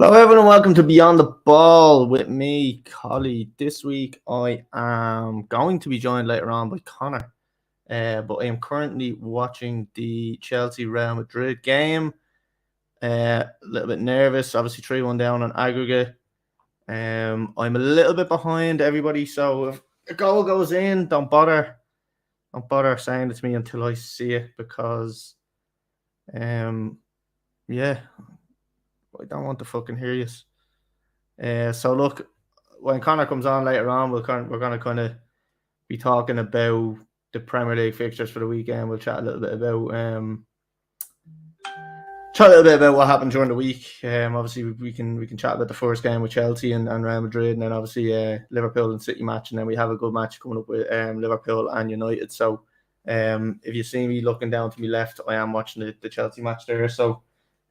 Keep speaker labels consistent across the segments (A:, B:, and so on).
A: Hello, everyone, and welcome to Beyond the Ball with me, Colly. This week, I am going to be joined later on by Conor, but I am currently watching the Chelsea Real Madrid game. A little bit nervous, obviously 3-1 down on aggregate. I'm a little bit behind everybody, so if a goal goes in, don't bother saying it to me until I see it, because, yeah, I don't want to fucking hear you. So look, when Conor comes on later on, we're going to kind of be talking about the Premier League fixtures for the weekend. We'll chat a little bit about what happened during the week. Obviously we can chat about the first game with Chelsea and Real Madrid, and then obviously Liverpool and City match, and then we have a good match coming up with Liverpool and United. So if you see me looking down to my left, I am watching the Chelsea match there. So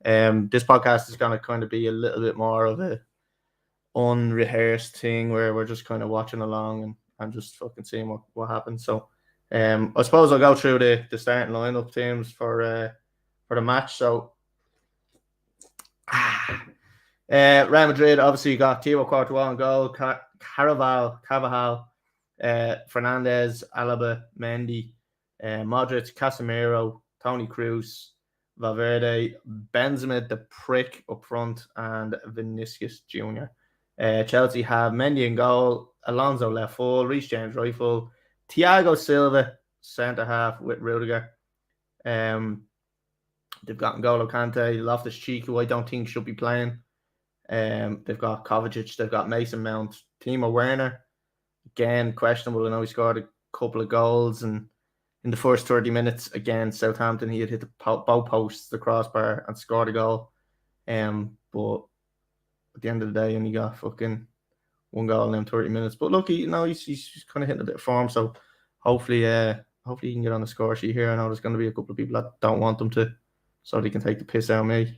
A: this podcast is going to kind of be a little bit more of a unrehearsed thing where we're just kind of watching along and just fucking seeing what happens. So I suppose I'll go through the starting lineup teams for the match. So Real Madrid, obviously you got Thibaut Courtois in goal, Carvajal, Fernandez, Alaba, Mendy, Modric, Casemiro, Toni Kroos, Valverde, Benzema the prick up front, and Vinicius Jr. Chelsea have Mendy in goal, Alonso left full, Reece James right full, Thiago Silva centre half with Rudiger. They've got N'Golo Kante, Loftus-Cheek, who I don't think should be playing. They've got Kovacic, they've got Mason Mount, Timo Werner, again questionable. I know he scored a couple of goals, and in the first 30 minutes against Southampton, he had hit the both posts, the crossbar, and scored a goal. But at the end of the day, only got fucking one goal in them 30 minutes. But look, he's kind of hitting a bit of form, so hopefully he can get on the score sheet here. I know there's going to be a couple of people that don't want them to, so they can take the piss out of me.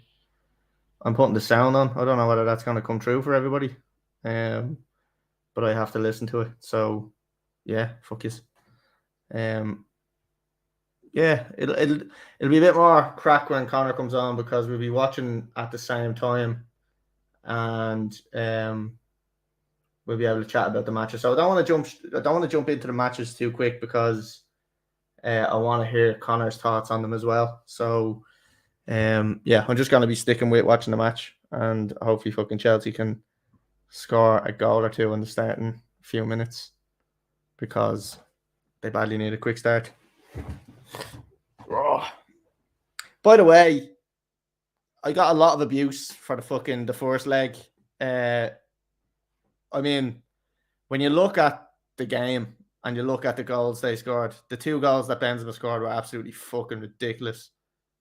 A: I'm putting the sound on. I don't know whether that's going to come true for everybody, but I have to listen to it. So yeah, fuck yes. Yeah, it'll be a bit more crack when Conor comes on, because we'll be watching at the same time, and we'll be able to chat about the matches. So I don't want to jump into the matches too quick, because I want to hear Conor's thoughts on them as well. So yeah, I'm just going to be sticking with watching the match, and hopefully fucking Chelsea can score a goal or two in the starting few minutes, because they badly need a quick start. Oh. By the way, I got a lot of abuse for the first leg. I mean, when you look at the game and you look at the goals they scored, the two goals that Benzema scored were absolutely fucking ridiculous.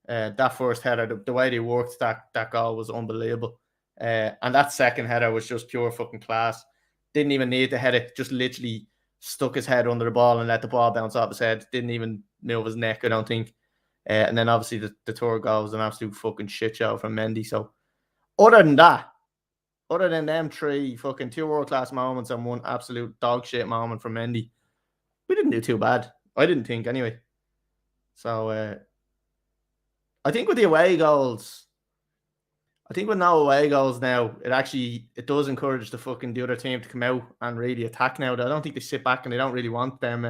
A: That first header, the way they worked that goal was unbelievable. And that second header was just pure fucking class. Didn't even need to head it, just literally stuck his head under the ball and let the ball bounce off his head. Didn't even move his neck, I don't think. And then obviously the third goal was an absolute fucking shit show from Mendy. So other than them three fucking two world-class moments and one absolute dog shit moment from Mendy, we didn't do too bad. I didn't think anyway. So I think with the away goals, with no away goals now, it does encourage the other team to come out and really attack now. I don't think they sit back and they don't really want them.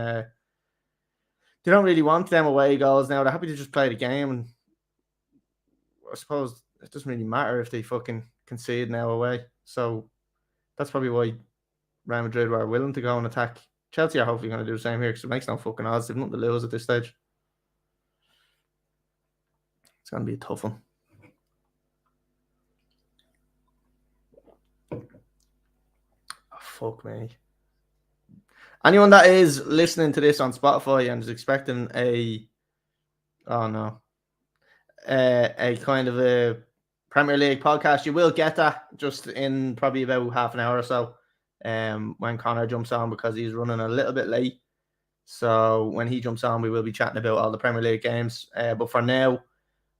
A: They don't really want them away goals now. They're happy to just play the game, and I suppose it doesn't really matter if they fucking concede now away. So that's probably why Real Madrid were willing to go and attack. Chelsea are hopefully going to do the same here, because it makes no fucking odds. They've nothing to lose at this stage. It's going to be a tough one. Oh, fuck me. Anyone that is listening to this on Spotify and is expecting a kind of a Premier League podcast, you will get that just in probably about half an hour or so, when Conor jumps on, because he's running a little bit late. So when he jumps on, we will be chatting about all the Premier League games. But for now,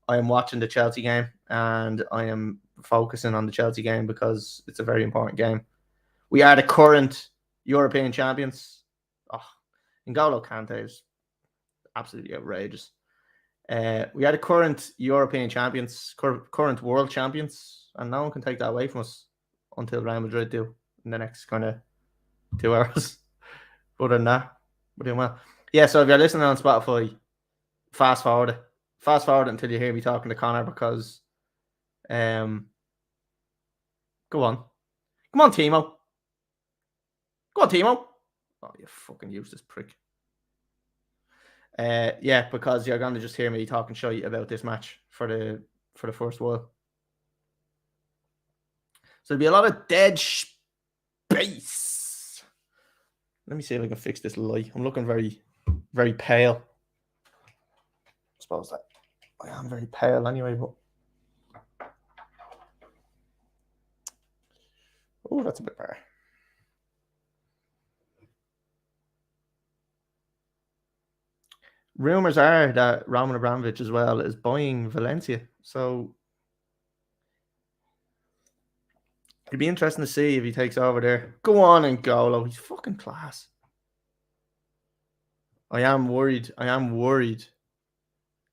A: I am watching the Chelsea game, and I am focusing on the Chelsea game because it's a very important game. We are the current European champions. Oh, N'Golo Kante is absolutely outrageous. We are the current European champions, current world champions, and no one can take that away from us until Real Madrid do in the next kind of 2 hours. Other than that, we're doing well. Yeah, so if you're listening on Spotify, fast forward it. Fast forward until you hear me talking to Conor because go on. Come on, Timo. Go on, Timo. Oh, you fucking useless prick. Yeah, because you're going to just hear me talking shit about this match for the first while. So there'll be a lot of dead space. Let me see if I can fix this light. I'm looking very, very pale. I suppose that I am very pale anyway, but oh, that's a bit better. Rumors are that Roman Abramovich as well is buying Valencia. So it'd be interesting to see if he takes over there. Go on, N'Golo. He's fucking class. I am worried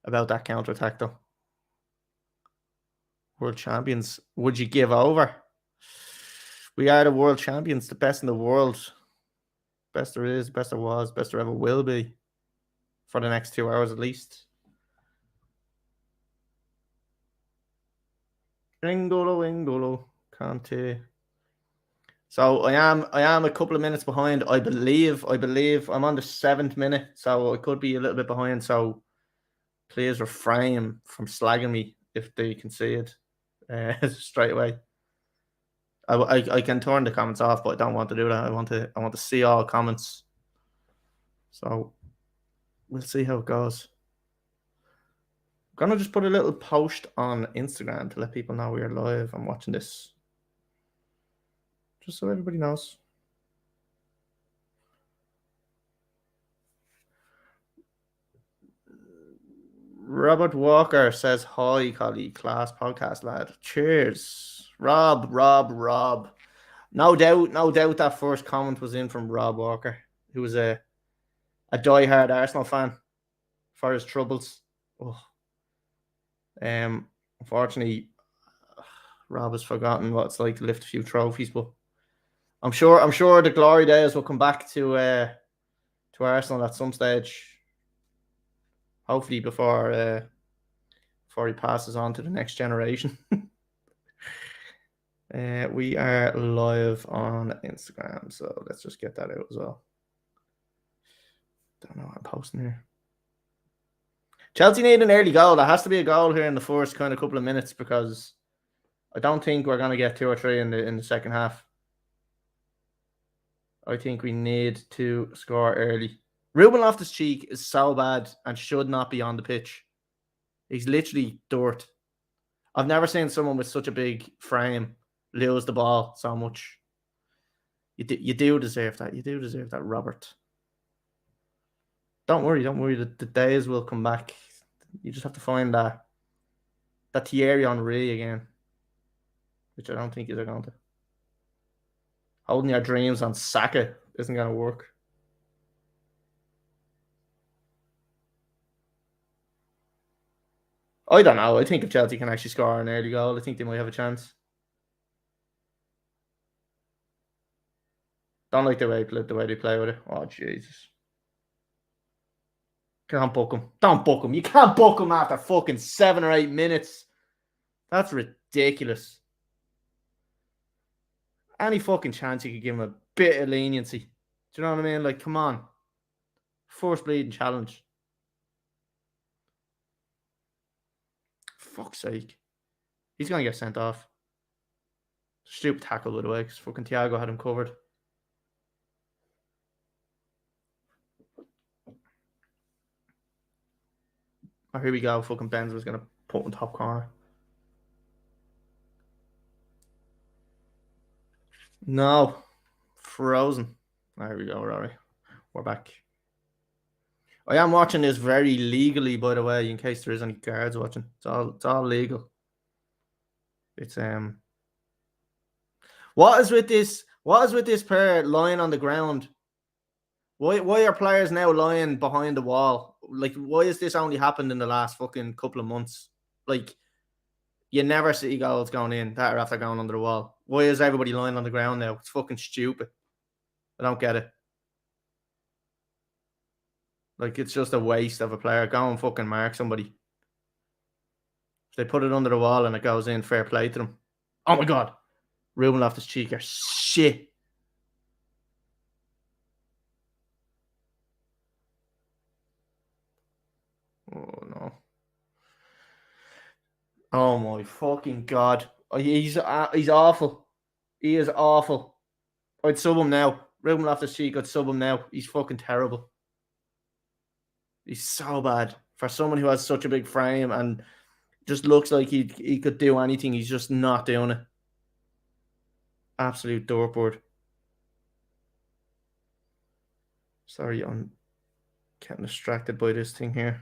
A: about that counter-attack though. World champions. Would you give over? We are the world champions, the best in the world. Best there is, best there was, best there ever will be. For the next 2 hours at least. N'Golo, Conte. So I am a couple of minutes behind. I believe I'm on the 7th minute, so I could be a little bit behind. So please refrain from slagging me if they concede straight away. I can turn the comments off, but I don't want to do that. I want to see all comments. So we'll see how it goes. I'm gonna just put a little post on Instagram to let people know we're live. I'm watching this. Just so everybody knows. Robert Walker says, hi, Colly, class podcast, lad. Cheers. Rob. No doubt that first comment was in from Rob Walker, who was a diehard Arsenal fan for his troubles. Oh. Unfortunately, Rob has forgotten what it's like to lift a few trophies, but I'm sure the glory days will come back to Arsenal at some stage. Hopefully before he passes on to the next generation. We are live on Instagram, so let's just get that out as well. Don't know what I'm posting here. Chelsea need an early goal. There has to be a goal here in the first kind of couple of minutes because I don't think we're going to get 2 or 3 in the second half. I think we need to score early. Ruben Loftus-Cheek is so bad and should not be on the pitch. He's literally dirt. I've never seen someone with such a big frame lose the ball so much. You do deserve that. You do deserve that, Robert. Don't worry. The days will come back. You just have to find that Thierry Henry again, which I don't think is going to. Holding your dreams on Saka isn't going to work. I don't know. I think if Chelsea can actually score an early goal, I think they might have a chance. Don't like the way they play with it. Oh, Jesus. Can't book him. Don't book him. You can't book him after fucking 7 or 8 minutes. That's ridiculous. Any fucking chance you could give him a bit of leniency. Do you know what I mean? Like, come on. First bleeding challenge. Fuck's sake. He's going to get sent off. Stupid tackle, by the way, because fucking Thiago had him covered. Oh, here we go. Fucking Benzema's going to put in top corner. No. Frozen. There we go, Rory. We're back. I am watching this very legally, by the way, in case there is any guards watching. It's all legal. It's What is with this pair lying on the ground? Why are players now lying behind the wall? Like, why has this only happened in the last fucking couple of months? Like, you never see goals going in that are after going under the wall. Why is everybody lying on the ground now? It's fucking stupid. I don't get it. Like, it's just a waste of a player. Go and fucking mark somebody. If they put it under the wall and it goes in, fair play to them. Oh my God. Ruben Loftus-Cheek are shit. Oh no. Oh my fucking God. Oh, he's awful. He is awful. I'd sub him now. Ruben Loftus-Cheek, I'd sub him now. He's fucking terrible. He's so bad. For someone who has such a big frame and just looks like he could do anything, he's just not doing it. Absolute dartboard. Sorry, I'm getting distracted by this thing here.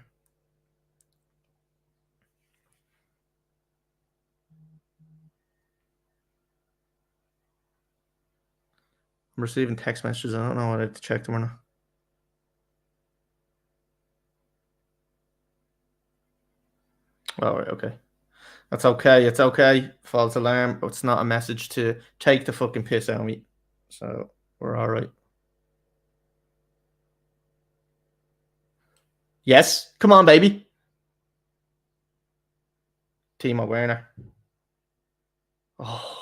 A: I'm receiving text messages. I don't know whether to check them or not. All right, okay. That's okay. It's okay. False alarm. It's not a message to take the fucking piss out of me. So we're all right. Yes. Come on, baby. Timo Werner. Oh.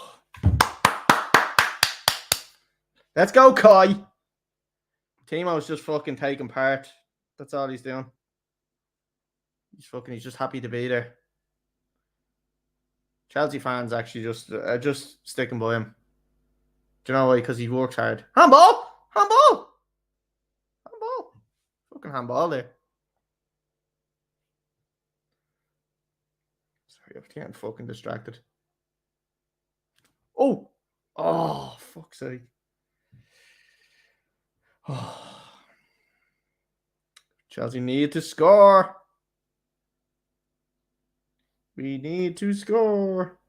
A: Let's go, Kai. Timo's just fucking taking part. That's all he's doing. He's just happy to be there. Chelsea fans actually just sticking by him. Do you know why? Because he works hard. Handball! Handball! Handball! Fucking handball there. Sorry, I'm getting fucking distracted. Oh! Oh, fuck's sake. Oh. Chelsea need to score. We need to score.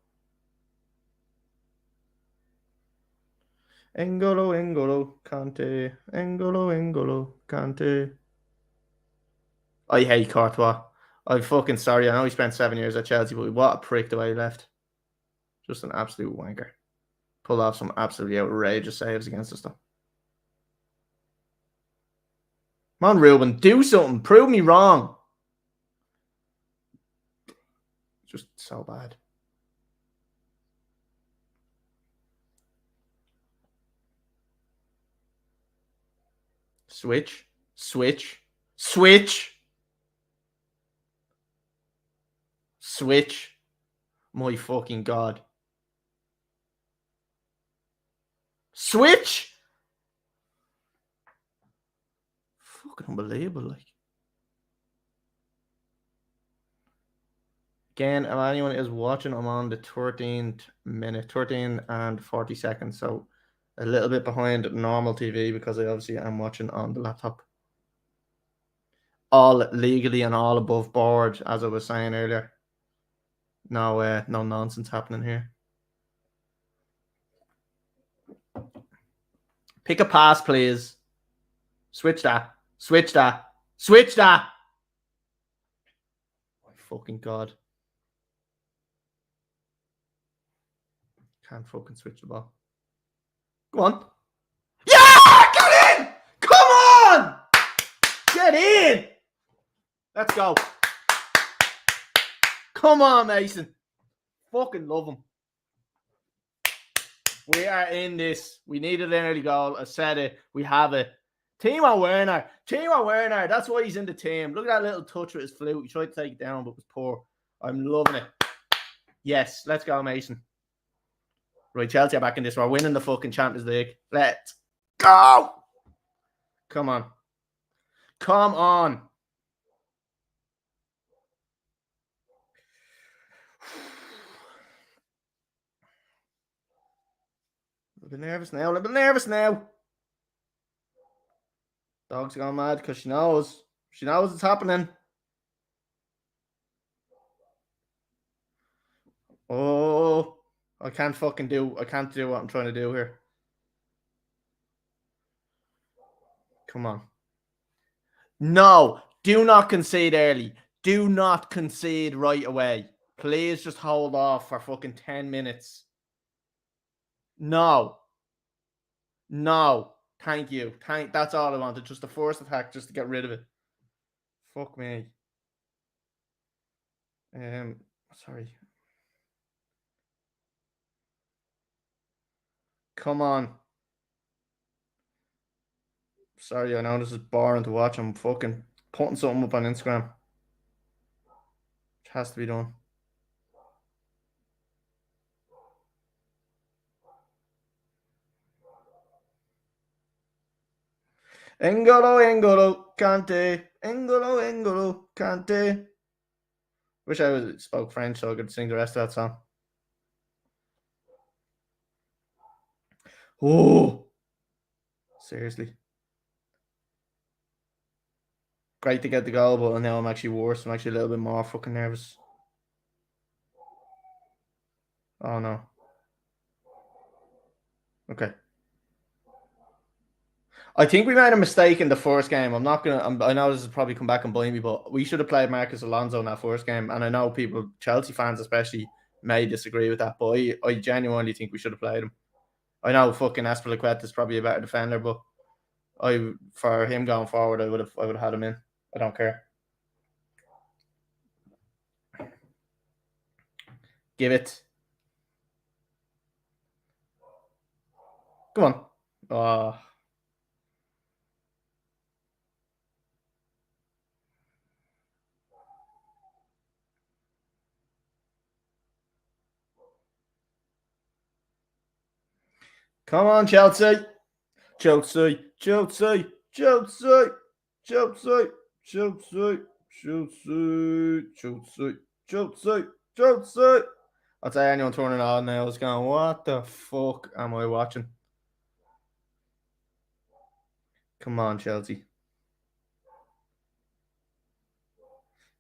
A: N'Golo Kante. N'Golo Kante. I hate Courtois. I'm fucking sorry. I know he spent 7 years at Chelsea, but what a prick the way he left. Just an absolute wanker. Pulled off some absolutely outrageous saves against us, though. Come on, Ruben. Do something. Prove me wrong. Just so bad. Switch. Switch. Switch. Switch. My fucking God. Switch. Fucking unbelievable, like. Again, if anyone is watching, I'm on the 13th minute, 13 and 40 seconds. So a little bit behind normal TV because I obviously am watching on the laptop. All legally and all above board, as I was saying earlier. No nonsense happening here. Pick a pass, please. Switch that. Switch that. Switch that. Oh my fucking God. Can't fucking switch the ball. Go on. Yeah! Get in! Come on! Get in! Let's go. Come on, Mason. Fucking love him. We are in this. We needed an early goal. I said it. We have it. Timo Werner. Timo Werner. That's why he's in the team. Look at that little touch with his flute. He tried to take it down, but was poor. I'm loving it. Yes. Let's go, Mason. Right, Chelsea are back in this. We're winning the fucking Champions League. Let's go. Come on. Come on. A bit nervous now. A little bit nervous now. Dog's gone mad because she knows. She knows it's happening. Oh, I can't do what I'm trying to do here. Come on. No. Do not concede early. Do not concede right away. Please just hold off for fucking 10 minutes. No. No. Thank you. That's all I wanted. Just a forced attack just to get rid of it. Fuck me. Sorry. Come on. Sorry, I know this is boring to watch. I'm fucking putting something up on Instagram. It has to be done. N'Golo, Kante. N'Golo, Kante. Wish I spoke French so I could sing the rest of that song. Oh, seriously. Great to get the goal, but now I'm actually worse. I'm actually a little bit more fucking nervous. Oh no. Okay. I think we made a mistake in the first game. I'm not gonna. I know this has probably come back and bite me, but we should have played Marcus Alonso in that first game. And I know people, Chelsea fans especially, may disagree with that, but I genuinely think we should have played him. I know fucking Azpilicueta is probably a better defender, but for him going forward, I would have had him in. I don't care. Give it. Come on. Oh. Come on, Chelsea. Chelsea. Chelsea. Chelsea. Chelsea. Chelsea. Chelsea. Chelsea. Chelsea. Chelsea. I'd say anyone turning on now is going, what the fuck am I watching? Come on, Chelsea.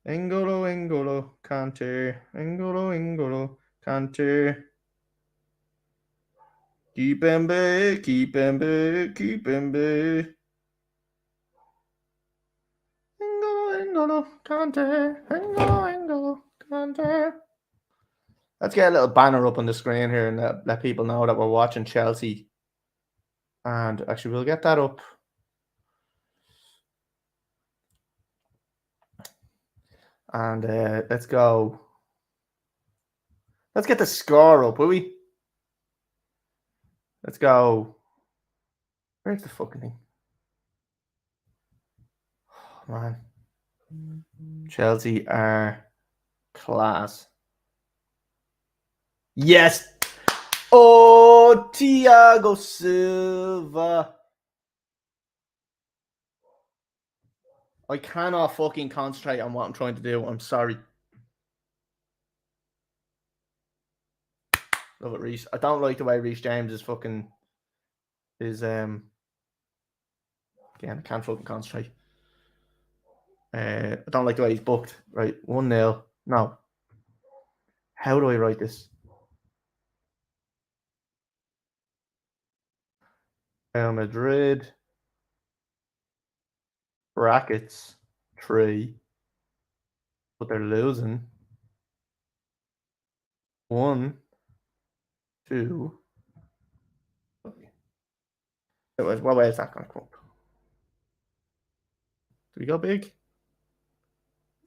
A: N'Golo, Kante. N'Golo, Kante. Kipembe, Kipembe. N'Golo, Kante. N'Golo, Kante. Let's get a little banner up on the screen here and let people know that we're watching Chelsea. And actually, we'll get that up. And let's go. Let's get the score up, will we? Let's go. Where's the fucking thing? Oh, man. Chelsea are class. Yes. Oh, Thiago Silva. I cannot fucking concentrate on what I'm trying to do. I'm sorry. Love it, Reece. I don't like the way Reece James is fucking again, I can't fucking concentrate. I don't like the way he's booked. Right, 1-0. No. How do I write this? Real Madrid. Brackets 3. But they're losing. 1, 2. What way is that going to come up? Do we go big?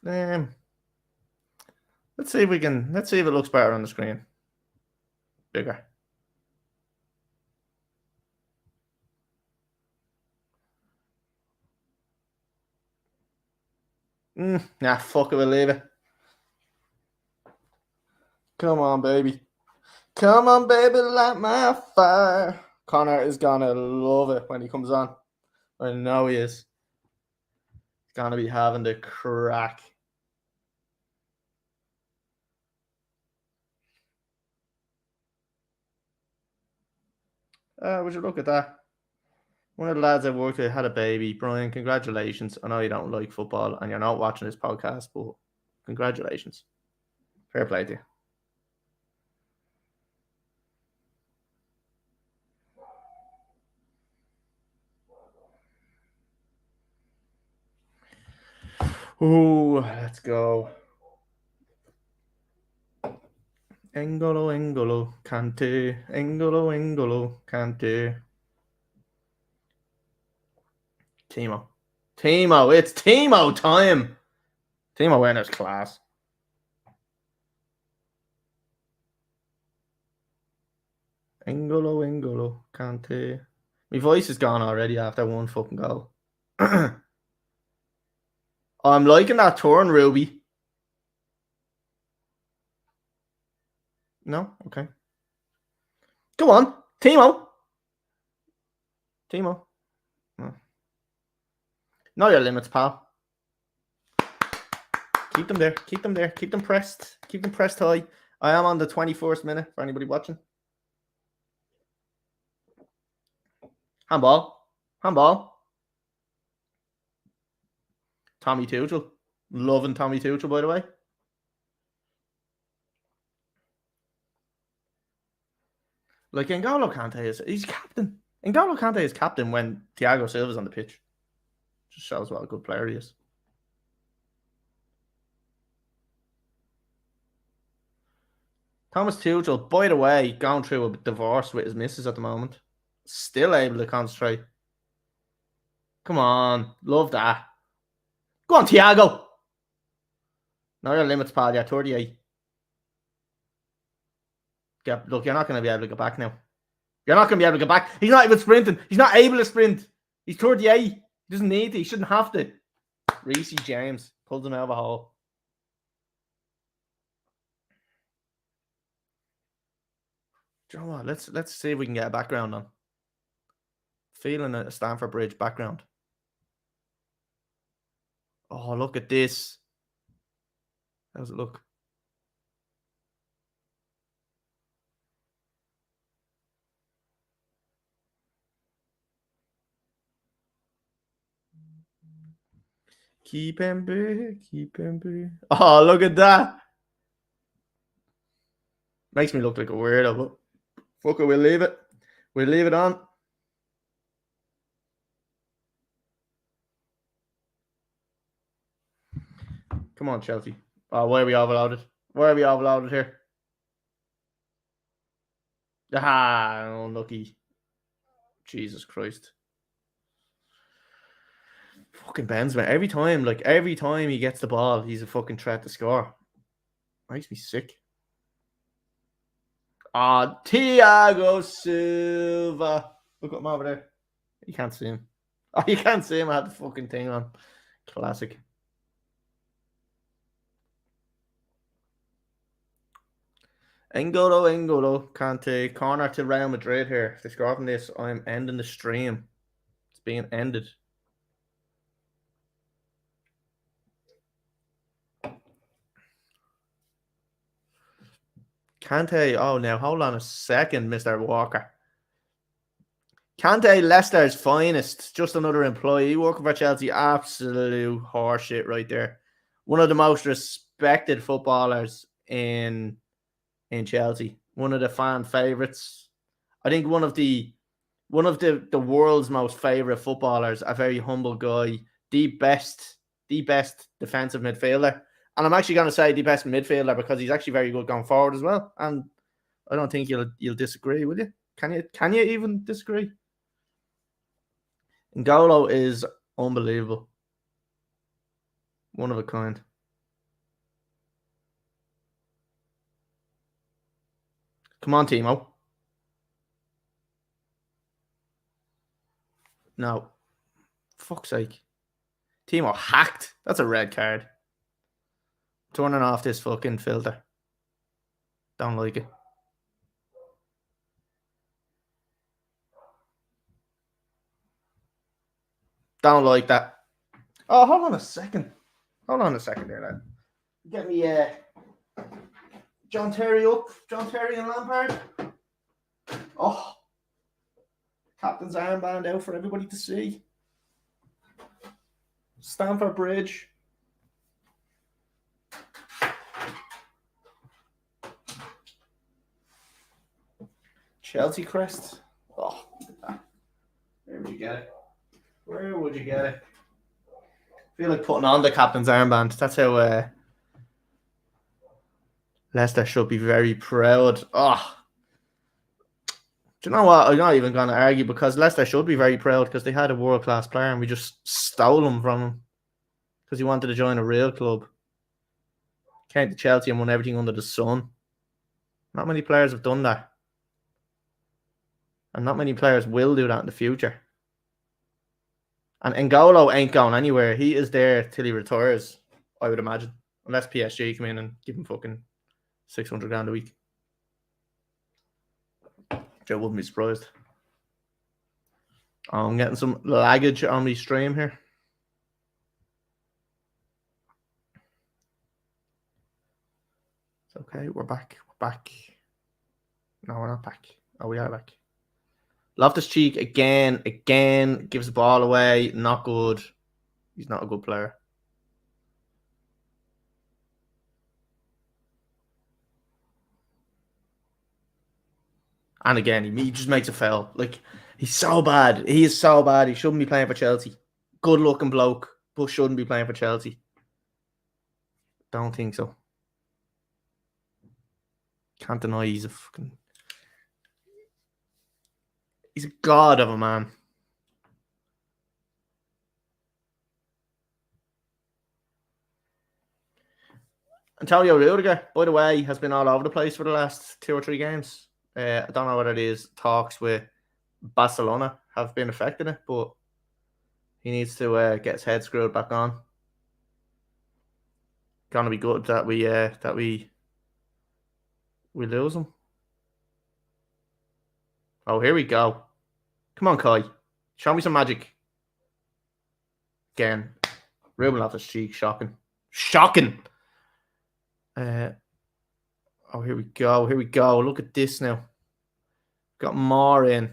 A: Let's see if it looks better on the screen. Bigger. Nah, fuck it, we'll leave it. Come on, baby. Come on, baby, light my fire. Conor is gonna love it when he comes on. I know he is. He's gonna be having the crack. Would you look at that? One of the lads I worked with had a baby. Brian, congratulations. I know you don't like football and you're not watching this podcast, but congratulations. Fair play to you. Ooh, let's go. N'Golo Kante. N'Golo Kante. Timo. It's Timo time. Timo Werner's class. N'Golo Kante. My voice is gone already after one fucking goal. I'm liking that turn, Ruby. No? Okay. Go on. Timo. No. Know your limits, pal. Keep them there. Keep them pressed. Keep them pressed high. I am on the 21st minute for anybody watching. Handball. Tommy Tuchel. Loving Tommy Tuchel, by the way. Like, N'Golo Kante he's captain. N'Golo Kante is captain when Thiago Silva's on the pitch. Just shows what a good player he is. Thomas Tuchel, by the way, going through a divorce with his missus at the moment. Still able to concentrate. Come on. Love that. Go on, Thiago. Know your limits, pal. You're 38. Look, you're not going to be able to go back now. You're not going to be able to go back. He's not even sprinting. He's not able to sprint. He's 38. He doesn't need to. He shouldn't have to. Reece James pulls him out of a hole. Do you know what? Let's see if we can get a background on. Feeling a Stamford Bridge background. Oh, look at this. How's it look? Keep him big. Oh, look at that. Makes me look like a weirdo, but fuck it, we'll leave it. We'll leave it on. Come on, Chelsea. Oh, why are we overloaded? Here? Ah, unlucky. Jesus Christ. Fucking Benzema. Every time he gets the ball, he's a fucking threat to score. Makes me sick. Ah, Thiago Silva. Look at him over there. You can't see him. Oh, you can't see him. I had the fucking thing on. Classic. N'Golo Kante. Corner to Real Madrid here. If they score from this, I'm ending the stream. It's being ended. Kante. Oh, now hold on a second, Mr. Walker. Kante, Leicester's finest. Just another employee working for Chelsea. Absolute horseshit right there. One of the most respected footballers in Chelsea. One of the fan favourites. I think one of the world's most favourite footballers. A very humble guy. The best defensive midfielder. And I'm actually going to say the best midfielder because he's actually very good going forward as well. And I don't think you'll disagree, will you? Can you even disagree? N'Golo is unbelievable. One of a kind. Come on, Timo. No. Fuck's sake. Timo hacked. That's a red card. Turning off this fucking filter. Don't like it. Don't like that. Oh, hold on a second. There, lad. Get me John Terry up. John Terry and Lampard. Oh. Captain's armband out for everybody to see. Stamford Bridge. Chelsea crest. Oh, where would you get it? feel like putting on the captain's armband. That's how Leicester should be very proud. Oh, do you know what? I'm not even going to argue because Leicester should be very proud because they had a world-class player and we just stole him from him because he wanted to join a real club. Came to Chelsea and won everything under the sun. Not many players have done that. And not many players will do that in the future. And N'Golo ain't going anywhere. He is there till he retires, I would imagine. Unless PSG come in and give him fucking 600 grand a week. Joe wouldn't be surprised. I'm getting some laggage on my stream here. It's okay, we're back. We're back. No, we're not back. Oh, we are back. Loftus-Cheek again gives the ball away. Not good. He's not a good player. And again, he just makes a foul. Like, he's so bad. He is so bad. He shouldn't be playing for Chelsea. Good looking bloke, but shouldn't be playing for Chelsea. Don't think so. Can't deny he's a god of a man. Antonio Rudiger, by the way, has been all over the place for the last 2 or 3 games. I don't know what it is. Talks with Barcelona have been affecting it, but he needs to get his head screwed back on. Gonna be good that we lose him. Oh, here we go. Come on, Kai. Show me some magic. Again. Ruben Loftus-Cheek. Shocking. Shocking. Oh, here we go. Here we go. Look at this now. Got more in.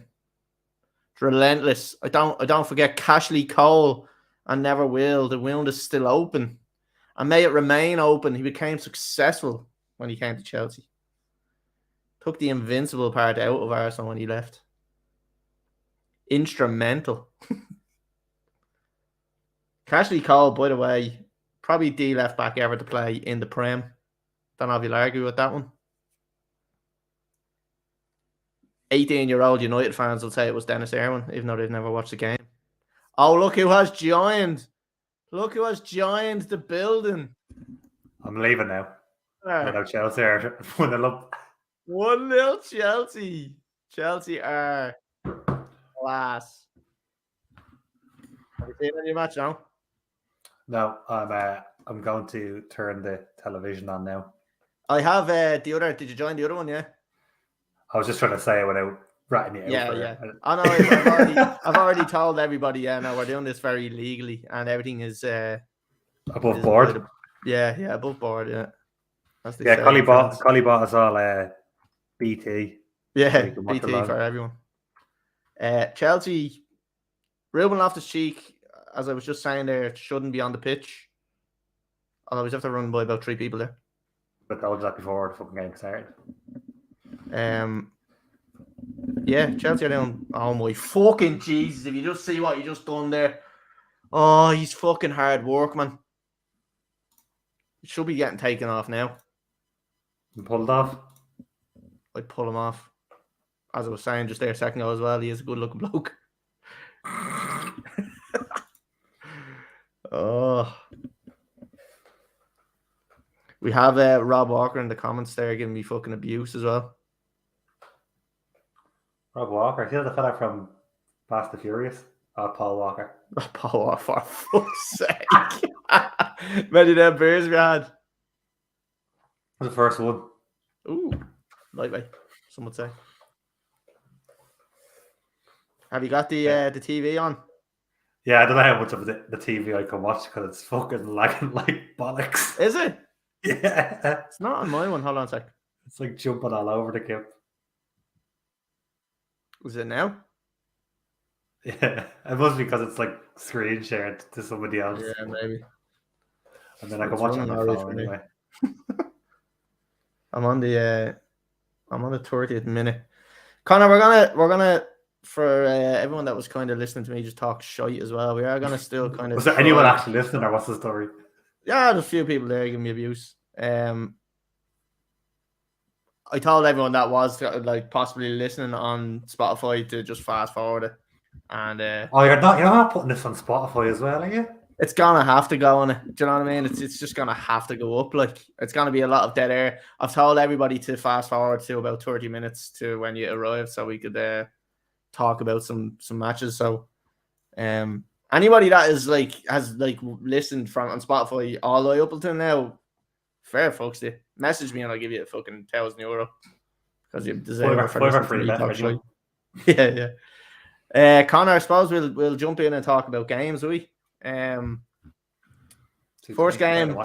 A: It's relentless. I don't forget Cashley Cole. I never will. The wound is still open. And may it remain open. He became successful when he came to Chelsea. Took the invincible part out of Arsenal when he left. Instrumental. Cashley Cole, by the way, probably the left back ever to play in the Prem. Don't know if you'll argue with that one. 18-year-old United fans will say it was Dennis Irwin, even though they've never watched the game. Oh, look who has joined. Look who has joined the building.
B: I'm leaving now. No, Chelsea are 1-0 up.
A: 1-0 Chelsea. Chelsea are class. Have you seen any match now?
B: No, I'm going to turn the television on now.
A: I have the other. Did you join the other one? Yeah.
B: I was just trying to say it without ratting it out.
A: Yeah. I know. I've already told everybody. Yeah, no, we're doing this very legally, and everything is
B: above board.
A: Yeah, above board. Yeah.
B: Colly bought us all BT.
A: Yeah, BT for everyone. Chelsea, Ruben Loftus-Cheek, as I was just saying there, shouldn't be on the pitch. Although we have to run by about 3 people there.
B: But I told you that before the fucking game started.
A: Yeah, Chelsea are down. Oh my fucking Jesus! If you just see what you just done there, oh, he's fucking hard work, man. He should be getting taken off now.
B: You pulled off.
A: I'd pull him off. As I was saying just there a second ago as well, he is a good looking bloke. Oh. We have Rob Walker in the comments there giving me fucking abuse as well.
B: Rob Walker, he's the fella from Fast and Furious. Oh, Paul Walker.
A: Oh, Paul Walker, for fuck's sake. Many them beers we had.
B: The first one.
A: Ooh, lightweight, some would say. Have you got the TV on?
B: Yeah, I don't know how much of the TV I can watch because it's fucking lagging like bollocks.
A: Is it?
B: Yeah.
A: It's not on my one. Hold on a sec.
B: It's like jumping all over the kip.
A: Is it now?
B: Yeah. It must be because it's like screen shared to somebody else.
A: Yeah, maybe.
B: And then I can watch it on my phone anyway.
A: I'm on the 30th minute. Connor, we're gonna for everyone that was kind of listening to me just talk shite as well, we are going to still kind of
B: Was there anyone actually listening, or what's the story?
A: Yeah, there's a few people there giving me abuse. I told everyone that was like possibly listening on Spotify to just fast forward it, and
B: you're not putting this on Spotify as well, are you?
A: it's gonna have to go on it. Do you know what I mean? It's just gonna have to go up. Like it's gonna be a lot of dead air. I've told everybody to fast forward to about 30 minutes to when you arrive, so we could talk about some matches. So, anybody that is has listened from on Spotify all the way up until now, fair folks, they message me and I'll give you a fucking €1,000 because you deserve it for listening to me talk shit. Yeah. Connor, I suppose we'll jump in and talk about games, will we? First game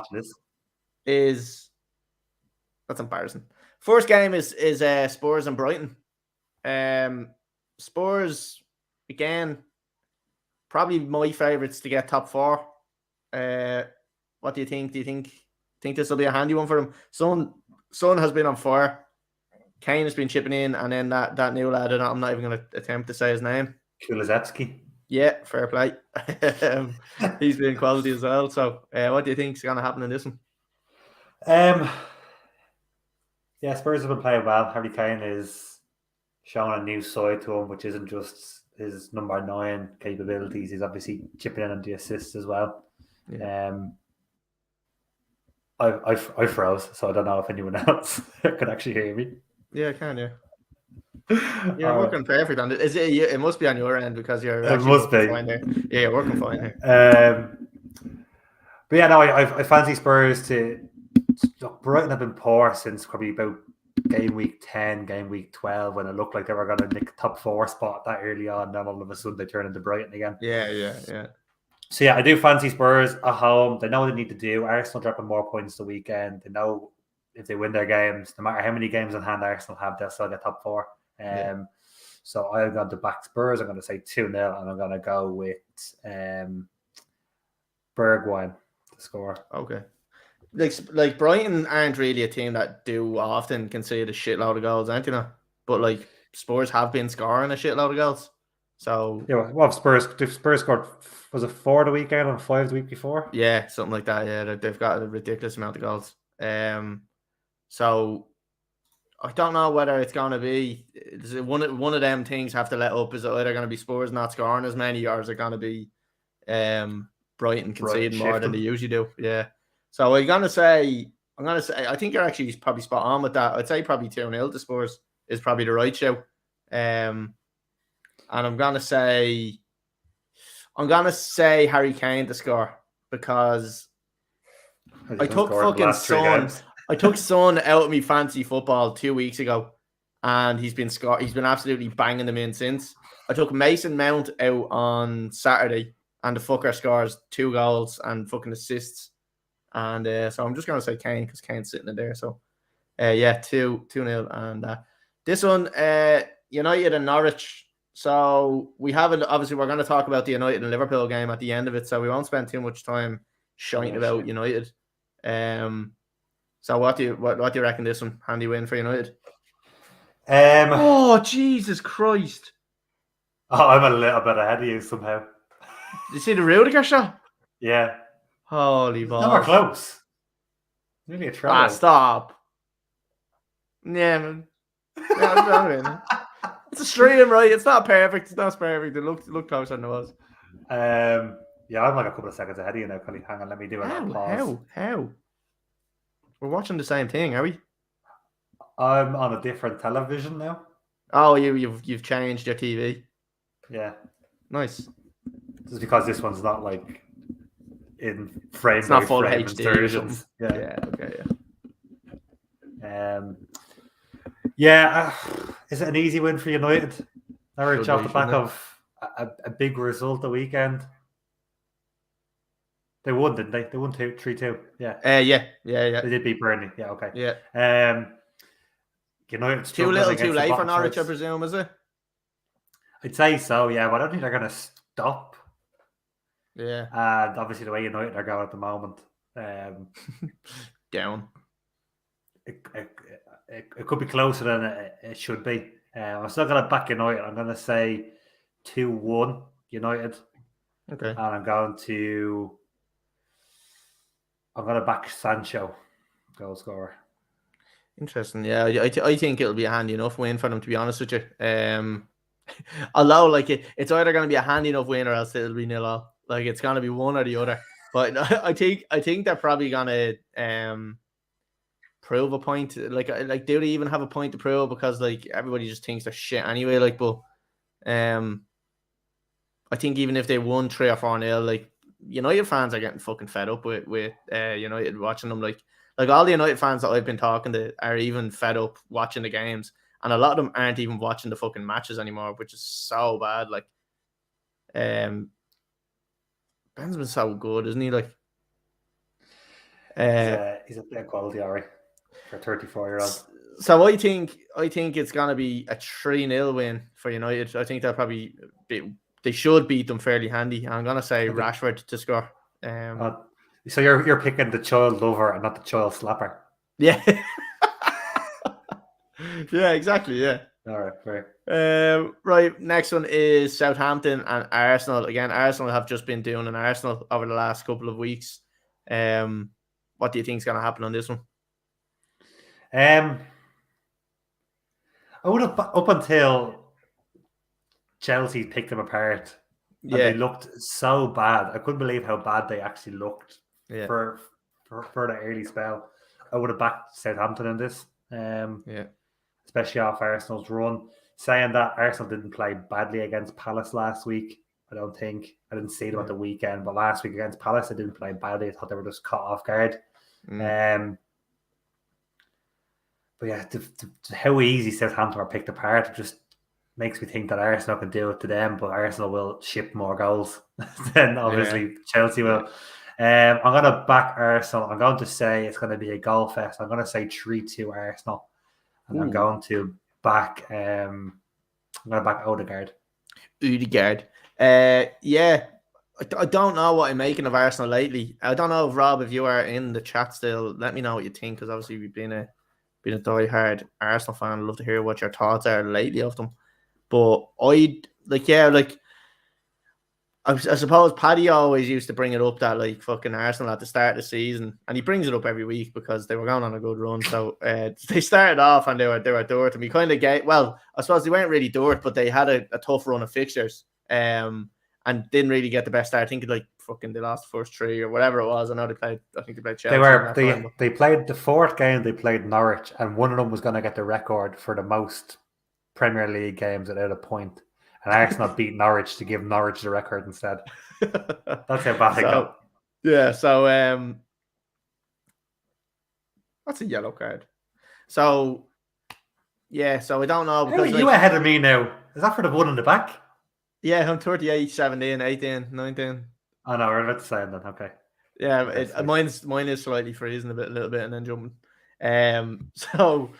A: is that's embarrassing. First game is Spurs and Brighton. Spurs again, probably my favourites to get top four. What do you think? Do you think this will be a handy one for them? Son has been on fire. Kane has been chipping in, and then that new lad, I'm not even going to attempt to say his name.
B: Kulusevski.
A: Yeah, fair play. He's been quality as well. So, what do you think is going to happen in this one?
B: Yeah, Spurs have been playing well. Harry Kane is showing a new side to him, which isn't just his number 9 capabilities. He's obviously chipping in on the assists as well. Yeah. I froze, so I don't know if anyone else could actually hear me.
A: Yeah, I can. Yeah. You're working perfect on it. Is it? It must be on your end because you're. It must be. Fine there. Yeah, you're working fine here.
B: But yeah, no, I fancy Spurs to. Look, Brighton have been poor since probably about game week 10, game week 12, when it looked like they were going to nick a top 4 spot that early on. Then all of a sudden they turn into Brighton again.
A: Yeah.
B: So yeah, I do fancy Spurs at home. They know what they need to do. Arsenal dropping more points the weekend. They know if they win their games, no matter how many games in hand Arsenal have, they'll still get top 4. So I'm going to back Spurs. I'm going to say 2-0, and I'm going to go with Bergwijn to score.
A: Okay. Like Brighton aren't really a team that do often concede a shitload of goals, aren't you know? But Spurs have been scoring a shitload of goals. So
B: yeah, well, Spurs scored, was it 4 the weekend and 5 the week before?
A: Yeah, something like that. Yeah, they've got a ridiculous amount of goals. So I don't know whether it's going to be one of them things have to let up. Is it either going to be Spurs not scoring as many, or is it going to be Brighton conceding more than they usually do? Yeah. So I'm gonna say I think you're actually probably spot on with that. I'd say probably 2-0 to Spurs is probably the right show. And I'm gonna say Harry Kane to score because I took fucking Son. I took Son out of me fancy football 2 weeks ago, and he's been absolutely banging them in since. I took Mason Mount out on Saturday, and the fucker scores 2 goals and fucking assists. And so I'm just going to say Kane because Kane's sitting in there. So, 2-0. And this one, United and Norwich. So we haven't, obviously, we're going to talk about the United and Liverpool game at the end of it. So we won't spend too much time shining about United. So what do you reckon this one? Handy win for United? Oh, Jesus Christ.
B: Oh, I'm a little bit ahead of you somehow.
A: Did you see the Rudiger shot?
B: Yeah.
A: Holy balls.
B: Never close. Really a try.
A: Stop. Yeah, man. It's a stream, right? It's not perfect. It's not perfect. It looked closer than it was.
B: Yeah, I'm like a couple of seconds ahead of you now, Colly. Hang on, let me do a pause.
A: How? We're watching the same thing, are we?
B: I'm on a different television now.
A: Oh, you've changed your TV.
B: Yeah.
A: Nice.
B: Just because this one's not like in frame.
A: It's not full HD versions.
B: Yeah.
A: Okay.
B: Is it an easy win for United? Norwich off the back of a big result the weekend. They won, didn't they? They won 3-2. Yeah.
A: Yeah.
B: They did beat Burnley. Yeah. Okay.
A: Yeah.
B: United
A: too little, too late for Norwich, I presume, is it?
B: I'd say so. Yeah, but I don't think they're going to stop.
A: Yeah.
B: And obviously the way United are going at the moment,
A: down.
B: It could be closer than it should be. I'm still going to back United. I'm going to say 2-1 United.
A: Okay.
B: And I'm going to back Sancho, goal scorer.
A: Interesting. Yeah, I think it'll be a handy enough win for them, to be honest with you. Although, like, it's either going to be a handy enough win or else it'll be 0-0. Like, it's going to be one or the other. But I think they're probably going to prove a point. Like, do they even have a point to prove? Because, like, everybody just thinks they're shit anyway. Like, but I think even if they won 3 or 4-0, like, United fans are getting fucking fed up with United watching them. Like all the United fans that I've been talking to are even fed up watching the games, and a lot of them aren't even watching the fucking matches anymore, which is so bad. Like, Ben's been so good, isn't he? Like,
B: he's a bit of quality, Ari, for a 34-year-old.
A: So I think it's gonna be a 3-0 win for United. I think they'll probably they should beat them fairly handy. I'm gonna say Rashford to score.
B: So you're picking the child lover and not the child slapper.
A: Yeah. Yeah, exactly. Yeah.
B: All right, fair.
A: Right. Next one is Southampton and Arsenal. Again, Arsenal have just been doing an Arsenal over the last couple of weeks. What do you think is going to happen on this one?
B: I would have up until Chelsea picked them apart. Yeah, they looked so bad. I couldn't believe how bad they actually looked for the early spell. I would have backed Southampton in this. Especially off Arsenal's run. Saying that, Arsenal didn't play badly against Palace last week. I don't think. I didn't see them at the weekend, but last week against Palace, they didn't play badly. I thought they were just caught off guard. But yeah, how easy Southampton are picked apart just makes me think that Arsenal can do it to them, but Arsenal will ship more goals than obviously Chelsea will. I'm going to back Arsenal. I'm going to say it's going to be a goal fest. I'm going to say 3-2 Arsenal. And I'm going to back Odegaard.
A: Yeah. I don't know what I'm making of Arsenal lately. I don't know if Rob, if you are in the chat still, let me know what you think, because obviously we've been a die-hard Arsenal fan. I'd love to hear what your thoughts are lately of them. But I suppose Paddy always used to bring it up that, like, fucking Arsenal at the start of the season, and he brings it up every week because they were going on a good run. So they started off and they were dirt, and we kind of I suppose they weren't really dirt, but they had a tough run of fixtures, and didn't really get the best start. I think they lost the first 3 or whatever it was. I know they played Chelsea.
B: They played the 4th game. They played Norwich, and one of them was going to get the record for the most Premier League games without a point. And Arsenal beat Norwich to give Norwich the record instead. That's how bad they got.
A: Yeah, so that's a yellow card. So I don't know.
B: Because, you ahead of me now. Is that for the one in the back?
A: Yeah, I'm 38, 17, 18, 19.
B: Oh no, we're about to say that. Okay.
A: Yeah, mine is slightly freezing a little bit, and then jumping. So.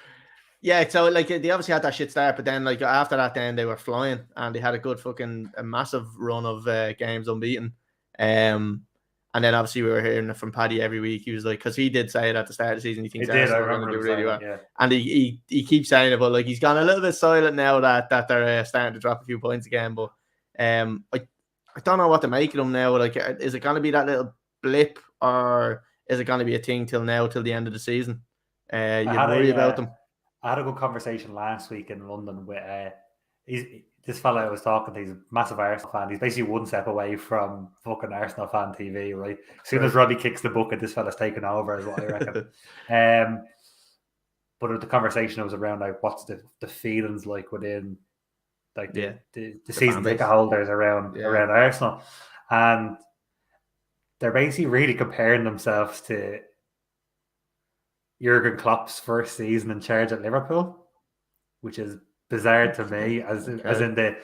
A: Yeah, so like they obviously had that shit start, but then like after that, then they were flying and they had a massive run of games unbeaten. And then obviously we were hearing it from Paddy every week. He was like, because he did say it at the start of the season, he thinks Arsenal are going to do really well. Yeah. And he keeps saying it, but like he's gone a little bit silent now that they're starting to drop a few points again. But I don't know what to make of them now. Like, is it going to be that little blip, or is it going to be a thing till the end of the season? You worry about them.
B: I had a good conversation last week in London with this fella I was talking to. He's a massive Arsenal fan. He's basically one step away from fucking Arsenal fan TV, right? As soon as Robbie kicks the bucket, this fella's taken over, is what I reckon. But the conversation was around like what's the feelings like within like the season ticket holders around Arsenal, and they're basically really comparing themselves to Jurgen Klopp's first season in charge at Liverpool, which is bizarre to me, as in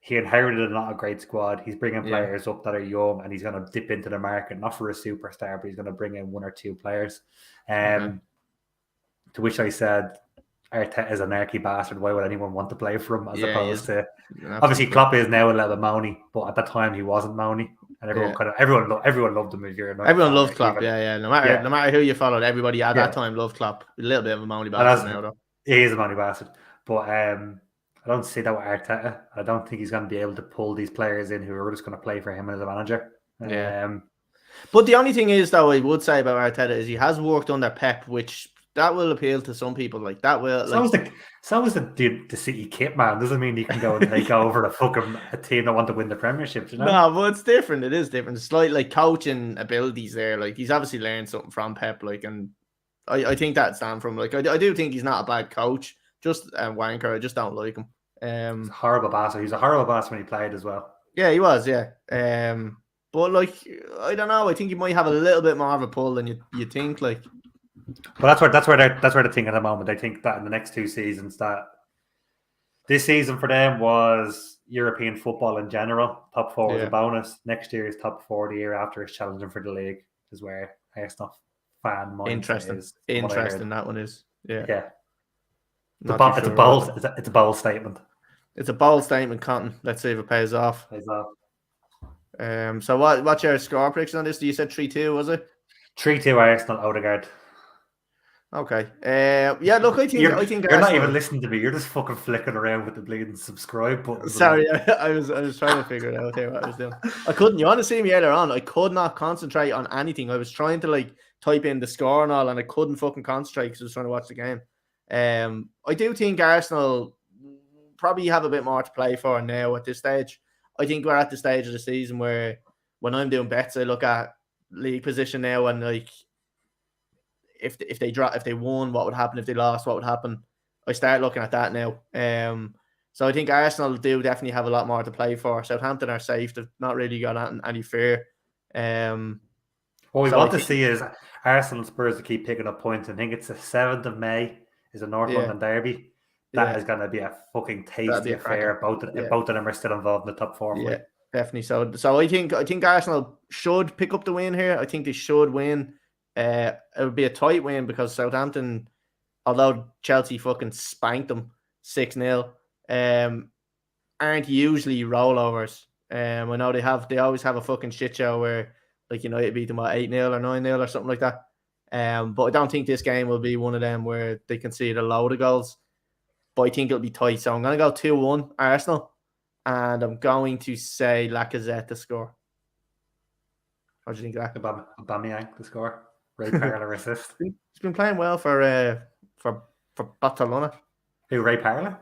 B: he inherited not a great squad. He's bringing players up that are young, and he's going to dip into the market, not for a superstar, but he's going to bring in 1 or 2 players. To which I said, Arteta is an arky bastard. Why would anyone want to play for him? As opposed to, obviously, Klopp is now a little bit moany, but at the time he wasn't moany. And everyone loved him.
A: Everyone loved Klopp, No matter who you followed, everybody at that time loved Klopp. A little bit of a moany bastard now, though.
B: He is a moany bastard, but I don't see that with Arteta. I don't think he's going to be able to pull these players in who are just going to play for him as a manager.
A: Yeah. But the only thing is, though, I would say about Arteta is he has worked under Pep, which that will appeal to some people. Like that will.
B: So is the City kit man. Doesn't mean he can go and take over a team that want to win the Premiership. You know?
A: No, but it's different. It is different. It's like coaching abilities there. Like he's obviously learned something from Pep. Like, and I think that stand from like I do think he's not a bad coach. Just a wanker. I just don't like him.
B: He's a horrible boss. He's a horrible boss when he played as well.
A: Yeah, he was. Yeah. But like I don't know. I think he might have a little bit more of a pull than you think. Like.
B: Well, that's where they're thinking at the moment. They think that in the next 2 seasons, that this season for them was European football in general. Top 4 was a bonus. Next year is top 4. The year after is challenging for the league. Is where Arsenal fan mindset is.
A: Interesting. That one is. Yeah.
B: Yeah. It's a bold statement.
A: It's a bold statement, Cotton. Let's see if it pays off. So what's your score prediction on this? You said 3-2, was it?
B: 3-2 Arsenal, Odegaard.
A: Okay. Yeah, look, I think
B: you're
A: Arsenal,
B: not even listening to me. You're just fucking flicking around with the bleeding subscribe button.
A: Sorry, I was trying to figure it out here what I was doing. I couldn't. You want to see me earlier on? I could not concentrate on anything. I was trying to like type in the score and all, and I couldn't fucking concentrate because I was trying to watch the game. I do think Arsenal probably have a bit more to play for now at this stage. I think we're at the stage of the season where when I'm doing bets, I look at league position now and like if they won, what would happen? If they lost, what would happen? I start looking at that now. So I think Arsenal do definitely have a lot more to play for. Southampton are safe. They've not really got any fear.
B: What we want to see is Arsenal and Spurs to keep picking up points. I think it's the 7th of May is a North London derby. That is going to be a fucking tasty affair. Both of them are still involved in the top 4.
A: Yeah, definitely. So I think Arsenal should pick up the win here. I think they should win. It would be a tight win because Southampton, although Chelsea fucking spanked them 6-0, aren't usually rollovers. I know they always have a fucking shit show where like United beat them at 8-0 or 9-0 or something like that. But I don't think this game will be one of them where they concede a load of goals. But I think it'll be tight. So I'm going to go 2-1 Arsenal. And I'm going to say Lacazette to score. What do you think of that?
B: Aubameyang to score. Ray Parler assist.
A: He's been playing well for Barcelona.
B: Who, Ray Parler?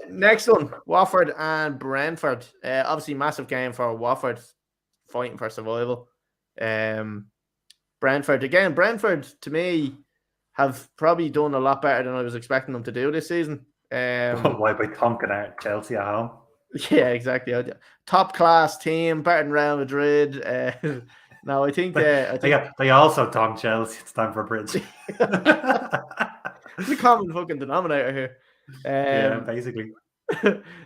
A: Next one, Watford and Brentford. Obviously, massive game for Watford, fighting for survival. Brentford to me have probably done a lot better than I was expecting them to do this season.
B: Why by conking out Chelsea at home?
A: Yeah, exactly. Top class team, better than Real Madrid. No, I think
B: they also tonked Chelsea. It's time for a bridge.
A: It's a common fucking denominator here.
B: Yeah, basically.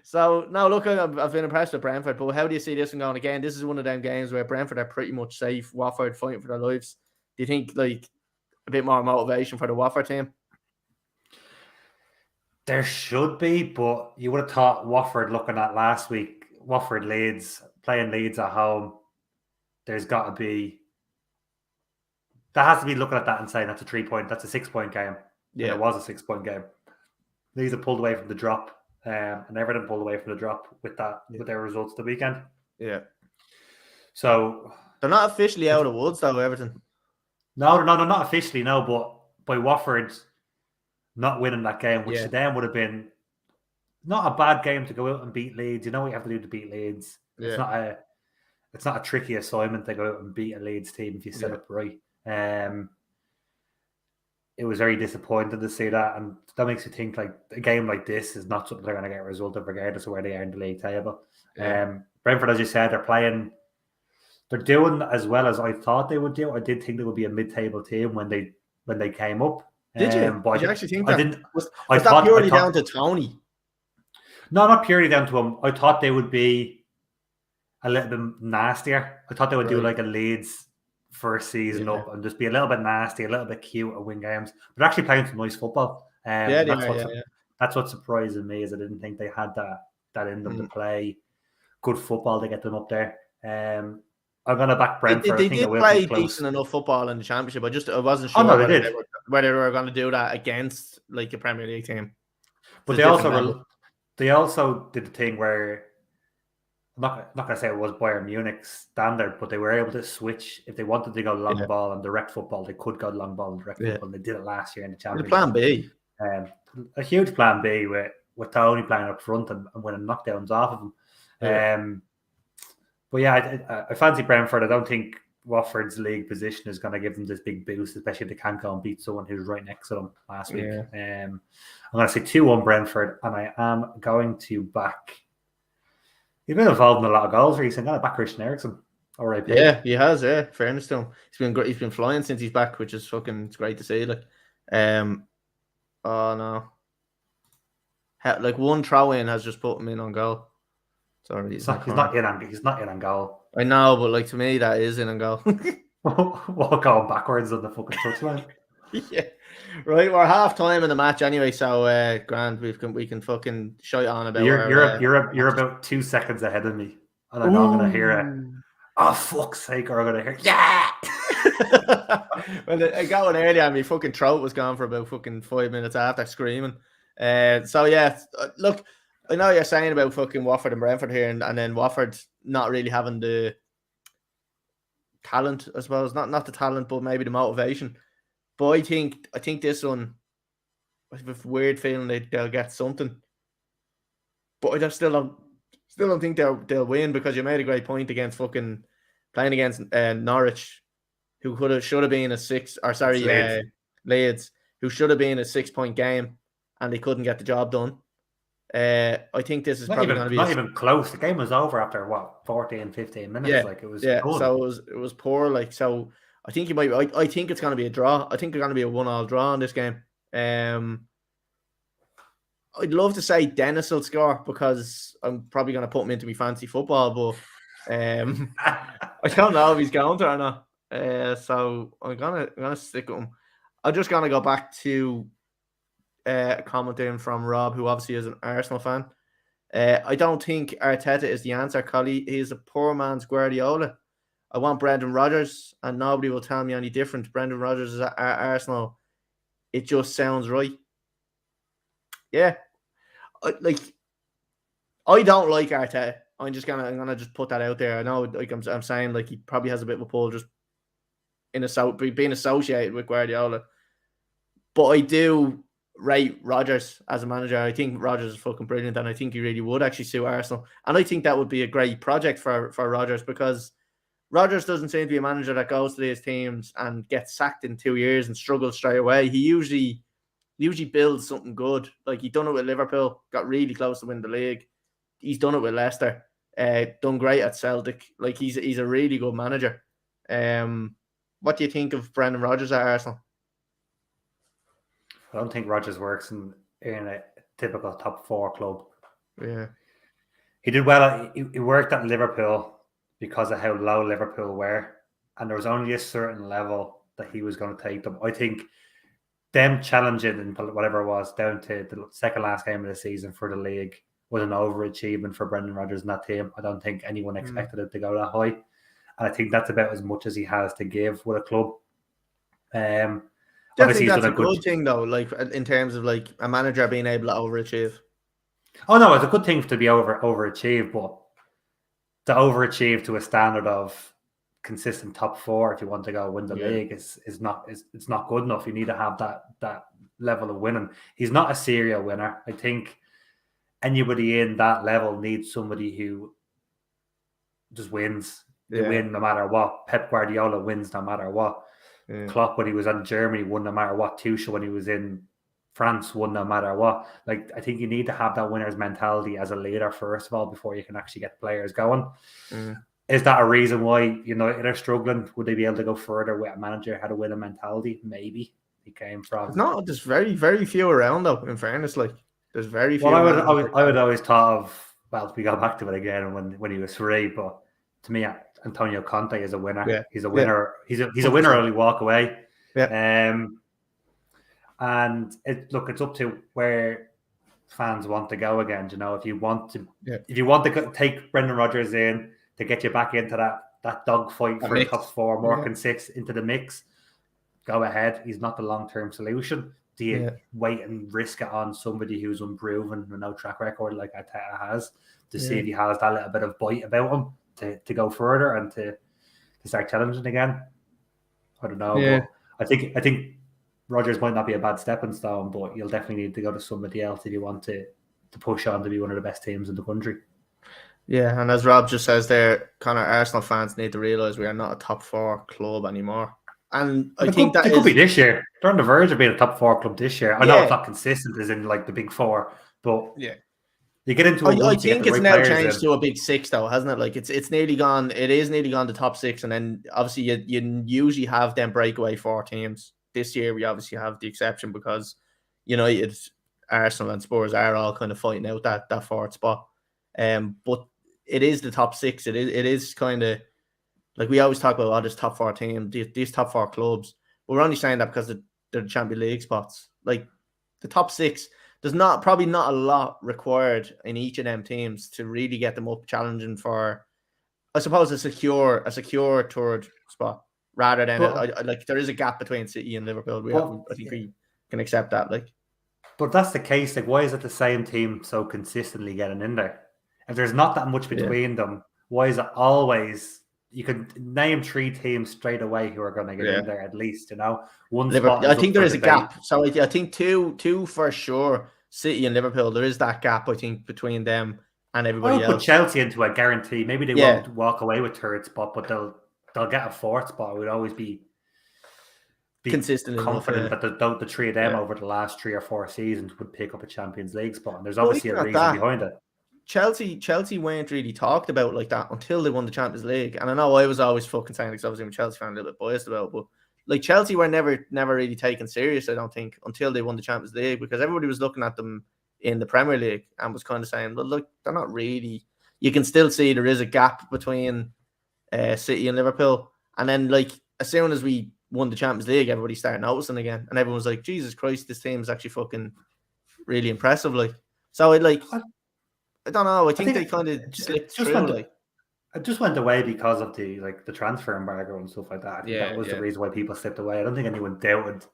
A: So now look, I've been impressed with Brentford, but how do you see this one going again? This is one of them games where Brentford are pretty much safe. Watford fighting for their lives. Do you think like a bit more motivation for the Watford team?
B: There should be, but you would have thought Watford looking at last week, playing Leeds at home. There has to be looking at that and saying that's a 6-point game. Yeah, it was a 6-point game. Leeds have pulled away from the drop, and Everton pulled away from the drop with their results the weekend.
A: Yeah.
B: So
A: they're not officially out of the woods though, Everton.
B: No, not officially, no, but by Watford not winning that game, which to them would have been not a bad game to go out and beat Leeds. You know what you have to do to beat Leeds. Yeah. It's not a tricky assignment to go out and beat a Leeds team if you set up right. It was very disappointing to see that, and that makes you think like a game like this is not something they're going to get a result of, regardless of where they are in the league table. Yeah. Brentford, as you said, they're doing as well as I thought they would do. I did think they would be a mid-table team when they came up.
A: Did you? Did you actually think that?
B: I didn't.
A: Was that purely down to Tony?
B: No, not purely down to him. I thought they would be a little bit nastier. I thought they would do like a Leeds first season up and just be a little bit nasty, a little bit cute and win games. But they're actually playing some nice football. That's what surprised me, is I didn't think they had that in them to play good football to get them up there. I'm going to back Brentford.
A: They did play decent enough football in the Championship. I wasn't sure whether they were going to do that against like a Premier League team.
B: But they also did the thing where I'm not going to say it was Bayern Munich standard, but they were able to switch if they wanted to go long ball and direct football. They could go long ball and direct football. And they did it last year in the Championship.
A: The plan B,
B: a huge plan B with Tony playing up front and winning knockdowns off of him.
A: Yeah.
B: But yeah, I fancy Brentford. I don't think Watford's league position is going to give them this big boost, especially if they can't go and beat someone who's right next to them last week. I'm going to say 2-1 Brentford, and I am going to back. He's been involved in a lot of goals recently. I'm going to back Christian Eriksen. All right,
A: yeah, he has. Yeah, fairness to him. He's been great. He's been flying since he's back, which is fucking. It's great to see. Like, oh no, like one throw in has just put him in on goal. Sorry,
B: he's not in on goal.
A: I know, but like to me, that is in on goal.
B: We're going backwards on the fucking touchline.
A: Yeah, right. We're half time in the match anyway, so grand. We can fucking show you on about.
B: You're about 2 seconds ahead of me, and I know I'm gonna hear it. Oh fuck's sake! Or I'm gonna hear yeah.
A: Well, I got one earlier, and my fucking throat was gone for about fucking 5 minutes after screaming. So yeah, look, I know you're saying about fucking Watford and Brentford here, and then Watford not really having the talent, I suppose, not the talent, but maybe the motivation. But I think this one, I have a weird feeling they'll get something. But I just still don't think they'll win, because you made a great point against fucking playing against Norwich, who should have been a 6, or sorry, Leeds, who should have been a 6-point game, and they couldn't get the job done. I think this is probably going to be
B: not even close. The game was over after 14, 15 minutes.
A: Yeah,
B: like it was.
A: Yeah,
B: good.
A: So it was poor. Like, so I think you might. I think it's going to be a draw. I think it's going to be a 1-1 draw in this game. I'd love to say Dennis will score, because I'm probably going to put him into my fancy football, but I don't know if he's going to or not. So I'm gonna stick with him. I'm just gonna go back to a comment in from Rob, who obviously is an Arsenal fan. I don't think Arteta is the answer, Colly. He is a poor man's Guardiola. I want Brendan Rodgers, and nobody will tell me any different. Brendan Rodgers is at Arsenal. It just sounds right. Yeah, I don't like Arteta. I'm gonna just put that out there. I know, like I'm saying, like he probably has a bit of a pull just being associated with Guardiola, but I do rate Rodgers as a manager. I think Rodgers is fucking brilliant, and I think he really would actually suit Arsenal. And I think that would be a great project for Rodgers, because Rodgers doesn't seem to be a manager that goes to these teams and gets sacked in 2 years and struggles straight away. He usually builds something good. Like, he done it with Liverpool, got really close to win the league. He's done it with Leicester, done great at Celtic. Like, he's a really good manager. What do you think of Brendan Rodgers at Arsenal?
B: I don't think Rodgers works in a typical top 4 club.
A: Yeah,
B: he did well. He worked at Liverpool because of how low Liverpool were, and there was only a certain level that he was going to take them. I think them challenging and whatever it was down to the second last game of the season for the league was an overachievement for Brendan Rodgers and that team. I don't think anyone expected it to go that high, and I think that's about as much as he has to give with a club.
A: Obviously, that's a good thing, though. Like, in terms of like a manager being able to overachieve.
B: Oh no, it's a good thing to be overachieve, but to overachieve to a standard of consistent top 4 if you want to go win the league is not good enough. You need to have that level of winning. He's not a serial winner. I think anybody in that level needs somebody who just wins. They win no matter what. Pep Guardiola wins no matter what. Klopp, when he was in Germany, won no matter what. Tuchel, when he was in France, won no matter what. Like, I think you need to have that winner's mentality as a leader first of all before you can actually get players going. Is that a reason why United are struggling? Would they be able to go further with a manager who had a winning mentality? Maybe. He came from.
A: No, there's very, very few around though. In fairness, like there's very few.
B: Well, I would always thought of, well, we go back to it again when he was free, but to me, Antonio Conte is a winner. Yeah. He's a winner. Yeah. He's a winner. Only walk away.
A: Yeah.
B: And it's up to where fans want to go again. If you want to take Brendan Rodgers in to get you back into that dogfight for the top 4, more consistent into the mix, go ahead. He's not the long-term solution. Do you wait and risk it on somebody who's unproven with no track record like Arteta has to see if he has that little bit of bite about him to go further and to start challenging again? I don't know, but I think Rodgers might not be a bad stepping stone, but you'll definitely need to go to somebody else if you want to push on to be one of the best teams in the country.
A: Yeah, and as Rob just says there, Conor, Arsenal fans need to realise we are not a top 4 club anymore. And I think that
B: could be this year. They're on the verge of being a top 4 club this year. I know it's not consistent as in like the big 4, but you get into
A: I think it's now changed to a big 6 though, hasn't it? Like it's nearly gone. It is nearly gone to top 6, and then obviously you usually have them breakaway 4 teams. This year we obviously have the exception because United, Arsenal, and Spurs are all kind of fighting out that 4th spot. But it is the top 6. It is kind of like we always talk about this top 4 team, these top 4 clubs. But we're only saying that because they're the Champions League spots. Like the top 6, there's probably not a lot required in each of them teams to really get them up challenging for, I suppose, a secure 3rd spot rather than like there is a gap between City and Liverpool. I think we can accept that. Like,
B: but that's the case. Like, why is it the same team so consistently getting in there? If there's not that much between them, why is it always? You can name 3 teams straight away who are going to get in there at least. One spot.
A: I think there is a gap. So I think two for sure. City and Liverpool, there is that gap. I think between them and everybody else.
B: Put Chelsea into a guarantee. Maybe they won't walk away with 3rd spot, but they'll get a 4th spot. It would always be
A: consistent,
B: confident that the 3 of them over the last 3 or 4 seasons would pick up a Champions League spot. And there's obviously a reason behind it.
A: Chelsea weren't really talked about like that until they won the Champions League. And I know I was always fucking saying, because I was a Chelsea fan, a little bit biased about it, but like Chelsea were never really taken serious, I don't think, until they won the Champions League, because everybody was looking at them in the Premier League and was kind of saying, well, look, they're not really. You can still see there is a gap between City and Liverpool. And then like as soon as we won the Champions League, everybody started noticing again, and everyone was like, Jesus Christ, this team is actually fucking really impressive. Like, so I don't know. I think they kind of slipped through.
B: It just went away because of the transfer embargo and stuff like that. I think that was the reason why people slipped away. I don't think anyone doubted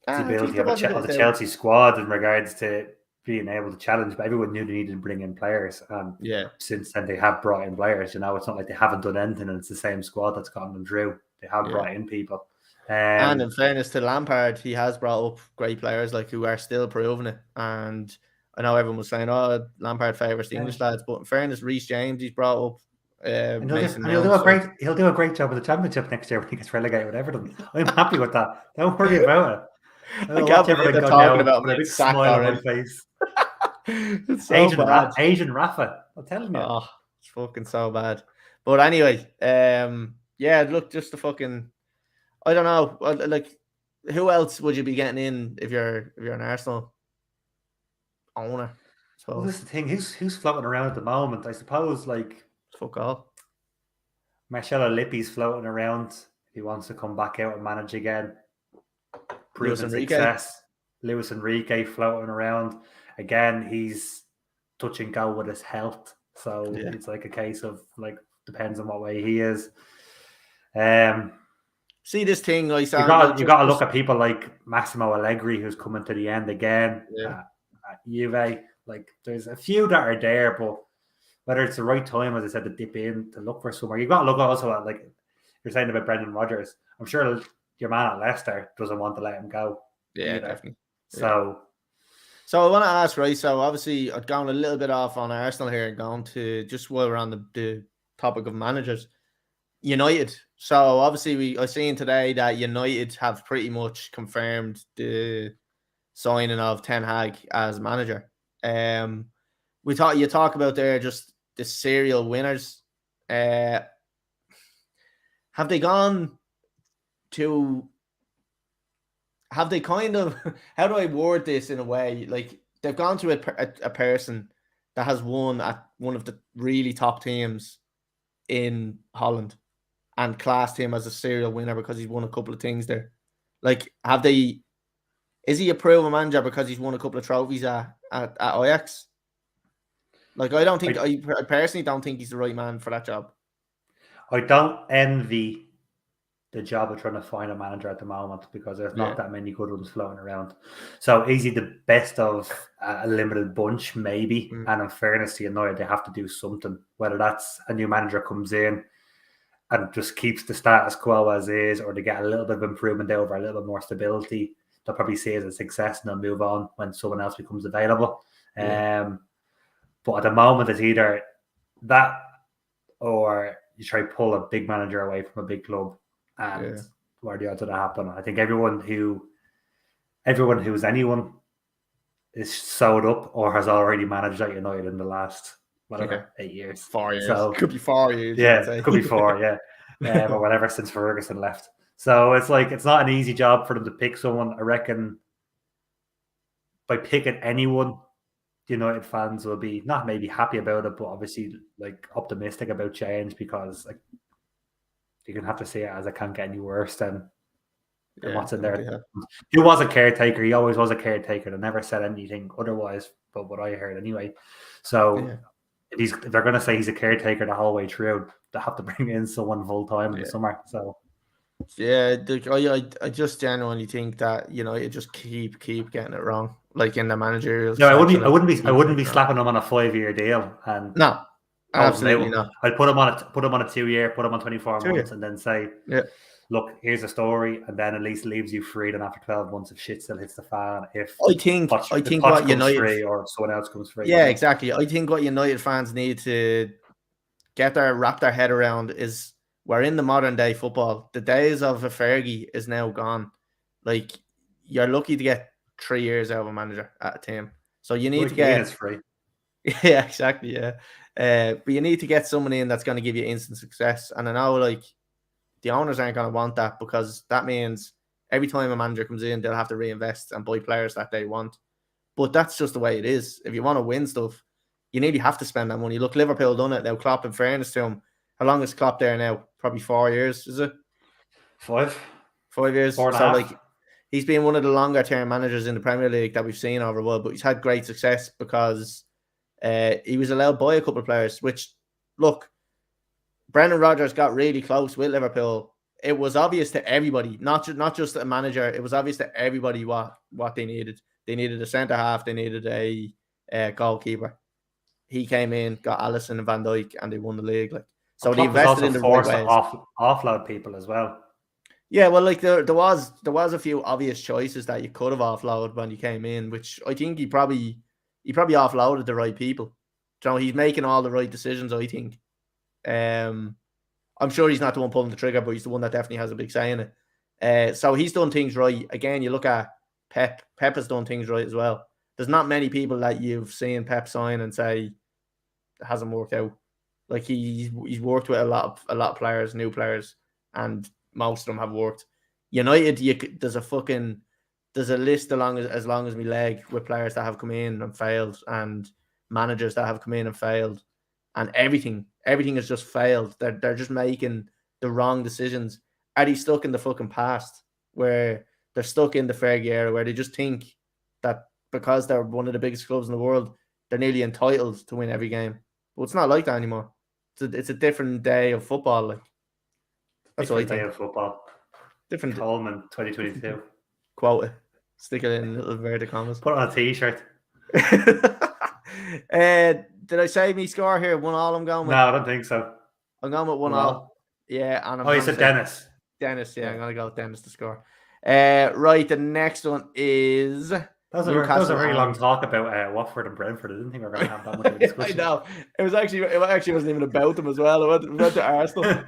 B: the ability of the Chelsea squad in regards to being able to challenge, but everyone knew they needed to bring in players. And since then, they have brought in players. It's not like they haven't done anything and it's the same squad that's gotten them through. They have brought in people.
A: And in fairness to Lampard, he has brought up great players like who are still proving it. And I know everyone was saying, "Oh, Lampard favours the English lads," but in fairness, Reece James, he's brought up.
B: He'll do a great job with the Championship next year when he gets relegated with Everton. I'm happy with that. Don't worry about it.
A: I can't believe they're talking about me.
B: A big smile on my face.
A: It's so bad.
B: Asian Rafa, I'm telling you.
A: Oh, it's fucking so bad. But anyway, look, just the fucking. I don't know. Like, who else would you be getting in if you're an Arsenal owner? So
B: this is the thing. Who's floating around at the moment? I suppose like
A: fuck all.
B: Marcelo Lippi's floating around. If he wants to come back out and manage again. Proven success. Luis Enrique floating around. Again, he's touch and go with his health. So it's like a case of like depends on what way he is.
A: See this thing,
B: you got to look at people like Massimo Allegri, who's coming to the end again at Juve. Like there's a few that are there, but whether it's the right time, as I said, to dip in to look for somewhere, you've got to look also at like you're saying about Brendan Rodgers. I'm sure your man at Leicester doesn't want to let him go.
A: Yeah, definitely.
B: So
A: I want to ask, right? So obviously, I've gone a little bit off on Arsenal here and gone to just while we're on the topic of managers, United. So obviously, I seen today that United have pretty much confirmed the signing of Ten Hag as manager. You talk about there just the serial winners. Have they gone to? Have they kind of? How do I word this in a way? Like they've gone to a person that has won at one of the really top teams in Holland and classed him as a serial winner because he's won a couple of things there. Like, have they? Is he a proven manager because he's won a couple of trophies at Ajax? Like, I personally don't think he's the right man for that job.
B: I don't envy the job of trying to find a manager at the moment because there's not that many good ones floating around. So is he the best of a limited bunch? Maybe. And in fairness to United, they have to do something, whether that's a new manager comes in and just keeps the status quo as is, or they get a little bit of improvement over a little bit more stability. They'll probably see it as a success and they'll move on when someone else becomes available. But at the moment, it's either that or you try to pull a big manager away from a big club. And where the odds of that happen? I think everyone who's anyone is sewed up or has already managed at United in the last 8 years.
A: 4 years.
B: So
A: could be 4 years.
B: Yeah, it could be 4, or whatever since Ferguson left. So it's like it's not an easy job for them to pick someone. I reckon by picking anyone, United fans will be not maybe happy about it, but obviously like optimistic about change because like you're gonna have to see it as it can't get any worse than what's in there. He was a caretaker. He always was a caretaker. They never said anything otherwise, but what I heard anyway. So if they're going to say he's a caretaker the whole way through, they have to bring in someone full time in the summer. So
A: I just genuinely think that you just keep getting it wrong, like in the managerial.
B: No, I wouldn't be slapping him on a 5-year deal. And
A: no, absolutely not.
B: I'd put him on a 2-year, put him on 24 months, and then say, look, here's a story, and then at least leaves you free. Then after 12 months, if shit still hits the fan, I think what United free or someone else comes free.
A: Yeah, exactly. I think what United fans need to wrap their head around is we're in the modern day football. The days of a Fergie is now gone. Like you're lucky to get 3 years out of a manager at a team, so you need to get
B: free.
A: Yeah, exactly. Yeah, but you need to get someone in that's going to give you instant success. And I know like the owners aren't going to want that because that means every time a manager comes in, they'll have to reinvest and buy players that they want. But that's just the way it is. If you want to win stuff, you nearly have to spend that money. Look, Liverpool done it. Now, Klopp, in fairness to him, how long is Klopp there now? Probably 4 years, is it?
B: 5.
A: 5 years.
B: 4.5.
A: So, like, he's been one of the longer-term managers in the Premier League that we've seen over a while, but he's had great success because he was allowed by a couple of players, which, look, Brendan Rodgers got really close with Liverpool. It was obvious to everybody, not just a manager. It was obvious to everybody what they needed. They needed a centre half. They needed a goalkeeper. He came in, got Alisson and Van Dijk, and they won the league. Like so, they invested in the right ways.
B: Offload people as well.
A: Yeah, well, like there was a few obvious choices that you could have offloaded when you came in, which I think he probably offloaded the right people. So he's making all the right decisions, I think. I'm sure he's not the one pulling the trigger, but he's the one that definitely has a big say in it. So he's done things right. Again, you look at Pep. Pep has done things right as well. There's not many people that you've seen Pep sign and say it hasn't worked out. Like he's worked with a lot of players, new players, and most of them have worked. United, there's a list as long as my leg with players that have come in and failed, and managers that have come in and failed, and everything has just failed. They're just making the wrong decisions. Are they stuck in the fucking past where they're stuck in the Fergie era where they just think that because they're one of the biggest clubs in the world, they're nearly entitled to win every game? But it's not like that anymore. It's a different day of football. Like that's what I think.
B: Day of football.
A: Different.
B: Coleman 2022.
A: Quote it. Stick it in little inverted commas.
B: Put it on a t-shirt.
A: Did I say me score here? 1-1 I'm going with?
B: No, I don't think so.
A: I'm going with 1-1. Yeah, and
B: you said Dennis.
A: Dennis, yeah, I'm going to go with Dennis to score. Right, the next one is...
B: That was a very long talk about Watford and Brentford. I didn't think we were going to have that much of a discussion.
A: I know. It actually wasn't even about them as well. It went to Arsenal.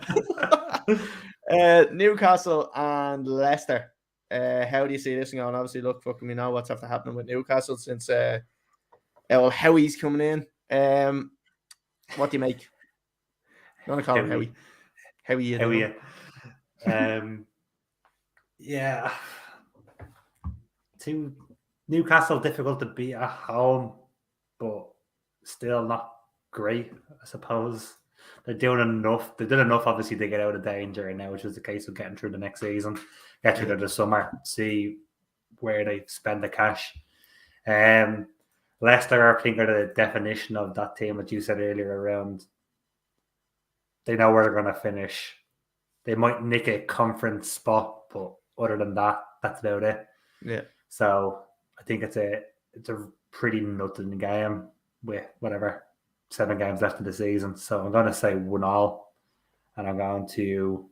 A: Newcastle and Leicester. How do you see this going? Obviously, look, fucking we know what's after happening with Newcastle since Howie's coming in. What do you make? You want to call him Howie? Howie.
B: Yeah. Newcastle difficult to beat at home, but still not great, I suppose. They're doing enough. They did enough, obviously, to get out of danger now, which was the case of getting through the next season, get through the summer, see where they spend the cash. Leicester, I think, are the definition of that team that you said earlier around. They know where they're going to finish. They might nick a conference spot, but other than that, that's about it.
A: Yeah.
B: So I think it's a pretty nothing game with 7 games left in the season. So I'm going to say 1-1, and I'm going to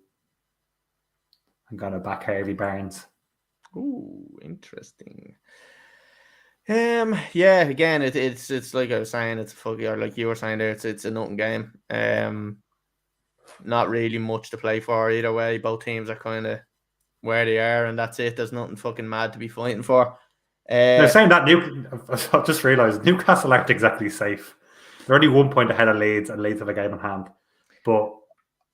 B: back Harvey Barnes.
A: Ooh, interesting. Yeah, again, it's like I was saying, it's a fucking, or like you were saying there, it's a nothing game. Not really much to play for either way. Both teams are kind of where they are, and that's it. There's nothing fucking mad to be fighting for.
B: Now, saying that, I've just realised Newcastle aren't exactly safe. They're only 1 point ahead of Leeds, and Leeds have a game in hand. But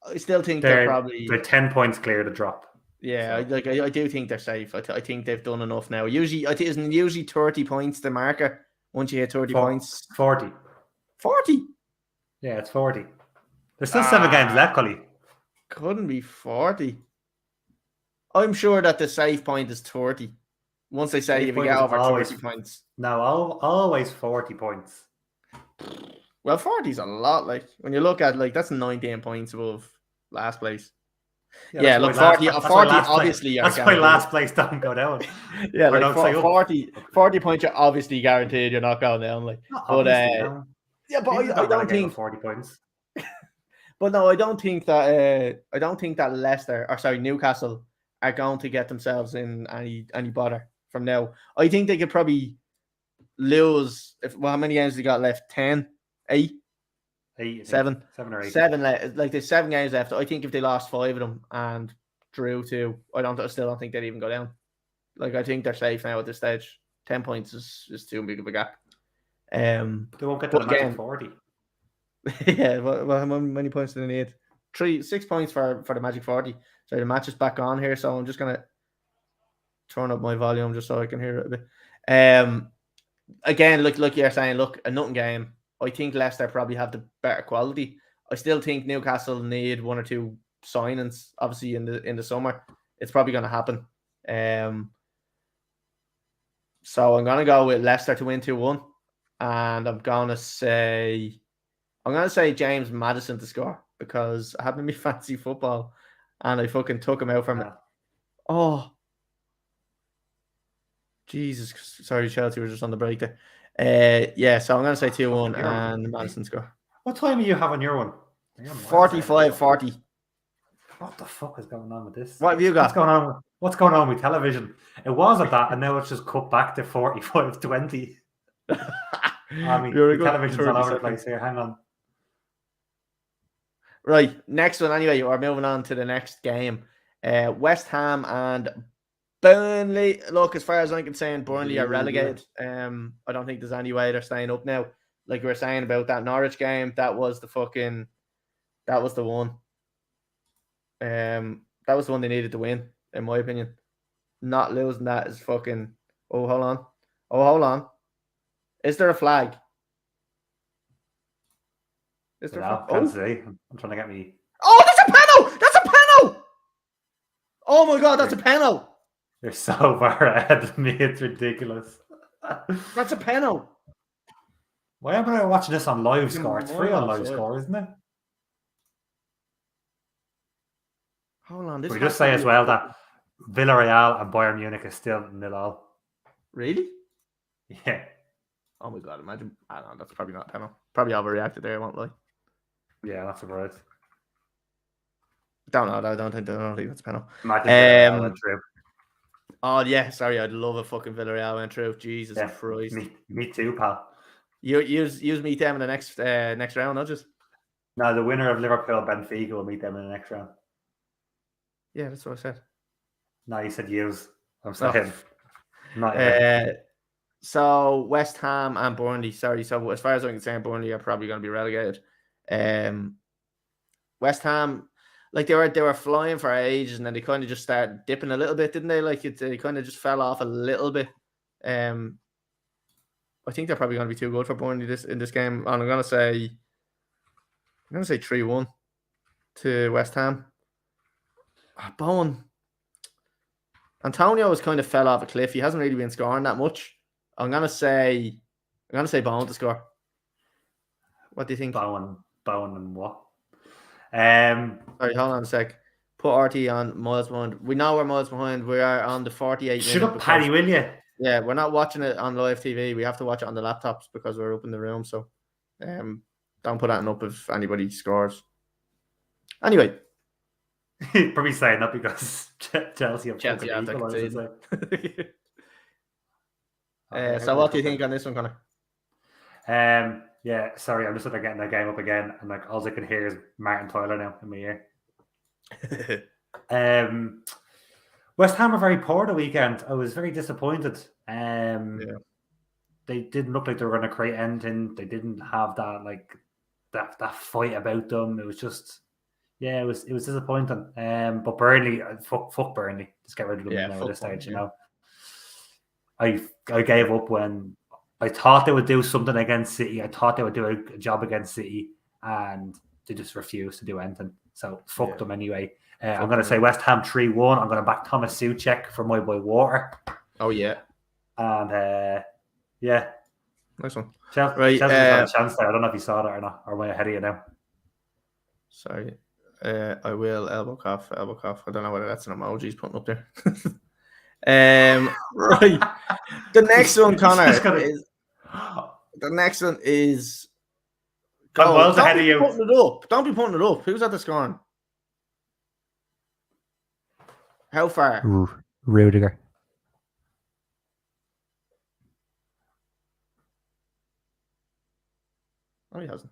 A: I still think they're
B: 10 points clear to drop.
A: Yeah, so. I do think they're safe. I think they've done enough now. Usually, I think isn't usually 30 points the marker once you hit 30 points.
B: 40.
A: 40?
B: Yeah, it's 40. There's still 7 games left, Colly.
A: Couldn't be 40. I'm sure that the safe point is 30. Once they say if you get over 30 points.
B: No, always 40 points.
A: Well, 40 is a lot. Like when you look at that's 19 points above last place. Yeah, look, 40 obviously.
B: That's why last place don't go down.
A: Yeah, like 40 points, you're obviously guaranteed you're not going down. Like, but yeah, but I don't think
B: 40 points.
A: But no, I don't think that Leicester, or sorry, Newcastle are going to get themselves in any bother from now. I think they could probably lose. How many games they got left? 10, 8, 7 or 8. 7. Like there's 7 games left. I think if they lost 5 of them and drew 2, I still don't think they'd even go down. Like I think they're safe now at this stage. 10 points is too big of a gap.
B: They won't get to the magic 40.
A: Yeah, well, how many points do they need? 6 points for the magic 40. So the match is back on here, so I'm just gonna turn up my volume just so I can hear it a bit. Again, like you're saying, a nothing game. I think Leicester probably have the better quality. I still think Newcastle need 1 or 2 signings. Obviously, in the summer, it's probably going to happen. So I'm gonna go with Leicester to win 2-1, and I'm gonna say James Maddison to score because I have him in fancy football, and I fucking took him out from it. Oh, Jesus! Sorry, Chelsea were just on the break there. Yeah, so I'm gonna say 2-1 and Maddison score.
B: What time are you having your one?
A: 45-40.
B: What the fuck is going on with this?
A: What have you got?
B: What's going on with television? It was at that, and now it's just cut back to 45-20. I mean, the television's all over the place here. Hang on.
A: Right, next one anyway. We're moving on to the next game. West Ham and Burnley. Look, as far as I'm concerned, Burnley are relegated. I don't think there's any way they're staying up now. Like we were saying about that Norwich game, that was the one. That was the one they needed to win, in my opinion. Not losing that is fucking. Oh, hold on. Is there a flag?
B: Is there? No, can't see. I'm trying to get me.
A: Oh, that's a penalty! That's a penalty! Oh my god, that's a penalty!
B: You're so far ahead of me. It's ridiculous.
A: That's a penalty.
B: Why am I watching this on live score? It's free on live score, isn't it?
A: Hold on.
B: We just say as well that Villarreal and Bayern Munich is still 0-0.
A: Really?
B: Yeah.
A: Oh my god! Imagine. I don't know. That's probably not a penalty. Probably overreacted there. I won't lie.
B: Yeah, that's right.
A: Don't know. I don't think that's a penalty.
B: Imagine went through.
A: Oh yeah, sorry. I'd love a fucking Villarreal went through. Jesus Christ.
B: Me too, pal.
A: You meet them in the next round, not just.
B: No, the winner of Liverpool Benfica will meet them in the next round.
A: Yeah, that's what I said.
B: No, you said use. I'm saying. Not
A: so West Ham and Burnley. Sorry. So as far as I'm concerned, Burnley are probably going to be relegated. West Ham, like they were flying for ages, and then they kind of just started dipping a little bit, didn't they? Like they kind of just fell off a little bit. I think they're probably going to be too good for Burnley in this game, and I'm going to say 3-1 to West Ham. Bowen. Antonio has kind of fell off a cliff. He hasn't really been scoring that much. I'm gonna say Bowen to score. What do you think?
B: Bowen and what?
A: Sorry, hold on a sec. Put RT on miles behind. We know we're miles behind. We are on the 48
B: Shut
A: minute.
B: up, Paddy, will you?
A: Yeah, we're not watching it on live TV. We have to watch it on the laptops because we're up in the room. So, don't put that up if anybody scores. Anyway,
B: probably saying that because Chelsea have
A: Chelsea
B: fucking
A: have to
B: equalised.
A: concede.
B: Okay,
A: So, what do you think on this one, Connor?
B: Yeah, sorry, I'm just sort of getting that game up again, and like all I can hear is Martin Tyler now in my ear. West Ham were very poor the weekend. I was very disappointed. They didn't look like they were going to create anything. They didn't have that like that fight about them. It was just, it was disappointing. But Burnley, fuck Burnley. Just get rid of them now at this stage. You know, I gave up when I thought they would do something against City. I thought they would do a job against City, and they just refused to do anything. So fuck them anyway. I'm going to say West Ham 3-1. I'm going to back Thomas Souček for my boy Water.
A: Oh, yeah.
B: And,
A: nice one.
B: Chelsea had a chance there. I don't know if you saw that or not. Or am I ahead of you now?
A: Sorry. I will elbow cough. I don't know whether that's an emoji he's putting up there. Right. The next one, Connor, is... The next one is...
B: Don't be
A: putting it up. Don't be putting it up. Who's at the scoring? How far?
C: Rudiger.
A: No, he hasn't.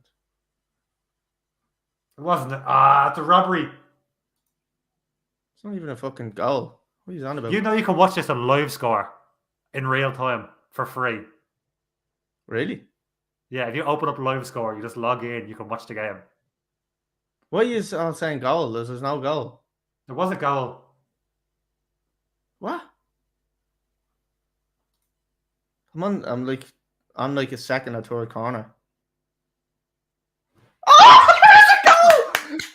B: It wasn't. It's a robbery.
A: It's not even a fucking goal. What are you on about?
B: You know you can watch this on live score in real time for free.
A: Really?
B: Yeah, if you open up live score, you just log in, you can watch the game.
A: Why are you all saying goal? There's no goal.
B: There was a goal.
A: What? I'm like a second or third corner. Oh, there's a goal!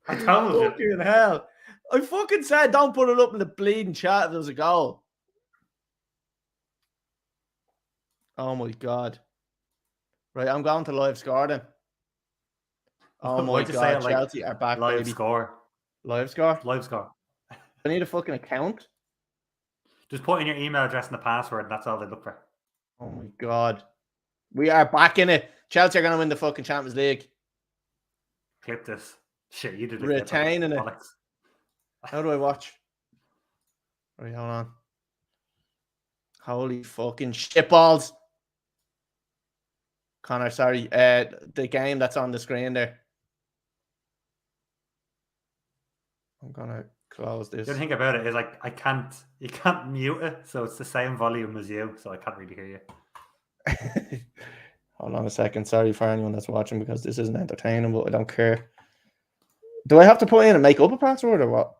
B: I told you.
A: Fucking hell. I fucking said don't put it up in the bleeding chat if there was a goal. Oh my God. Right, I'm going to live score then. Oh my God, Chelsea are back,
B: live
A: baby.
B: Score.
A: Live score?
B: Live score.
A: I need a fucking account.
B: Just put in your email address and the password, and that's all they look for.
A: Oh my God. We are back in it. Chelsea are going to win the fucking Champions League.
B: Clip this. Shit, you did it.
A: Retaining it. How do I watch? Right, hold on. Holy fucking shitballs. Connor, sorry. The game that's on the screen there. I'm going to close this.
B: The thing about it is like you can't mute it, so it's the same volume as you, so I can't really hear you.
A: Hold on a second. Sorry for anyone that's watching because this isn't entertaining, but I don't care. Do I have to put in and make up a password or what?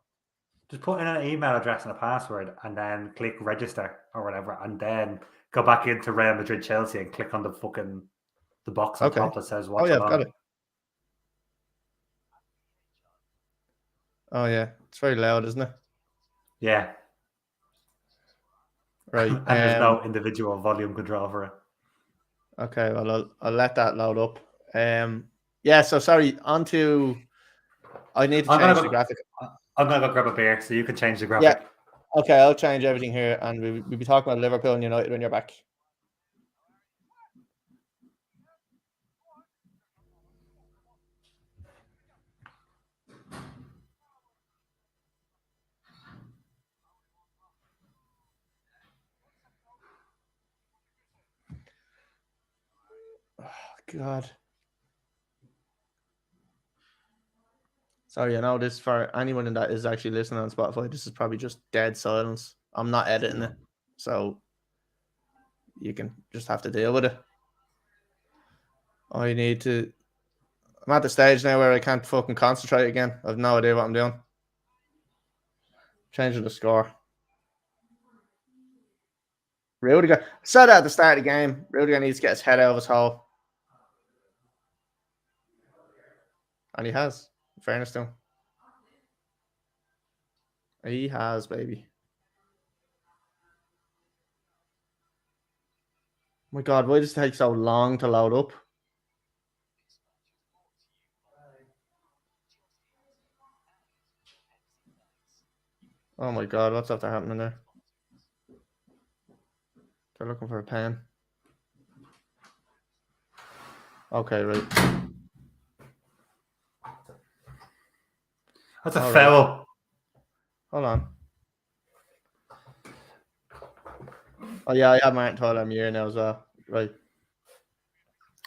B: Just put in an email address and a password and then click register or whatever, and then go back into Real Madrid Chelsea and click on the box on top that says watch.
A: Oh yeah, I've got it. Oh yeah, it's very loud, isn't it?
B: Yeah.
A: Right.
B: And there's no individual volume control for it.
A: Okay, well I'll let that load up. Yeah, so sorry, on to I need to change the graphic.
B: I'm gonna go grab a beer so you can change the graphic.
A: Yeah. Okay, I'll change everything here and we'll be talking about Liverpool and United when you're back. Oh, God. Sorry, I know this for anyone that is actually listening on Spotify. This is probably just dead silence. I'm not editing it, so you can just have to deal with it. I'm at the stage now where I can't fucking concentrate again. I have no idea what I'm doing. Changing the score. Rudiger. I said that at the start of the game. Rudiger needs to get his head out of his hole. And he has. In fairness to him. He has, baby. Oh my God, why does it take so long to load up? Oh my God, what's after happening there? They're looking for a pen. Okay, right.
B: That's a
A: All right.
B: foul.
A: Hold on. Oh yeah, I have Martin Tyler here now as well. Right.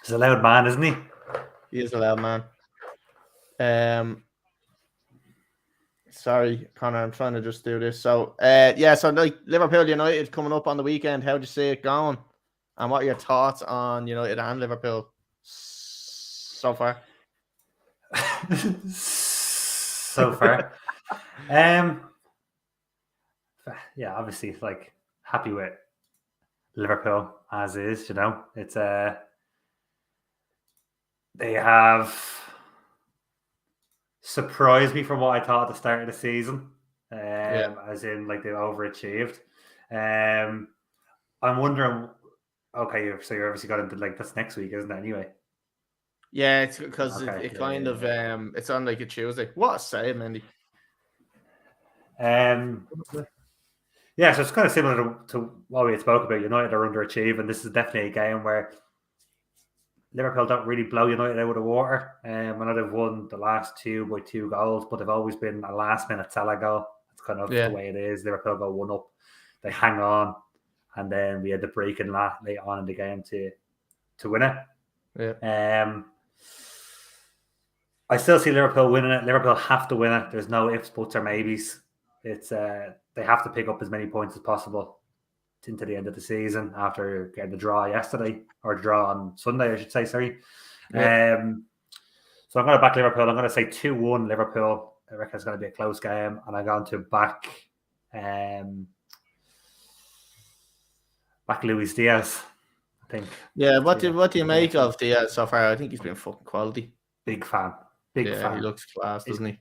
B: He's a loud man, isn't he?
A: He is a loud man. Sorry, Connor, I'm trying to just do this. So so like Liverpool United coming up on the weekend. How do you see it going? And what are your thoughts on United and Liverpool so far?
B: So far. Yeah, obviously like happy with Liverpool as is, It's they have surprised me from what I thought at the start of the season.
A: Yeah.
B: As in like they overachieved. I'm wondering, okay, so you're obviously got into like that's next week, isn't it? Anyway.
A: Yeah, it's because
B: Okay.
A: it
B: Yeah,
A: kind of it's on like a Tuesday. What a save, Mandy.
B: Yeah, so it's kind of similar to what we had spoke about. United are underachieving. This is definitely a game where Liverpool don't really blow United out of the water. I know they've won the last two by 2 goals, but they've always been a last-minute Salah goal. That's kind of the way it is. Liverpool go 1 up, they hang on, and then we had the break in late on in the game to win it.
A: Yeah.
B: I still see Liverpool winning it. Liverpool have to win it. There's no ifs, buts, or maybes. It's they have to pick up as many points as possible into the end of the season after getting the draw yesterday, or draw on Sunday, I should say. Sorry.
A: Yeah.
B: So I'm going to back Liverpool. I'm going to say 2-1 Liverpool. I reckon it's going to be a close game, and I'm going to back Luis Diaz. I think.
A: Yeah. What do you make of Diaz so far? I think he's been fucking quality.
B: Big fan. Big fan.
A: He looks class, doesn't he?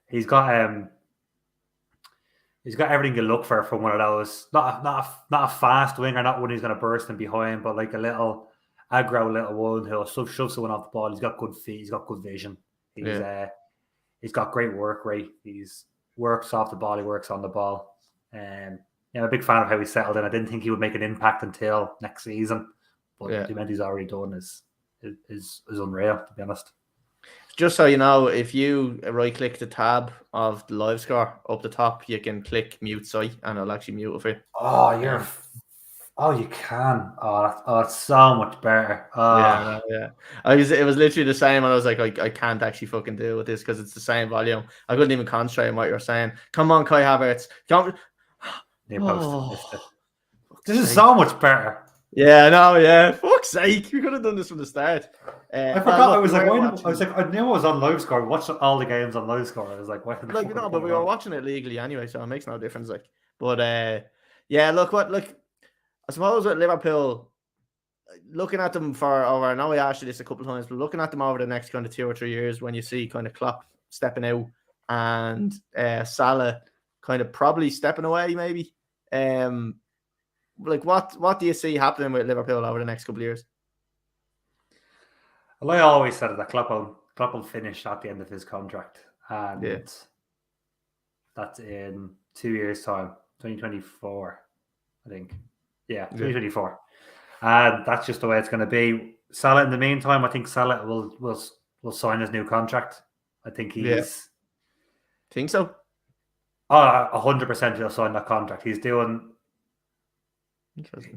B: He's got everything you look for from one of those. Not a fast winger, not one who's going to burst in behind, but like a little aggro little one who'll shove someone off the ball. He's got good feet. He's got good vision. He's got great work rate. He's works off the ball. He works on the ball. I'm a big fan of how he settled in. I didn't think he would make an impact until next season, but the amount he's already done is unreal, to be honest.
A: Just so you know, if you right-click the tab of the live score up the top, you can click mute site, and it'll actually mute it for you.
B: Oh, you can. Oh, it's so much better.
A: Yeah. It was literally the same, and I was like, I can't actually fucking deal with this because it's the same volume. I couldn't even concentrate on what you're saying. Come on, Kai Havertz.
B: This is so much better.
A: Yeah, no, yeah. Fuck's sake, we could have done this from the start.
B: I forgot. I was like, I knew I was on live score. I watched all the games on live score. I was like, what?
A: Like, no, but we were watching it legally anyway, so it makes no difference. Like, but yeah, I suppose with Liverpool, looking at them I know I asked you this a couple of times, but looking at them over the next kind of 2 or 3 years, when you see kind of Klopp stepping out and Salah kind of probably stepping away, maybe. Like what do you see happening with Liverpool over the next couple of years?
B: Well, I always said that Klopp will finish at the end of his contract, and that's in 2 years' time, 2024, I think. Yeah, 2024, and that's just the way it's going to be. Salah, in the meantime, I think Salah will sign his new contract. I think he's.
A: Think so?
B: 100% he'll sign that contract. He's doing.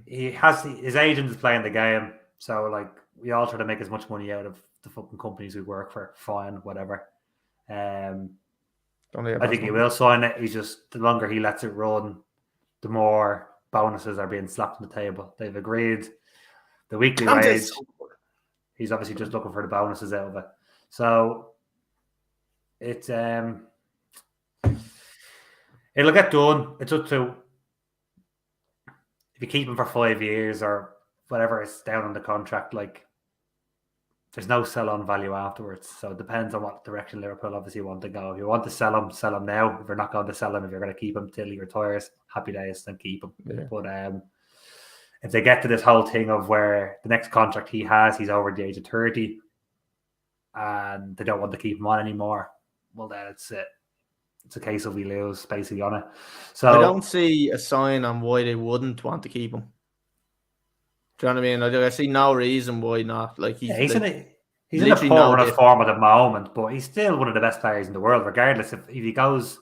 B: He has his agent is playing the game, so like we all try to make as much money out of the fucking companies we work for. Fine, whatever. I think he will sign it. He's just the longer he lets it run, the more bonuses are being slapped on the table. They've agreed the weekly wage. He's obviously just looking for the bonuses out of it. So it's it'll get done. It's up to. If you keep him for 5 years or whatever is down on the contract, like there's no sell-on value afterwards. So it depends on what direction Liverpool obviously want to go. If you want to sell him now. If you're not going to sell him, if you're going to keep him till he retires, happy days, then keep him. Yeah. But if they get to this whole thing of where the next contract he has, he's over the age of 30 and they don't want to keep him on anymore, well, then it's it. it's a case of we lose basically on it. So
A: I don't see a sign on why they wouldn't want to keep him. Do you know what I mean? I see no reason why not. Like
B: he's
A: like,
B: in a
A: literally
B: poor
A: no
B: run of
A: diff.
B: form at the moment, but he's still one of the best players in the world, regardless if he goes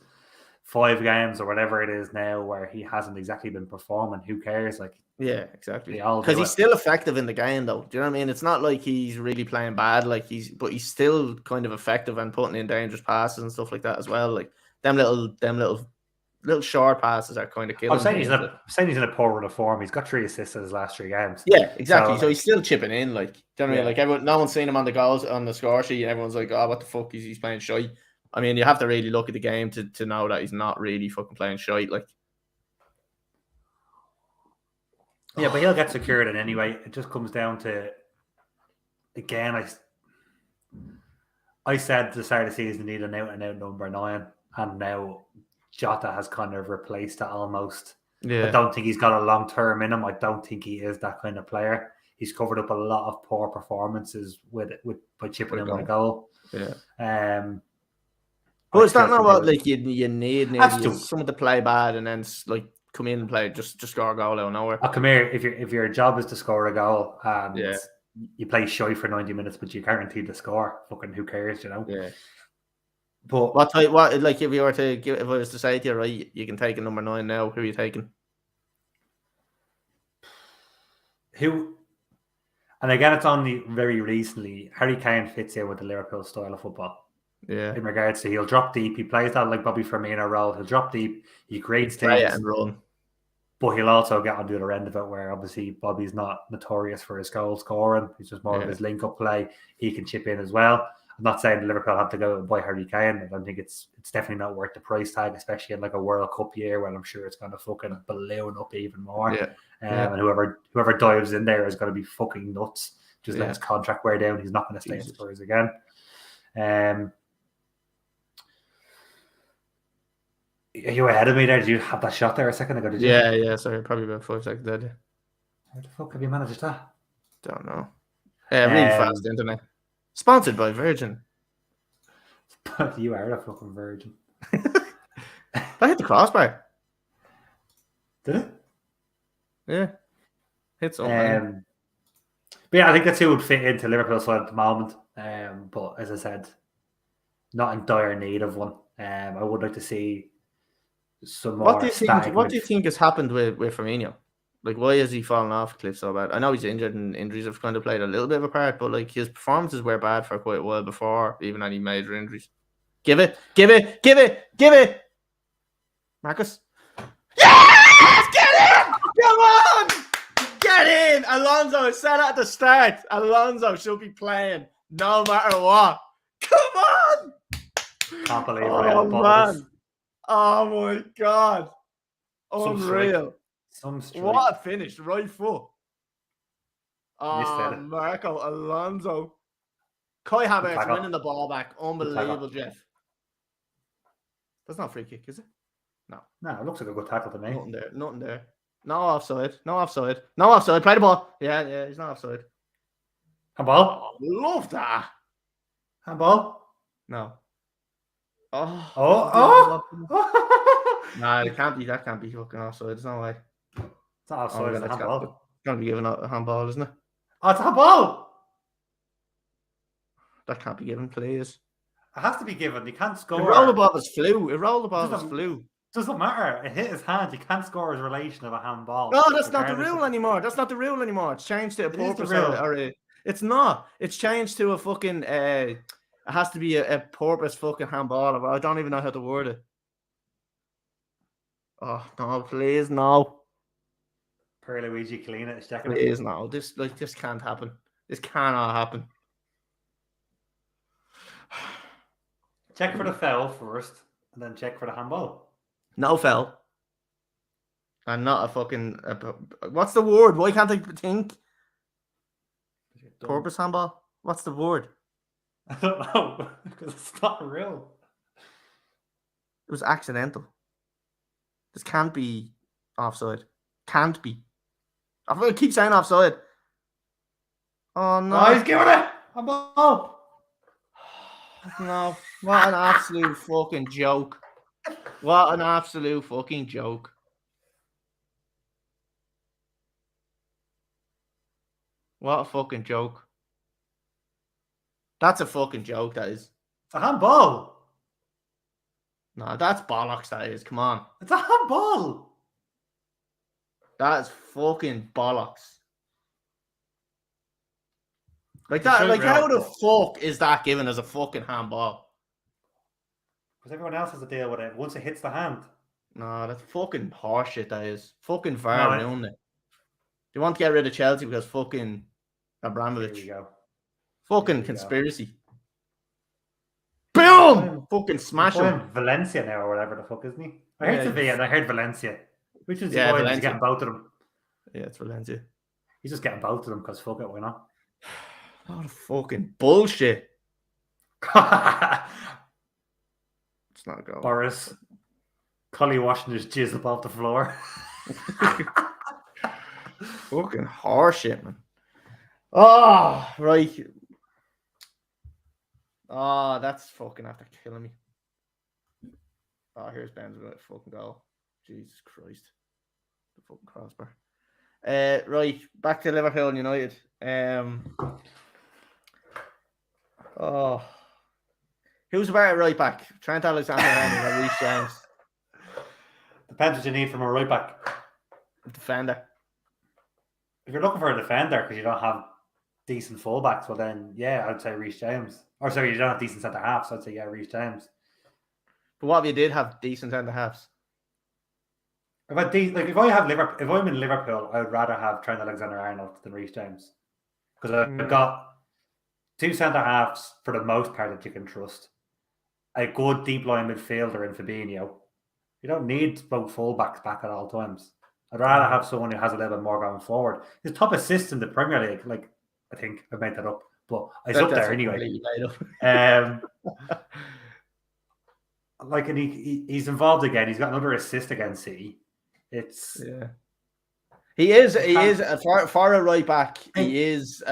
B: 5 games or whatever it is now where he hasn't exactly been performing. Who cares? Like,
A: yeah, exactly.
B: they all
A: Because
B: do
A: he's
B: it.
A: still effective in the game, though. Do you know what I mean? It's not like he's really playing bad. Like but he's still kind of effective and putting in dangerous passes and stuff like that as well. Like them little short passes are kind of
B: I'm
A: killing
B: saying
A: teams.
B: he's in a poor run of form. He's got 3 assists in his last 3 games.
A: Yeah, exactly. So
B: like,
A: he's still chipping in. Like, do you know what I mean?
B: yeah.
A: Like everyone, no one's seen him on the goals on the score sheet, and everyone's like, "Oh, what the fuck is he's playing shy?" I mean, you have to really look at the game to know that he's not really fucking playing shy. Like,
B: Yeah, but he'll get secured in anyway. It just comes down to, again, I said at the start of the season need an out and out number 9, and now Jota has kind of replaced that almost.
A: yeah,
B: I don't think he's got a long term in him. I don't think he is that kind of player. He's covered up a lot of poor performances by chipping in with a goal.
A: Yeah.
B: But
A: it's not what like you need someone to play bad and then like come in and play just score a goal out of nowhere.
B: Come here, if your job is to score a goal and you play shy for 90 minutes, but you guaranteed to score, fucking who cares, you know?
A: Yeah.
B: But
A: what like if you were to if I was to say to you, right, you can take a number 9 now, who are you taking?
B: Who? And again, it's only very recently. Harry Kane fits in with the Liverpool style of football.
A: Yeah.
B: In regards to he'll drop deep, he plays that like Bobby Firmino role. He'll drop deep, he creates
A: play
B: things
A: it and run.
B: But he'll also get on the other end of it, where obviously Bobby's not notorious for his goal scoring. He's just more of his link-up play. He can chip in as well. I'm not saying Liverpool have to go and buy Harry Kane. I don't think it's definitely not worth the price tag, especially in like a World Cup year when I'm sure it's going to fucking balloon up even more. And whoever dives in there is going to be fucking nuts. Just let his contract wear down. He's not going to stay in Spurs again. Are you ahead of me there? Did you have that shot there a second ago? Did you?
A: Yeah. Sorry, probably about 5 seconds ahead.
B: How the fuck have you managed that?
A: Don't know. Really fast internet. Sponsored by Virgin.
B: You are a fucking virgin.
A: I hit the crossbar.
B: Did it?
A: Yeah. Hit something.
B: But yeah, I think that's who would fit into Liverpool's side at the moment. But as I said, not in dire need of one. I would like to see some more. What
A: do you think has happened with Firmino? Like, why has he fallen off a cliff so bad? I know he's injured and injuries have kind of played a little bit of a part, but like his performances were bad for quite a while before even any major injuries. Give it, Marcus. Yes! Get in! Come on! Get in! Alonso, I said at the start, Alonso should be playing no matter what. Come on!
B: Can't believe it.
A: Oh, man. Oh, my God. Unreal. What a finish. Right foot. Oh, Marco Alonso. Kai Havertz winning the ball back. Unbelievable, Jeff. That's not a free kick, is it?
B: No, it looks like a good tackle to me.
A: Nothing there. No offside. Play the ball. Yeah, he's not offside.
B: Handball?
A: Love that.
B: Handball?
A: No.
B: Oh.
A: Nah, that can't be fucking offside. There's no way.
B: It's not offside, it's a handball.
A: It's going to be given a handball, isn't it?
B: Oh, it's a handball!
A: That can't be given, please.
B: It has to be given. You can't score.
A: It rolled above his flew.
B: Doesn't matter. It hit his hand. You can't score as relation of a handball.
A: No, that's not the rule anymore. It's changed to a purpose. It's not. It's changed to a fucking... it has to be a purpose fucking handball. I don't even know how to word it. Oh, no, please, no.
B: Per Luigi Colina is checking.
A: Please, no. This can't happen. This cannot happen.
B: Check for the foul first, and then check for the handball.
A: No foul. And not a fucking... what's the word? Why can't I think? Purpose handball? What's the word?
B: I don't know, because it's not real.
A: It was accidental. This can't be offside. Can't be. I keep saying offside. Oh, no.
B: Oh, he's giving it! Handball!
A: No. What an absolute fucking joke. What an absolute fucking joke. What a fucking joke. That's a fucking joke, that is.
B: It's a handball.
A: No, that's bollocks, that is. Come on.
B: It's a handball.
A: That's fucking bollocks. Like that, like how the fuck is that given as a fucking handball?
B: Because everyone else has to deal with it once it hits the hand.
A: No, that's fucking horseshit, that is. Fucking VAR ruined it. They want to get rid of Chelsea because fucking Abramovich.
B: Here we go.
A: Fucking conspiracy. Boom! Fucking smash him.
B: Valencia now or whatever the fuck, isn't he? I heard Sevilla and I heard Valencia. Which is
A: yeah,
B: Valencia. He's getting both of them.
A: Yeah, it's Valencia.
B: He's just getting both of them because fuck it, why not?
A: What a fucking bullshit. It's not a goal.
B: Boris. Colly washing his jizz off the floor.
A: Fucking horseshit, man. Oh, right. Oh, that's fucking after killing me. Oh, here's Ben's going to fucking goal. Jesus Christ. The fucking crossbar. Right, back to Liverpool and United. Who's about right back? Trent Alexander-Arnold or Reece James?
B: Depends what you need from a right back.
A: Defender.
B: If you're looking for a defender because you don't have decent fullbacks, well then, yeah, I'd say Reece James. Or sorry, you don't have decent centre halves, so I'd say yeah, Reece James.
A: But what if you did have decent centre halves?
B: If I'm in Liverpool, I would rather have Trent Alexander-Arnold than Reece James because I've got two centre halves for the most part that you can trust. A good deep line midfielder in Fabinho. You don't need both fullbacks back at all times. I'd rather have someone who has a little bit more going forward. His top assist in the Premier League, like I think I made that up, but it's up there anyway. Like, and he's involved again. He's got another assist against City.
A: He is for a right back. He is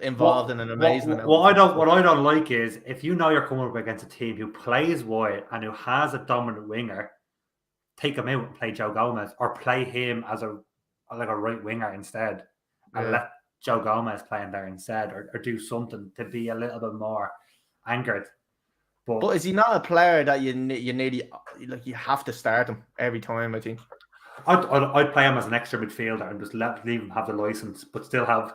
A: involved in an amazing amount.
B: What I don't like is if you know you're coming up against a team who plays wide and who has a dominant winger, take him out and play Joe Gomez, or play him as a right winger instead, and let Joe Gomez play in there instead, or do something to be a little bit more anchored.
A: But is he not a player that you need? Like you have to start him every time? I think
B: I'd play him as an extra midfielder and just leave him have the license, but still have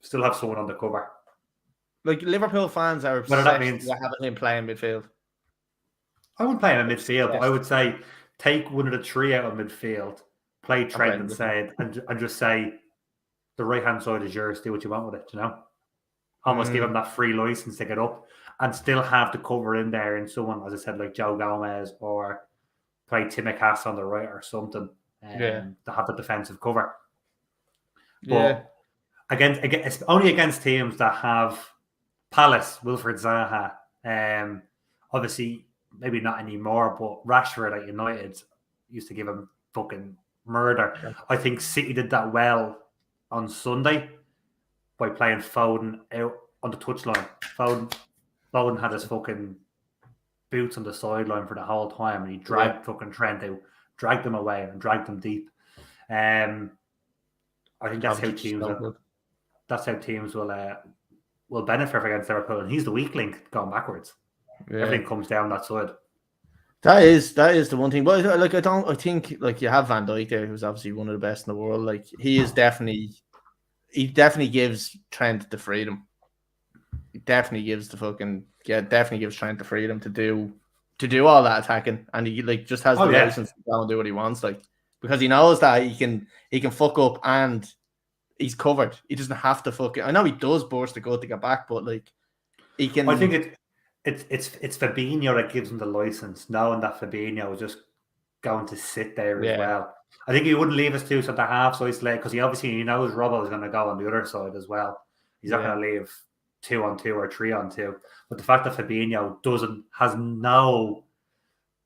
B: someone on the cover.
A: Like Liverpool fans are obsessed with having him playing midfield.
B: I wouldn't play him in midfield, but I would say take one of the three out of midfield, play Trent inside, and just say the right hand side is yours. Do what you want with it. You know, almost give him that free license to get up, and still have the cover in there in someone, as I said, like Joe Gomez, or play Tsimikas on the right or something. To have the defensive cover. But against only against teams that have Palace, Wilfried Zaha, obviously maybe not anymore, but Rashford at United used to give him fucking murder. Yeah. I think City did that well on Sunday by playing Foden out on the touchline. Foden had his fucking boots on the sideline for the whole time, and he dragged fucking Trent out, dragged them away, and dragged them deep. I think that's how teams will benefit against Liverpool, and he's the weak link going backwards. Yeah. Everything comes down that side.
A: That is the one thing. But like I think like you have Van Dijk there, who's obviously one of the best in the world. Like he definitely gives Trent the freedom. He definitely gives Trent the freedom to do all that attacking, and he like just has the license to go and do what he wants, like because he knows that he can fuck up and he's covered. He doesn't have to fuck it. I know he does burst the gut to get back, but like he can.
B: I think it's Fabinho that gives him the license, knowing that Fabinho is just going to sit there as well. I think he wouldn't leave us two centre halves isolated because he knows Robbo is going to go on the other side as well. He's not going to leave 2-on-2 or 3-on-2. But the fact that Fabinho has no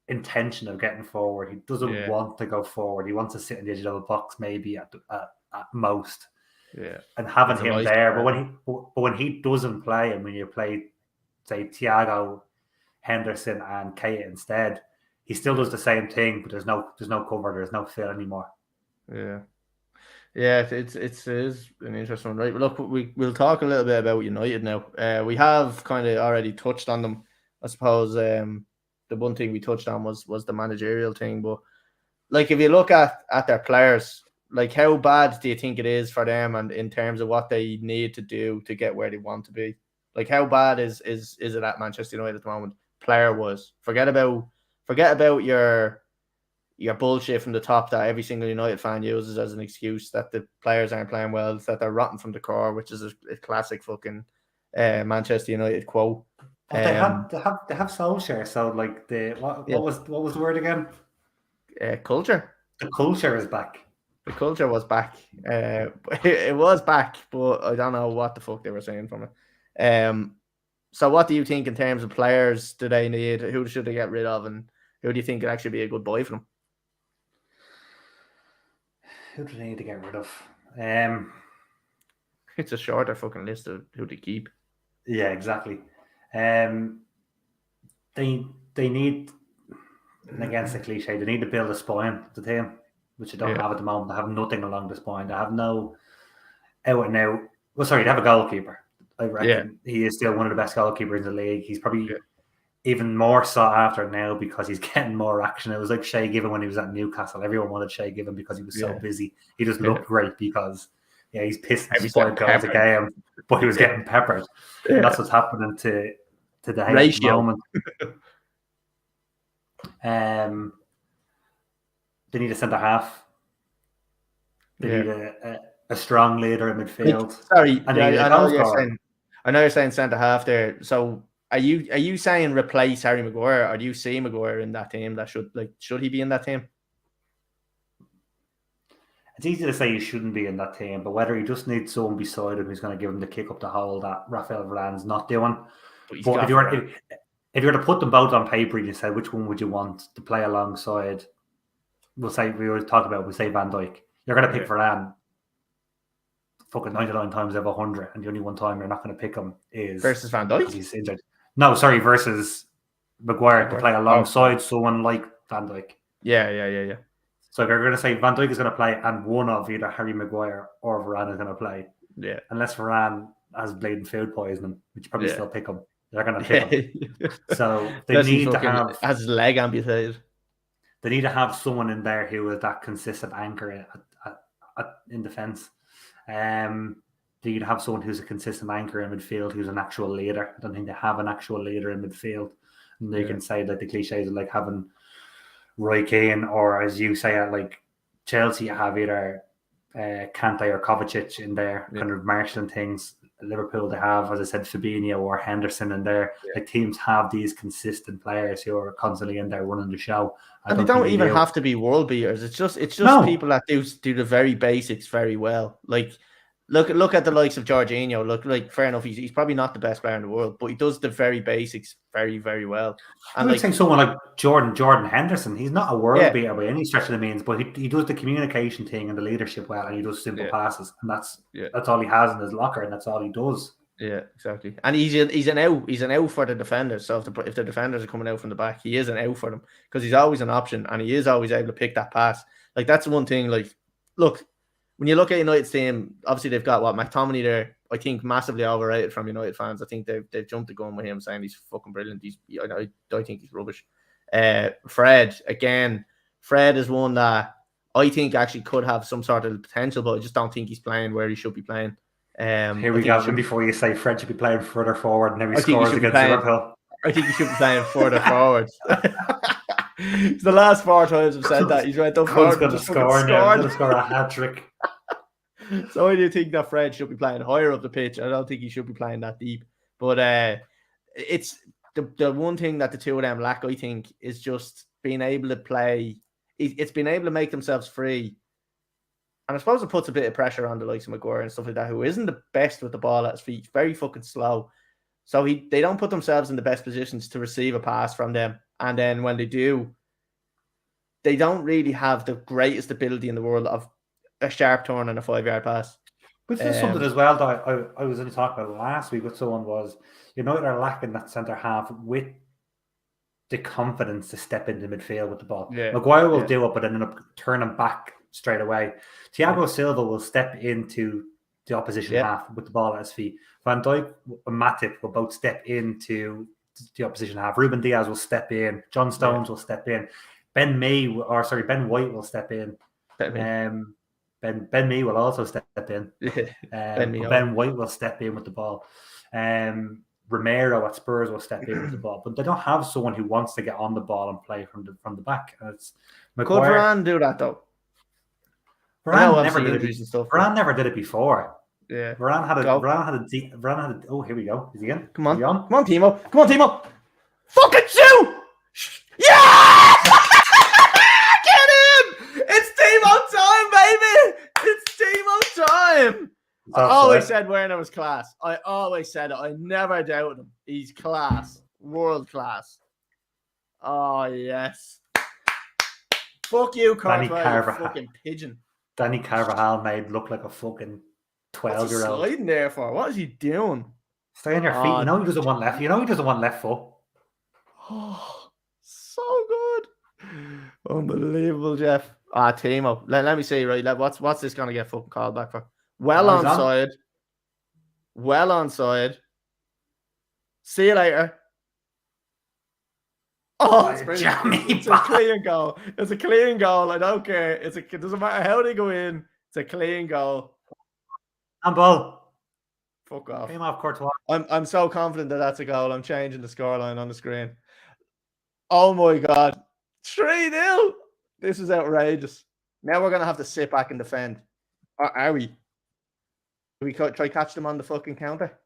B: intention of getting forward, he doesn't want to go forward. He wants to sit in the edge of the box, maybe at most. Yeah, and having him there, but when he doesn't play, and when you play, say, Thiago, Henderson, and Keita instead, he still does the same thing, but there's no cover, there's no fill anymore.
A: Yeah. Yeah, it is an interesting one, right? Look, we'll talk a little bit about United now. We have kind of already touched on them. I suppose the one thing we touched on was the managerial thing, but like if you look at their players, like how bad do you think it is for them, and in terms of what they need to do to get where they want to be? Like how bad is it at Manchester United at the moment, player was? Forget about your bullshit from the top that every single United fan uses as an excuse that the players aren't playing well, that they're rotten from the core, which is a classic fucking Manchester United quote.
B: But they have Solskjaer, so like what was the word again?
A: Culture.
B: The culture is back.
A: The culture was back. It was back, but I don't know what the fuck they were saying from it. So what do you think in terms of players do they need? Who should they get rid of, and who do you think could actually be a good buy for them?
B: Who do they need to get rid of?
A: It's a shorter fucking list of who to keep.
B: Yeah, exactly. They need, and against the cliche, they need to build a spine to the team, which they don't have at the moment. They have nothing along the spine. They have no out and out. Well, sorry, they have a goalkeeper. I reckon he is still one of the best goalkeepers in the league. He's probably even more sought after now because he's getting more action. It was like Shay Given when he was at Newcastle. Everyone wanted Shay Given because he was so busy. He just looked great because he's pissed and spoiled goals a game, but he was getting peppered. And that's what's happening to the ratio moment. They need a centre half. They need a strong leader in midfield.
A: Sorry, I know you're saying centre half there. So are you saying replace Harry Maguire, or do you see Maguire in that team? That should he be in that team?
B: It's easy to say he shouldn't be in that team, but whether he just needs someone beside him who's going to give him the kick up the hole that Raphael Varane's not doing. But if you were to put them both on paper and you said which one would you want to play alongside, we say Van Dijk. You're going to pick Varane fucking 99 times out of 100, and the only one time you're not going to pick him is
A: versus Van Dijk.
B: He's injured. No, sorry, versus Maguire to play alongside someone like Van Dijk.
A: Yeah.
B: So if you're going to say Van Dijk is going to play and one of either Harry Maguire or Varane is going to play, unless Varane has blatant food poisoning, which you probably still pick him, they're going to pick him. So they need to have
A: has his leg amputated.
B: They need to have someone in there who is that consistent anchor in defence. They need to have someone who's a consistent anchor in midfield, who's an actual leader. I don't think they have an actual leader in midfield. And they can say that the cliches are like having Roy Keane, or as you say, at like Chelsea, you have either Kante or Kovacic in there, kind of marshalling things. Liverpool, they have, as I said, Fabinho or Henderson in there. Like teams have these consistent players who are constantly in there running the show.
A: And they don't even have to be world beaters. It's just people that do the very basics very well. Like look at the likes of Jorginho. Look, like fair enough, he's probably not the best player in the world, but he does the very basics very, very well. And
B: I would say someone like Jordan Henderson, he's not a world beater by any stretch of the means, but he does the communication thing and the leadership well, and he does simple passes, and that's all he has in his locker, and that's all he does. Yeah,
A: exactly. And he's an out for the defenders. So if the defenders are coming out from the back, he is an out for them because he's always an option, and he is always able to pick that pass. Like that's one thing. Like, look, when you look at United's team, obviously they've got McTominay there. I think massively overrated from United fans. I think they've jumped the gun with him, saying he's fucking brilliant. I think he's rubbish. Fred is one that I think actually could have some sort of potential, but I just don't think he's playing where he should be playing.
B: Here we go. Before you say Fred should be playing further forward, and every scores against Liverpool.
A: I think he should be playing further forward. It's the last 4 times I've said that. He's went up forward.
B: Going to score a hat trick.
A: So I do think that Fred should be playing higher up the pitch. I don't think he should be playing that deep. But it's the one thing that the two of them lack, I think, is just being able to play. It's being able to make themselves free. And I suppose it puts a bit of pressure on the likes of Maguire and stuff like that, who isn't the best with the ball at his feet. Very fucking slow. So they don't put themselves in the best positions to receive a pass from them. And then when they do, they don't really have the greatest ability in the world of a sharp turn and a 5-yard pass.
B: But there's something as well that I was only talking about last week with someone was United are lacking that centre half with the confidence to step into midfield with the ball.
A: Yeah.
B: Maguire will do it, but end up turning back straight away. Thiago Silva will step into the opposition half with the ball at his feet. Van Dijk and Matip will both step into the opposition half. Ruben Diaz will step in. John Stones will step in. Ben White will step in. Ben Mee will also step in. Ben White will step in with the ball. Romero at Spurs will step in with the ball, but they don't have someone who wants to get on the ball and play from the back. It's
A: Maguire. Could Varane do that though?
B: Varane never did it. Varane never did it before.
A: Yeah.
B: Varane had a. Oh, here we go. Is he in?
A: Come on, come on, Timo. Come on, Timo. Fucking shoot! Yeah! Get him! It's Timo time, baby. It's Timo time. I always said Werner was class. I always said it. I never doubted him. He's class. World class. Oh, yes. Fuck you, Carvajal, you fucking pigeon.
B: Danny Carvajal made look like a fucking 12-year-old.
A: What's he sliding there for? What is he doing?
B: Stay on your feet. You know he doesn't want left. You know he doesn't want left foot.
A: Oh, so good. Unbelievable, Jeff. Timo. Let me see, right? What's this going to get fucking called back for? Well onside. Well onside. See you later. Oh, it's a clean goal. It's a clean goal. I don't care. It doesn't matter how they go in. It's a clean goal.
B: Handball.
A: Fuck off.
B: Came off Courtois.
A: I'm so confident that that's a goal. I'm changing the scoreline on the screen. Oh my God. 3-0. This is outrageous. Now we're going to have to sit back and defend. Or are we? Do we try to catch them on the fucking counter?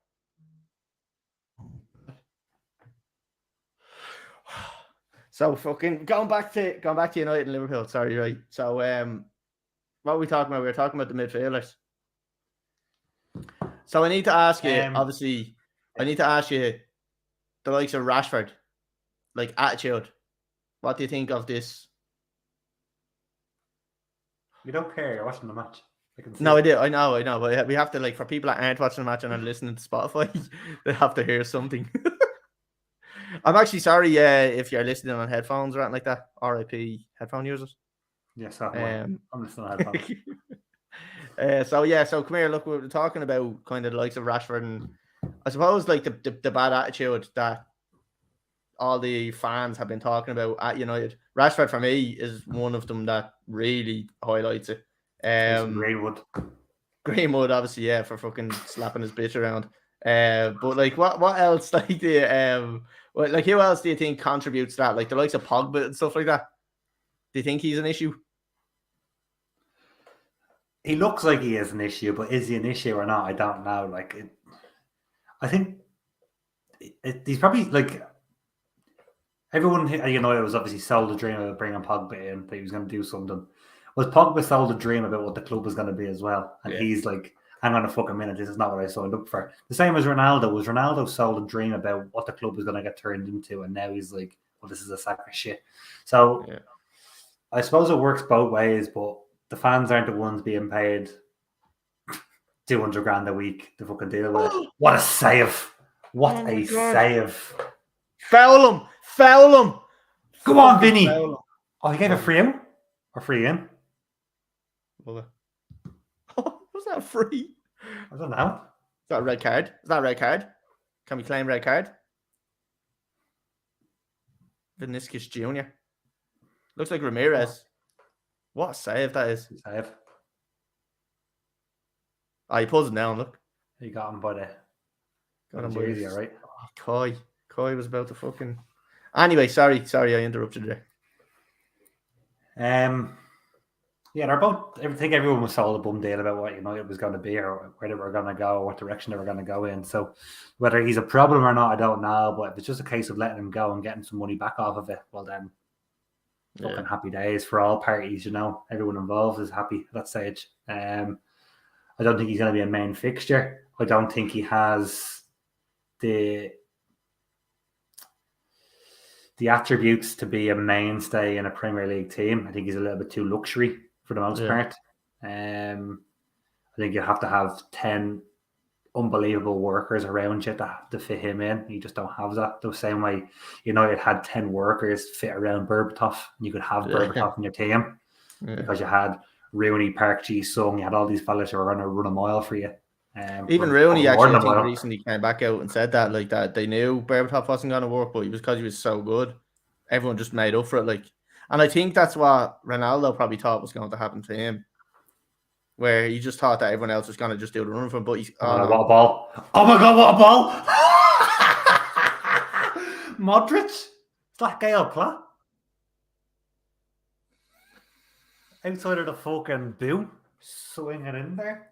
A: So fucking going back to United and Liverpool. Sorry, right. So what were we talking about? We were talking about the midfielders. So I need to ask you, obviously, the likes of Rashford, like attitude. What do you think of this?
B: You don't care. You're watching the match.
A: No, I do. I know. But we have to, like, for people that aren't watching the match and are listening to Spotify, they have to hear something. I'm actually sorry if you're listening on headphones or anything like that. RIP headphone users.
B: Yes, I'm listening on headphones.
A: So come here. Look, we were talking about kind of the likes of Rashford, and I suppose like the bad attitude that all the fans have been talking about at United. Rashford for me is one of them that really highlights it. Greenwood, obviously, yeah, for fucking slapping his bitch around. But like, what else? Like who else do you think contributes to that? Like the likes of Pogba and stuff like that. Do you think he's an issue?
B: He looks like he is an issue, but is he an issue or not? I don't know. I think he's probably like everyone. It was obviously sold a dream of bringing Pogba in, that he was going to do something. Was Pogba sold a dream about what the club was going to be as well? And he's like, hang on a fucking minute, this is not what I signed up for. The same as Ronaldo. Was Ronaldo sold a dream about what the club was going to get turned into, and now he's like, well, this is a sack of shit. So I suppose it works both ways, but the fans aren't the ones being paid 200 grand a week to fucking deal with it. What a save. What a save.
A: Foul him.
B: Go on, Vinny. Oh, he gave a free in? Or free in?
A: Was that free?
B: I don't know.
A: Is that a red card? Can we claim red card? Vinicius Jr. Looks like Ramirez. What a save that is.
B: Save.
A: Oh, he pulls him down, look.
B: He got him by the
A: jersey,
B: all right.
A: Oh, Coy was about to fucking... Anyway, sorry, I interrupted you there.
B: They're both. I think everyone was sold a bum deal about what United was going to be, or where they were going to go, or what direction they were going to go in. So whether he's a problem or not, I don't know. But if it's just a case of letting him go and getting some money back off of it, well then, fucking happy days for all parties. Everyone involved is happy at that stage. I don't think he's going to be a main fixture. I don't think he has the attributes to be a mainstay in a Premier League team. I think he's a little bit too luxury for the most part. I think you have to have 10 unbelievable workers around you to fit him in. You just don't have that. The same way United had 10 workers fit around Berbatov, and you could have Berbatov in your team because you had Rooney, Park Ji-sung, you had all these fellas who were going to run a mile for you.
A: Even Rooney actually, I think, recently came back out and said that, like, that they knew Berbatov wasn't going to work, but because he was so good, everyone just made up for it. Like, and I think that's what Ronaldo probably thought was going to happen to him, where he just thought that everyone else was going to just do the run for him. But he's
B: what a ball! Oh my god, what a ball! Modric, it's that Gael Platt outside of the fucking boom, swinging in there.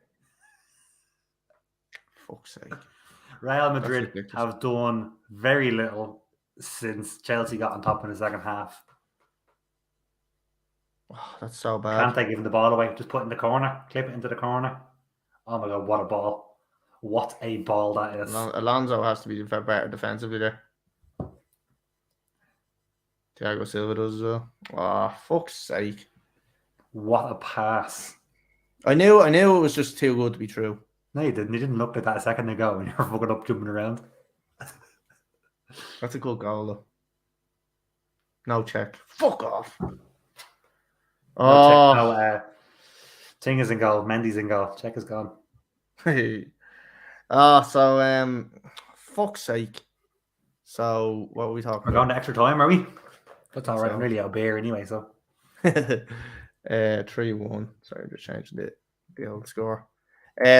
A: Fuck's sake.
B: Real Madrid have done very little since Chelsea got on top in the second half.
A: Oh, that's so bad.
B: Can't they give him the ball away? Just put it in the corner, clip it into the corner. Oh my god, what a ball. What a ball that is.
A: Alonso has to be better defensively there. Thiago Silva does as well. Oh, fuck's sake.
B: What a pass.
A: I knew it was just too good to be true.
B: No, you didn't. You didn't look like that a second ago when you were fucking up jumping around.
A: That's a good goal, though. No check. Fuck off.
B: No, Ting is in goal. Mendy's in goal. Check is gone.
A: Fuck's sake. So, what were we talking about?
B: We're going to extra time, are we? That's all right. I'm really out of beer anyway, so.
A: 3-1. Sorry, just changing the old score.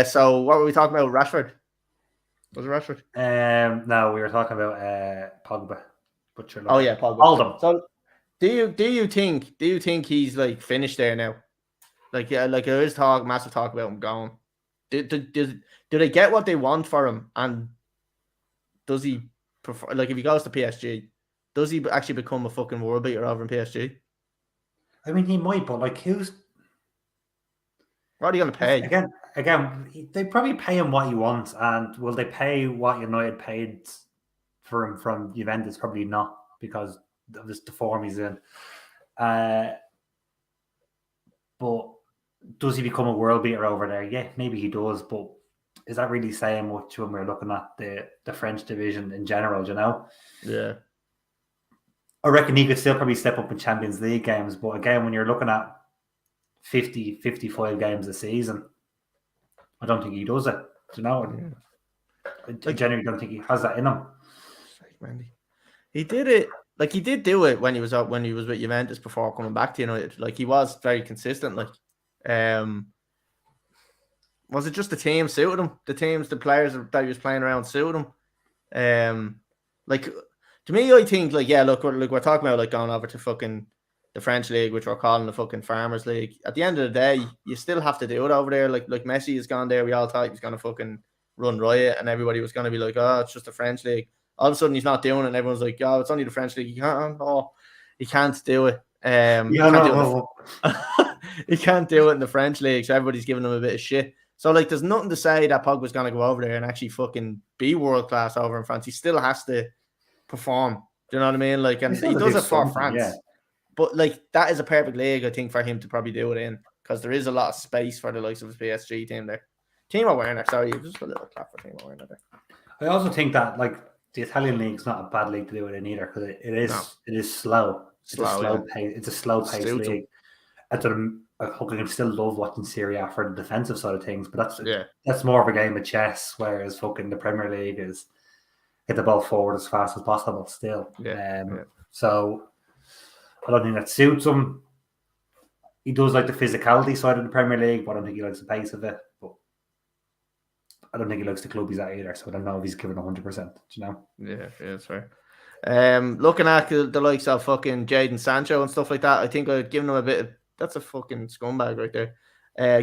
A: So, what were we talking about? Rashford? Was it Rashford?
B: No, we were talking about Pogba. But you're
A: oh yeah, Pogba.
B: Oldham.
A: So, do you think he's like finished there now? Like there is massive talk about him going. Do they get what they want for him? And does he prefer, like, if he goes to PSG, does he actually become a fucking world beater over in PSG?
B: I mean, he might, but like,
A: what are you going to pay?
B: Again, they probably pay him what he wants, and will they pay what United paid for him from Juventus? Probably not, because of the form he's in. But does he become a world beater over there? Yeah, maybe he does, but is that really saying much when we're looking at the French division in general, you know?
A: Yeah.
B: I reckon he could still probably step up in Champions League games, but again, when you're looking at 50, 55 games a season, I don't think he does it. Do you know? I genuinely don't think he has that in him.
A: He did it. Like, he did do it when he was with Juventus before coming back to United. Like, he was very consistent. Like, was it just the team suited him? The players that he was playing around suited him. Like, to me, I think, like, yeah, look, we're talking about, like, going over to fucking the French league, which we're calling the fucking Farmers League. At the end of the day, you still have to do it over there. Like Messi has gone there. We all thought he was going to fucking run riot, and everybody was going to be like, oh, it's just the French league. All of a sudden, he's not doing it, and everyone's like, oh, it's only the French league. He can't do it. He can't do it in the French league, so everybody's giving him a bit of shit. So, like, there's nothing to say that Pogba's going to go over there and actually fucking be world class over in France. He still has to perform. Do you know what I mean? Like, and he does it for France. Yeah. But, like, that is a perfect league, I think, for him to probably do it in, because there is a lot of space for the likes of his PSG team there. Timo Werner, sorry, just a little clap for Timo Werner there.
B: I also think that, like, the Italian league's not a bad league to do it in either, because it is slow. It's a slow paced league. I can still love watching Serie A for the defensive side of things, but that's more of a game of chess, whereas fucking the Premier League is get the ball forward as fast as possible still. So I don't think that suits him. He does like the physicality side of the Premier League, but I don't think he likes the pace of it. But I don't think he likes the club he's at either, so I don't know if he's given 100%, you know?
A: Yeah, that's fair. Looking at the likes of fucking Jadon Sancho and stuff like that, I think I'd given him a bit of, that's a fucking scumbag right there.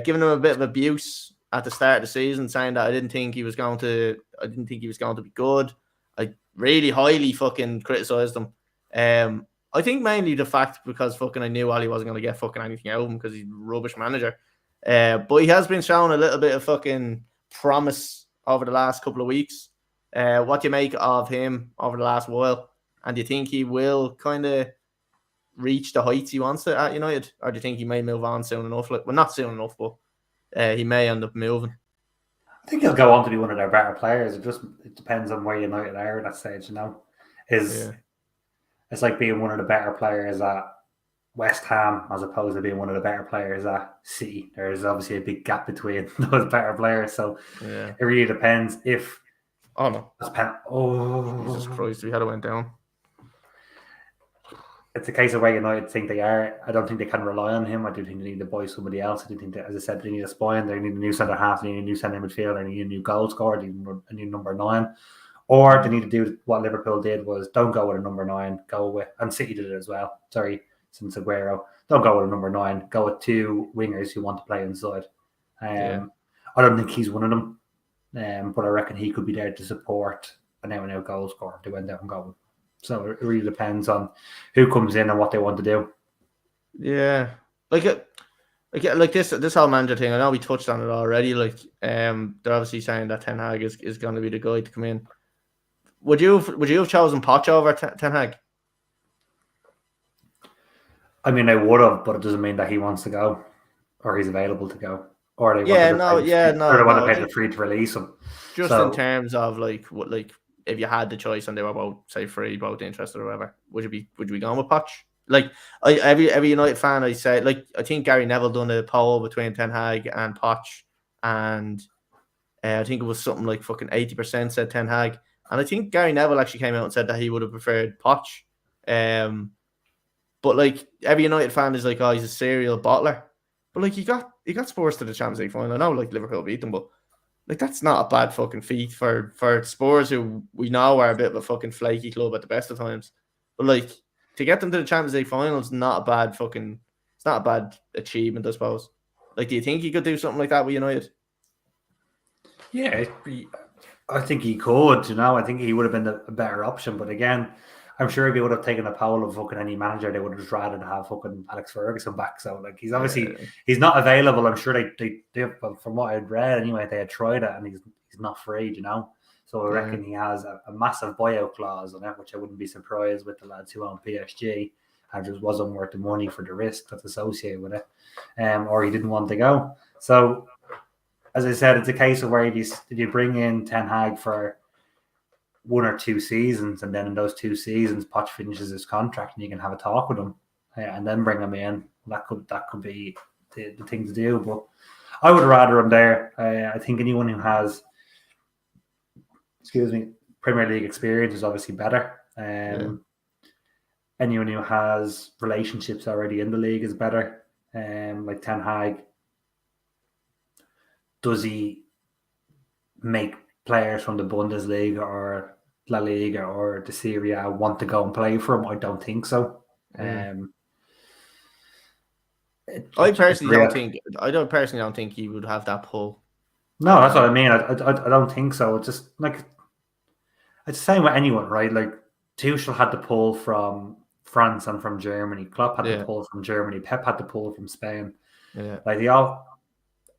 A: Giving him a bit of abuse at the start of the season, saying that I didn't think he was going to be good. I really highly fucking criticised him. I think mainly the fact because fucking I knew Ollie wasn't going to get fucking anything out of him because he's a rubbish manager. But he has been showing a little bit of fucking promise over the last couple of weeks. What do you make of him over the last while? And do you think he will kind of reach the heights he wants to at United? Or do you think he may move on soon enough? Like, well, not soon enough, but he may end up moving.
B: I think he'll go on to be one of their better players. It depends on where United are at that stage. Is
A: Yeah,
B: it's like being one of the better players at West Ham as opposed to being one of the better players at City. There's obviously a big gap between those better players, so
A: yeah.
B: it really depends. If
A: Oh no, Jesus
B: oh,
A: Christ, we had it went down.
B: it's a case of where United think they are. I don't think they can rely on him. I do think they need to buy somebody else. I do think that, as I said, they need a spine. They need a new centre half. They need a new centre midfielder. They need a new goal scorer. They need a new number 9. Or they need to do what Liverpool did, was don't go with a number 9. Go with, and City did it as well. Sorry, since Aguero. Don't go with a number 9. Go with 2 wingers who want to play inside.
A: Yeah,
B: I don't think he's one of them. But I reckon he could be there to support an out-and-out goal scorer if they went out and got him. So it really depends on who comes in and what they want to do.
A: yeah. Like this whole manager thing. I know we touched on it already. Like, they're obviously saying that Ten Hag is going to be the guy to come in. Would you have chosen Poch over Ten Hag?
B: I mean, they would have, but it doesn't mean that he wants to go or he's available to go, or they
A: Yeah,
B: want to
A: no, yeah,
B: or they want to
A: no.
B: pay the free to release him.
A: Just in terms of like what, like if you had the choice and they were both say free, both interested or whatever, would you be going with Poch? Like, every United fan, I say, like, I think Gary Neville done a poll between Ten Hag and Poch, and I think it was something like fucking 80% said Ten Hag, and I think Gary Neville actually came out and said that he would have preferred Poch. But like every United fan is like, oh, he's a serial bottler. But like he got Spurs to the Champions League final. I know like Liverpool beat them, but like that's not a bad fucking feat for Spurs, who we know are a bit of a fucking flaky club at the best of times. But like to get them to the Champions League final is not a bad fucking. It's not a bad achievement, I suppose. Like, do you think he could do something like that with United?
B: Yeah, I think he could. I think he would have been a better option. But again, I'm sure if he would have taken a poll of fucking any manager, they would have just rather have fucking Alex Ferguson back. So like he's obviously he's not available. I'm sure they well, from what I'd read anyway, they had tried it and he's not free, So I reckon he has a massive buyout clause on it, which I wouldn't be surprised with the lads who own PSG. And just wasn't worth the money for the risk that's associated with it, or he didn't want to go. So as I said, it's a case of where did you bring in Ten Hag for 1 or 2 seasons, and then in those 2 seasons, Poch finishes his contract, and you can have a talk with him, and then bring him in. That could be the thing to do. But I would rather him there. I think anyone who has, Premier League experience is obviously better. Anyone who has relationships already in the league is better. Like Ten Hag, does he make players from the Bundesliga or La Liga or the Serie A want to go and play for him? I don't think so.
A: I personally don't think he would have that pull.
B: No, that's what I mean. I don't think so. It's just like it's the same with anyone, right? Like Tuchel had the pull from France and from Germany. Klopp had the pull from Germany. Pep had the pull from Spain.
A: Yeah.
B: Like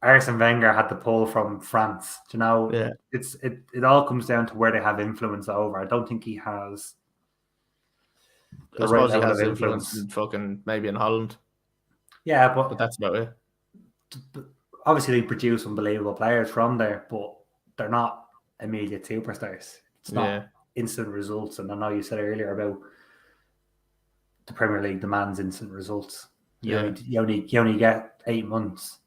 B: Arsene Wenger had the pull from France. It all comes down to where they have influence over. I don't think he has.
A: I suppose he has influence in fucking maybe in Holland.
B: Yeah,
A: but that's about it.
B: Obviously, they produce unbelievable players from there, but they're not immediate superstars. It's not instant results. And I know you said earlier about the Premier League demands instant results. You only get 8 months.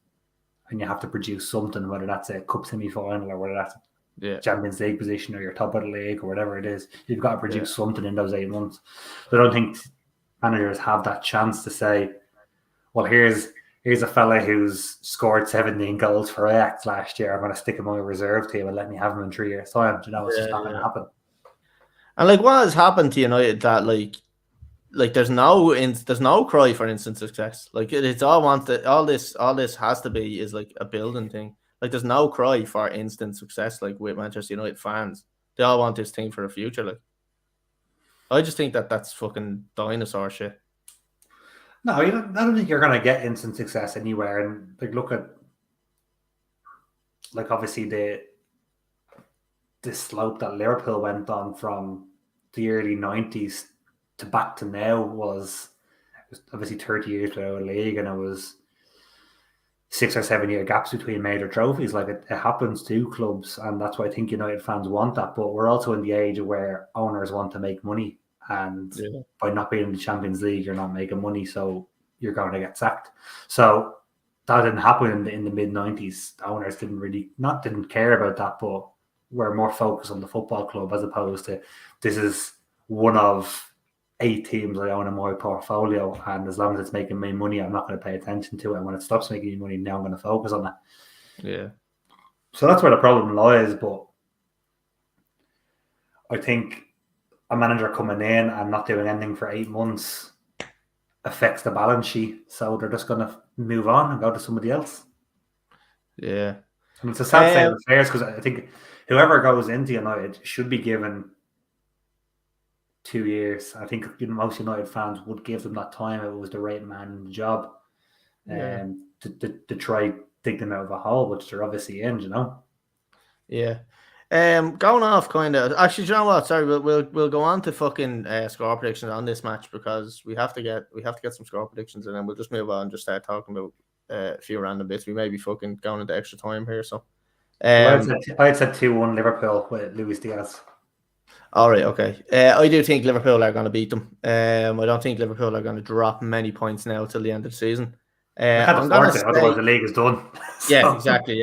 B: And you have to produce something, whether that's a cup semi-final or whether that's a Champions League position or you're top of the league or whatever it is. You've got to produce something in those 8 months. So I don't think managers have that chance to say, well, here's a fella who's scored 17 goals for Ajax last year. I'm going to stick him on my reserve team and let me have him in 3 years' time. It's just not going to happen. And
A: like, what has happened to United that like there's no cry for instant success. Like it's all wanted. All this has to be is like a building thing. Like there's no cry for instant success. Like with Manchester United fans, they all want this thing for the future. Like I just think that's fucking dinosaur shit.
B: No, I don't think you're gonna get instant success anywhere. And like look at like obviously the slope that Liverpool went on from the early 90s to back to now was obviously 30 years without a league, and it was 6 or 7 year gaps between major trophies. Like it happens to clubs, and that's why I think United fans want that. But we're also in the age where owners want to make money, and by not being in the Champions League, you're not making money, so you're going to get sacked. So that didn't happen in the mid 90s. The owners didn't care about that, but were more focused on the football club as opposed to this is one of 8 teams I own in my portfolio, and as long as it's making me money, I'm not going to pay attention to it. And when it stops making me money, now I'm going to focus on it.
A: Yeah.
B: So that's where the problem lies. But I think a manager coming in and not doing anything for 8 months affects the balance sheet. So they're just going to move on and go to somebody else.
A: Yeah.
B: And it's a sad state of affairs because I think whoever goes into United should be given 2 years. I think most United fans would give them that time if it was the right man in the job, to try dig them out of a hole, which they're obviously in, you know.
A: Yeah. Going off kind of. Actually, you know what? Sorry, we'll go on to fucking score predictions on this match because we have to get some score predictions, and then we'll just move on and just start talking about a few random bits. We may be fucking going into extra time here, so.
B: I said 2-1 Liverpool with Luis Diaz.
A: All right, okay. I do think Liverpool are going to beat them. I don't think Liverpool are going to drop many points now till the end of the season.
B: I'm going to say, otherwise the league is done.
A: Yeah, exactly.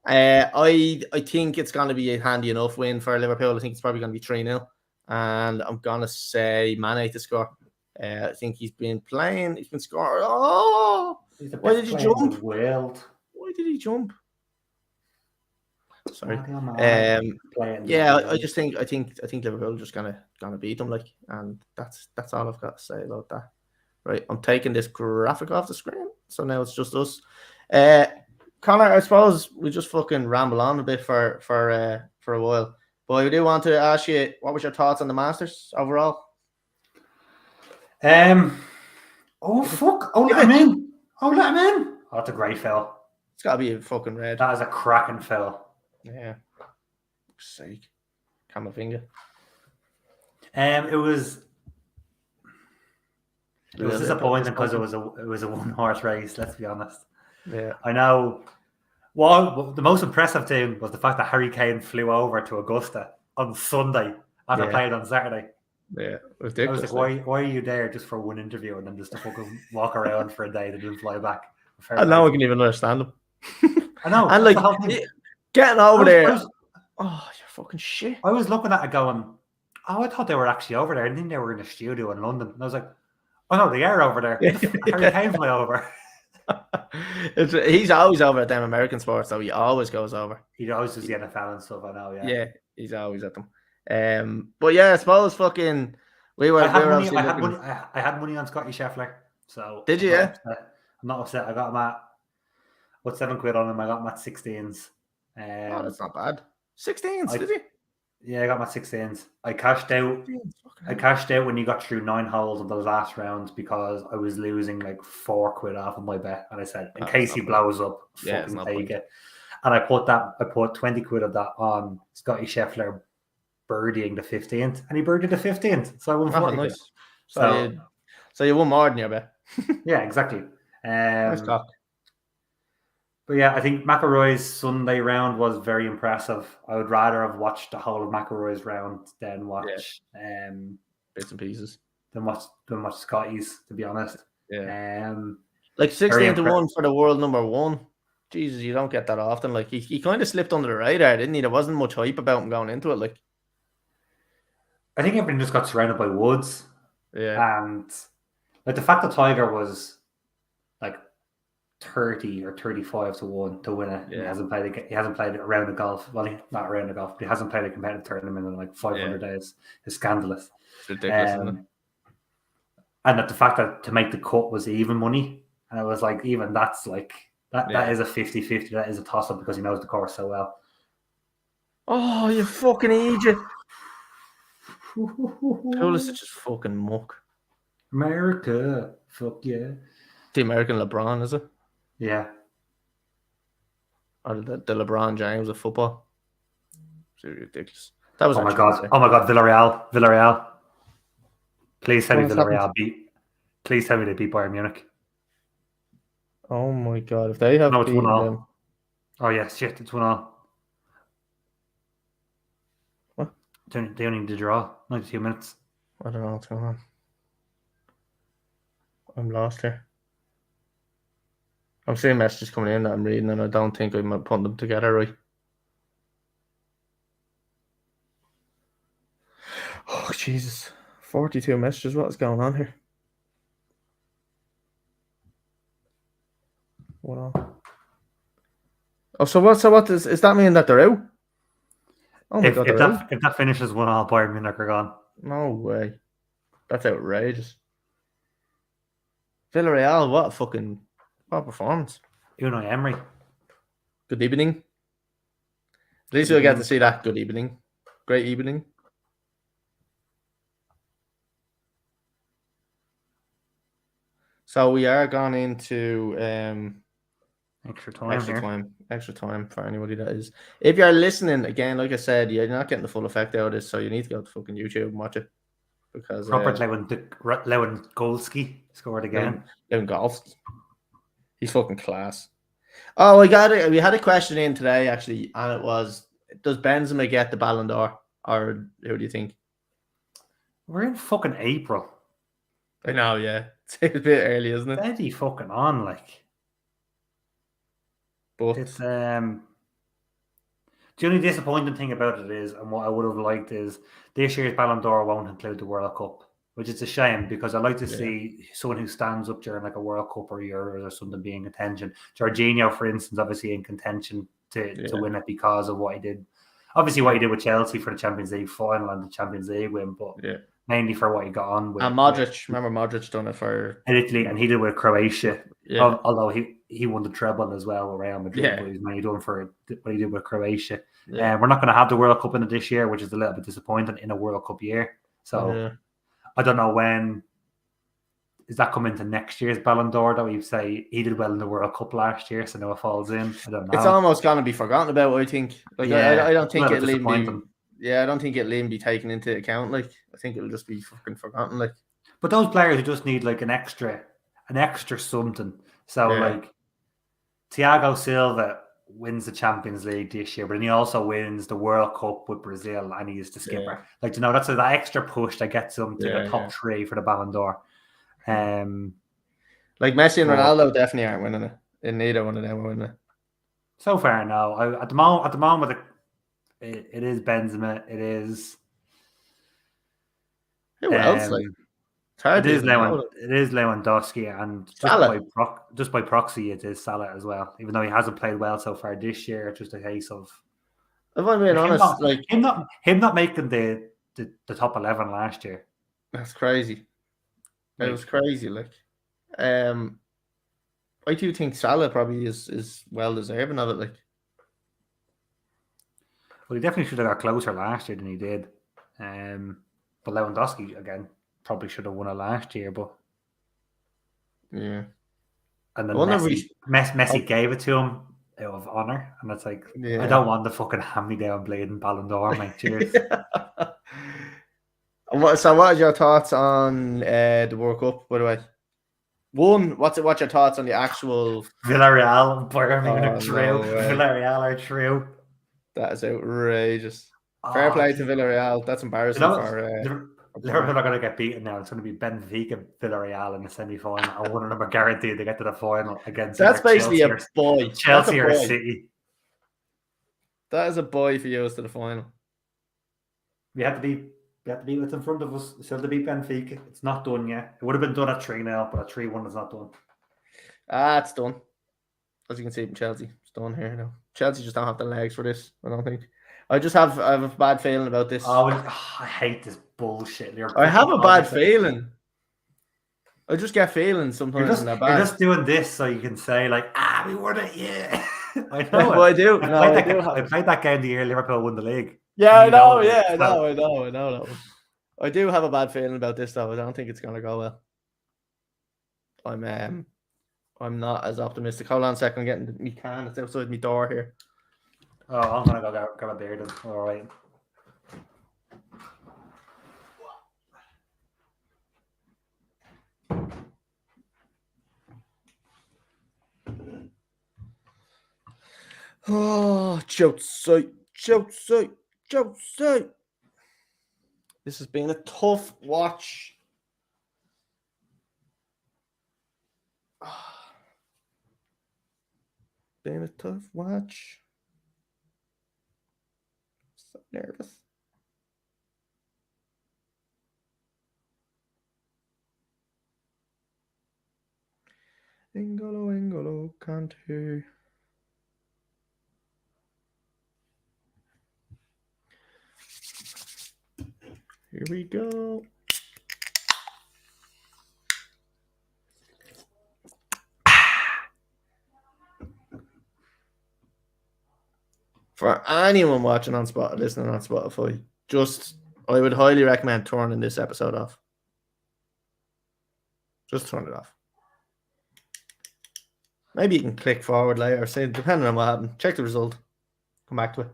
A: I think it's going to be a handy enough win for Liverpool. I think it's probably going to be 3-0, and I'm going to say Mane to score. I think he's been playing. He's been scoring. Oh, why did he jump? Why did he jump? Sorry. Yeah, I just think I think Liverpool are just gonna beat them, like, and that's all I've got to say about that. Right, I'm taking this graphic off the screen, so now it's just us. Conor, I suppose we just fucking ramble on a bit for a while, but I do want to ask you, what was your thoughts on the Masters overall?
B: Oh fuck! Oh, let him in! Oh, that's a great foul.
A: It's gotta be a fucking red.
B: That is a cracking foul.
A: Yeah. For sake. Camera finger.
B: It was disappointing because it was a one-horse race, let's be honest.
A: Yeah.
B: I know. Well, the most impressive thing was the fact that Harry Kane flew over to Augusta on Sunday after playing on Saturday.
A: Yeah, ridiculous.
B: I was like, why are you there just for one interview and then just to fucking walk around for a day and then fly back?
A: Now I can even understand him.
B: I know.
A: And like getting over there. Oh, you're fucking shit.
B: I was looking at it going, oh, I thought they were actually over there. I didn't think they were in a studio in London. And I was like, oh no, they are over there. Harry Kane fly over.
A: He's always over at them American sports, so he always goes over.
B: He always does the NFL and stuff, I know, yeah.
A: Yeah, he's always at them. But yeah, I suppose fucking I
B: had money on Scotty Scheffler. So
A: did you?
B: I'm not upset. I got him at £7 on him. I got him at 16s.
A: Oh, that's not bad. 16s, did you?
B: Yeah, I got my 16s. I cashed out when you got through 9 holes of the last rounds because I was losing like £4 off of my bet, and I said, in case he blows up, fucking take it. And I put £20 of that on Scotty Scheffler birdieing the 15th, and he birdied the 15th, so I won 40.
A: Nice. So you won more than your bet.
B: Yeah, exactly.
A: Nice talk.
B: But yeah, I think McIlroy's Sunday round was very impressive. I would rather have watched the whole of McIlroy's round than watch
A: bits and pieces.
B: Than watch Scotty's, to be honest.
A: Yeah. Like 16-1 for the world number 1. Jesus, you don't get that often. Like he kind of slipped under the radar, didn't he? There wasn't much hype about him going into it. Like,
B: I think everyone just got surrounded by woods.
A: Yeah.
B: And like the fact that Tiger was like 30 or 35 to 1 to win it. Yeah. He hasn't played a round of golf. Well, not a round of golf, but he hasn't played a competitive tournament in like 500 days. It's scandalous.
A: It's ridiculous, isn't it?
B: And that the fact that to make the cut was even money. And it was like, even that's like, that is a 50-50. That is a toss-up because he knows the course so well.
A: Oh, you fucking idiot. Coolest is just fucking muck.
B: America. Fuck yeah.
A: The American LeBron, is it?
B: Yeah.
A: Or the LeBron James of football. It's ridiculous. That was
B: Oh my god, Villarreal. Please tell me Villarreal beat. Please tell me they beat Bayern Munich.
A: Oh my god! If they have
B: No, it's one
A: beaten them,
B: all. Oh yeah, shit, it's one all.
A: what?
B: They only need to draw 92 minutes.
A: I don't know what's going on. I'm lost here. I'm seeing messages coming in that I'm reading, and I don't think I'm putting them together right. Oh Jesus! 42 messages. What is going on here? What? Oh, so what is that mean that they're out? Oh my god,
B: If
A: they're out!
B: that finishes one all, Bayern Munich are gone.
A: No way. That's outrageous. Villarreal, what performance.
B: Unai Emery.
A: Good evening. At least
B: Good
A: we'll get to
B: evening.
A: see that. Good evening. Great evening. So we are gone into
B: Extra time
A: extra
B: here.
A: time. Extra time for anybody that is. If you're listening, again, like I said, you're not getting the full effect out of this, so you need to go to fucking YouTube and watch it. Because
B: Robert Lewandowski scored again.
A: Lewandowski. He's fucking class. Oh, we had a question in today, actually, and it was, does Benzema get the Ballon d'Or? Or who do you think?
B: We're in fucking April.
A: I know, yeah. It's a bit early, isn't it?
B: Steady fucking on, like.
A: But
B: It's the only disappointing thing about it is, and what I would have liked is, this year's Ballon d'Or won't include the World Cup, which is a shame because I like to see someone who stands up during like a World Cup or Euros or something being in contention. Jorginho, for instance, obviously in contention to win it because of what he did. Obviously, what he did with Chelsea for the Champions League final and the Champions League win, but mainly for what he got on with.
A: And Modric, remember Modric done it for
B: Italy, and he did with Croatia.
A: Yeah.
B: Although he won the treble as well with Real Madrid,
A: Yeah.
B: but he's mainly done for what he did with Croatia.
A: Yeah.
B: We're not going to have the World Cup in it this year, which is a little bit disappointing in a World Cup year. So I don't know when. Is that coming to next year's Ballon d'Or that we say he did well in the World Cup last year, so now it falls in? I don't know.
A: It's almost going to be forgotten about, I think. Like, I don't think it'll even be. Yeah, I don't think it'll even be taken into account. Like, I think it'll just be fucking forgotten. Like,
B: but those players who just need like an extra something. So like, Thiago Silva wins the Champions League this year, but then he also wins the World Cup with Brazil, and he's the skipper. Like, that's that extra push that gets him to the top three for the Ballon d'Or.
A: Like Messi and Ronaldo definitely aren't winning it. And neither one of them are winning it.
B: So far, no. At the moment, it is Benzema. It is.
A: Who else? Like,
B: it is Lewandowski, and just by proxy, it is Salah as well. Even though he hasn't played well so far this year, it's just a case of.
A: If I'm being honest,
B: him not making the top 11 last year.
A: That's crazy. It was crazy. Like, I do think Salah probably is well deserving of it. Like,
B: well, he definitely should have got closer last year than he did. But Lewandowski again probably should have won it last year, but
A: yeah.
B: And then Messi gave it to him out of honor, and it's like, I don't want the fucking hand-me-down bleeding Ballon d'Or, mate. Cheers.
A: So, what are your thoughts on the World Cup? By the way, what's your thoughts on the actual
B: Villarreal? Bayern Munich true. Villarreal are true.
A: That is outrageous. Fair play to Villarreal. That's embarrassing for.
B: Liverpool are going to get beaten now. It's going to be Benfica, Villarreal in the semi-final, and one of them are guaranteed to get to the final against.
A: That's basically a boy.
B: Chelsea or City.
A: That is a boy for you to the final.
B: We have to beat what's in front of us. Still to beat Benfica. It's not done yet. It would have been done at 3-0, but at 3-1 is not done.
A: It's done. As you can see from Chelsea, it's done here now. Chelsea just don't have the legs for this, I don't think. I have a bad feeling about this.
B: I hate this bullshit.
A: I have a bad feeling. I just get feelings sometimes.
B: You're just doing this so you can say like, we won it, yeah. I know.
A: Well, I do.
B: I played that game the year Liverpool won the league.
A: Yeah, I know. I know that one. I do have a bad feeling about this though. I don't think it's gonna go well. I'm not as optimistic. Hold on a second. I'm getting me can. It's outside my door here.
B: Oh, I'm gonna go grab a beer then. All right.
A: Oh, Chelsea. This has been a tough watch. Been a tough watch. So nervous. N'Golo Kante. Here we go. For anyone watching on Spotify, listening on Spotify, I would highly recommend turning this episode off. Just turn it off. Maybe you can click forward later, say depending on what happened. Check the result. Come back to it.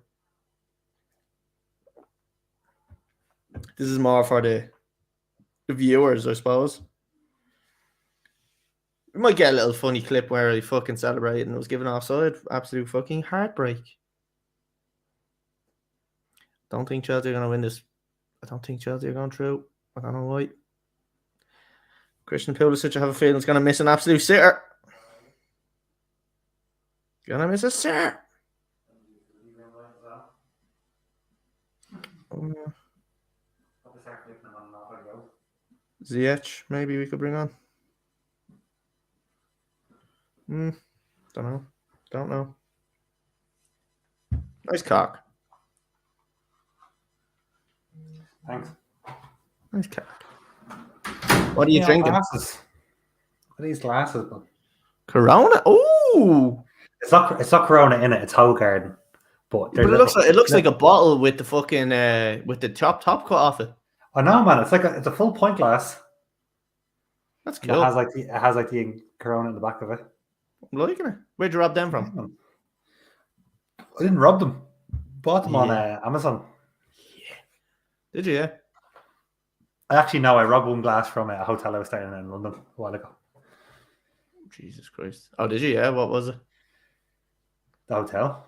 A: This is more for the viewers, I suppose. We might get a little funny clip where he fucking celebrated and was given offside. Absolute fucking heartbreak. Don't think Chelsea are going to win this. I don't think Chelsea are going through. I don't know why. Christian Pulisic, I have a feeling, is going to miss an absolute sitter. Gonna miss a sitter. Ziyech, maybe we could bring on. Don't know. Nice cock.
B: Thanks.
A: Nice cock. What are you drinking?
B: Glasses. What are these glasses? But
A: Corona. Oh,
B: it's not Corona in it. It's Whole Garden. But
A: it looks like a bottle with the fucking with the top cut off it.
B: I know, man. It's a full pint glass.
A: That's cool.
B: It has the Corona in the back of it.
A: I'm liking it. Where'd you rob them from?
B: I didn't rob them. Bought them on Amazon.
A: Yeah. Did you? Yeah.
B: I actually know I robbed one glass from a hotel I was staying in London a while ago.
A: Jesus Christ. Oh, did you? Yeah. What was it?
B: The hotel.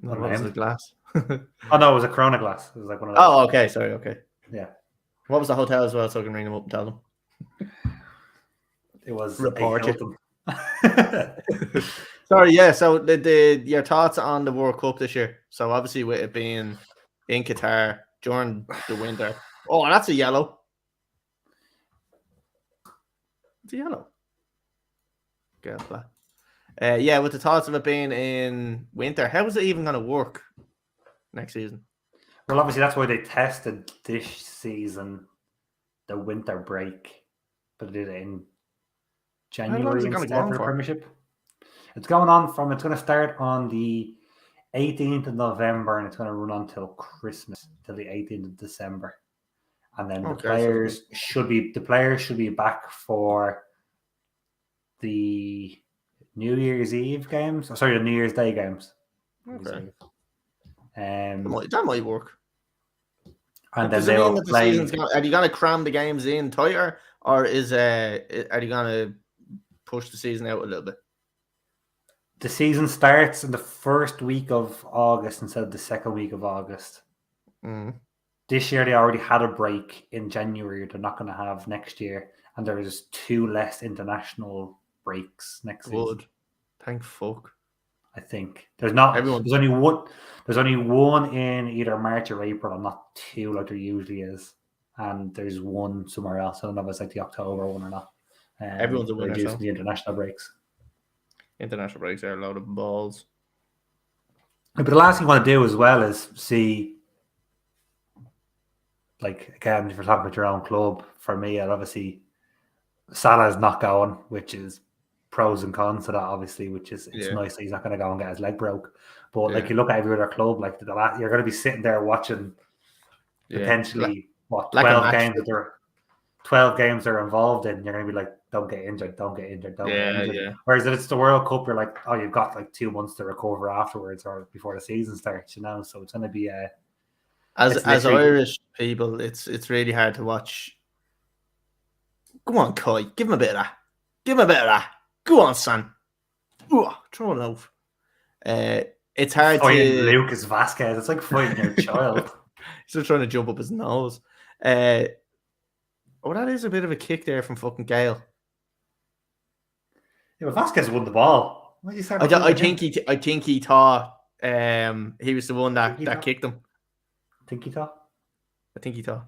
A: No, what was the glass?
B: Oh, no, it was a Corona glass. It was like one of those.
A: Oh, okay. Sorry. Okay.
B: Yeah.
A: What was the hotel as well, so I can ring them up and tell them?
B: It was
A: report it. Sorry, yeah. So your thoughts on the World Cup this year? So obviously with it being in Qatar during the winter. Oh, that's a yellow. It's a yellow. Yeah, with the thoughts of it being in winter, how is it even going to work next season?
B: Well, obviously that's why they tested this season the winter break, but they did it in January instead for the Premiership. It's going to start on the 18th of November and it's going to run on till Christmas, till the 18th of December. And then the players should be back for the New Year's Eve games. The New Year's Day games.
A: Okay.
B: That
A: might work.
B: And then they will play.
A: Are you going to cram the games in tighter, or are you going to push the season out a little bit?
B: The season starts in the first week of August instead of the second week of August. This year they already had a break in January. They're not going to have next year, and there is 2 less international breaks next season.
A: Thank fuck.
B: I think there's not. There's only one. There's only one in either March or April, and not 2 like there usually is. And there's one somewhere else. I don't know if it's like the October one or not.
A: Everyone's a winner.
B: Reducing the international breaks.
A: International breaks are a load of balls.
B: But the last thing you want to do as well is see, like, again, if you're talking about your own club, for me, obviously Salah's not going, which is pros and cons to that, obviously, which is it's nice that he's not going to go and get his leg broke. But like you look at every other club, like you're going to be sitting there watching potentially 12 games that they're 12 games they're involved in. You're going to be like, don't get injured.
A: Yeah.
B: Whereas if it's the World Cup, you're like, oh, you've got like 2 months to recover afterwards or before the season starts, So it's going to be
A: as Irish people, it's really hard to watch. Go on, Kai, give him a bit of that. Go on, son. Ooh, throw it out. it's hard
B: fighting
A: to.
B: Lucas Vasquez. It's like fighting your child.
A: He's still trying to jump up his nose. That is a bit of a kick there from fucking Gale.
B: Yeah, but Vasquez won the ball. What you
A: I think he thought he was the one that kicked him.
B: Think he thought?
A: I think he thought.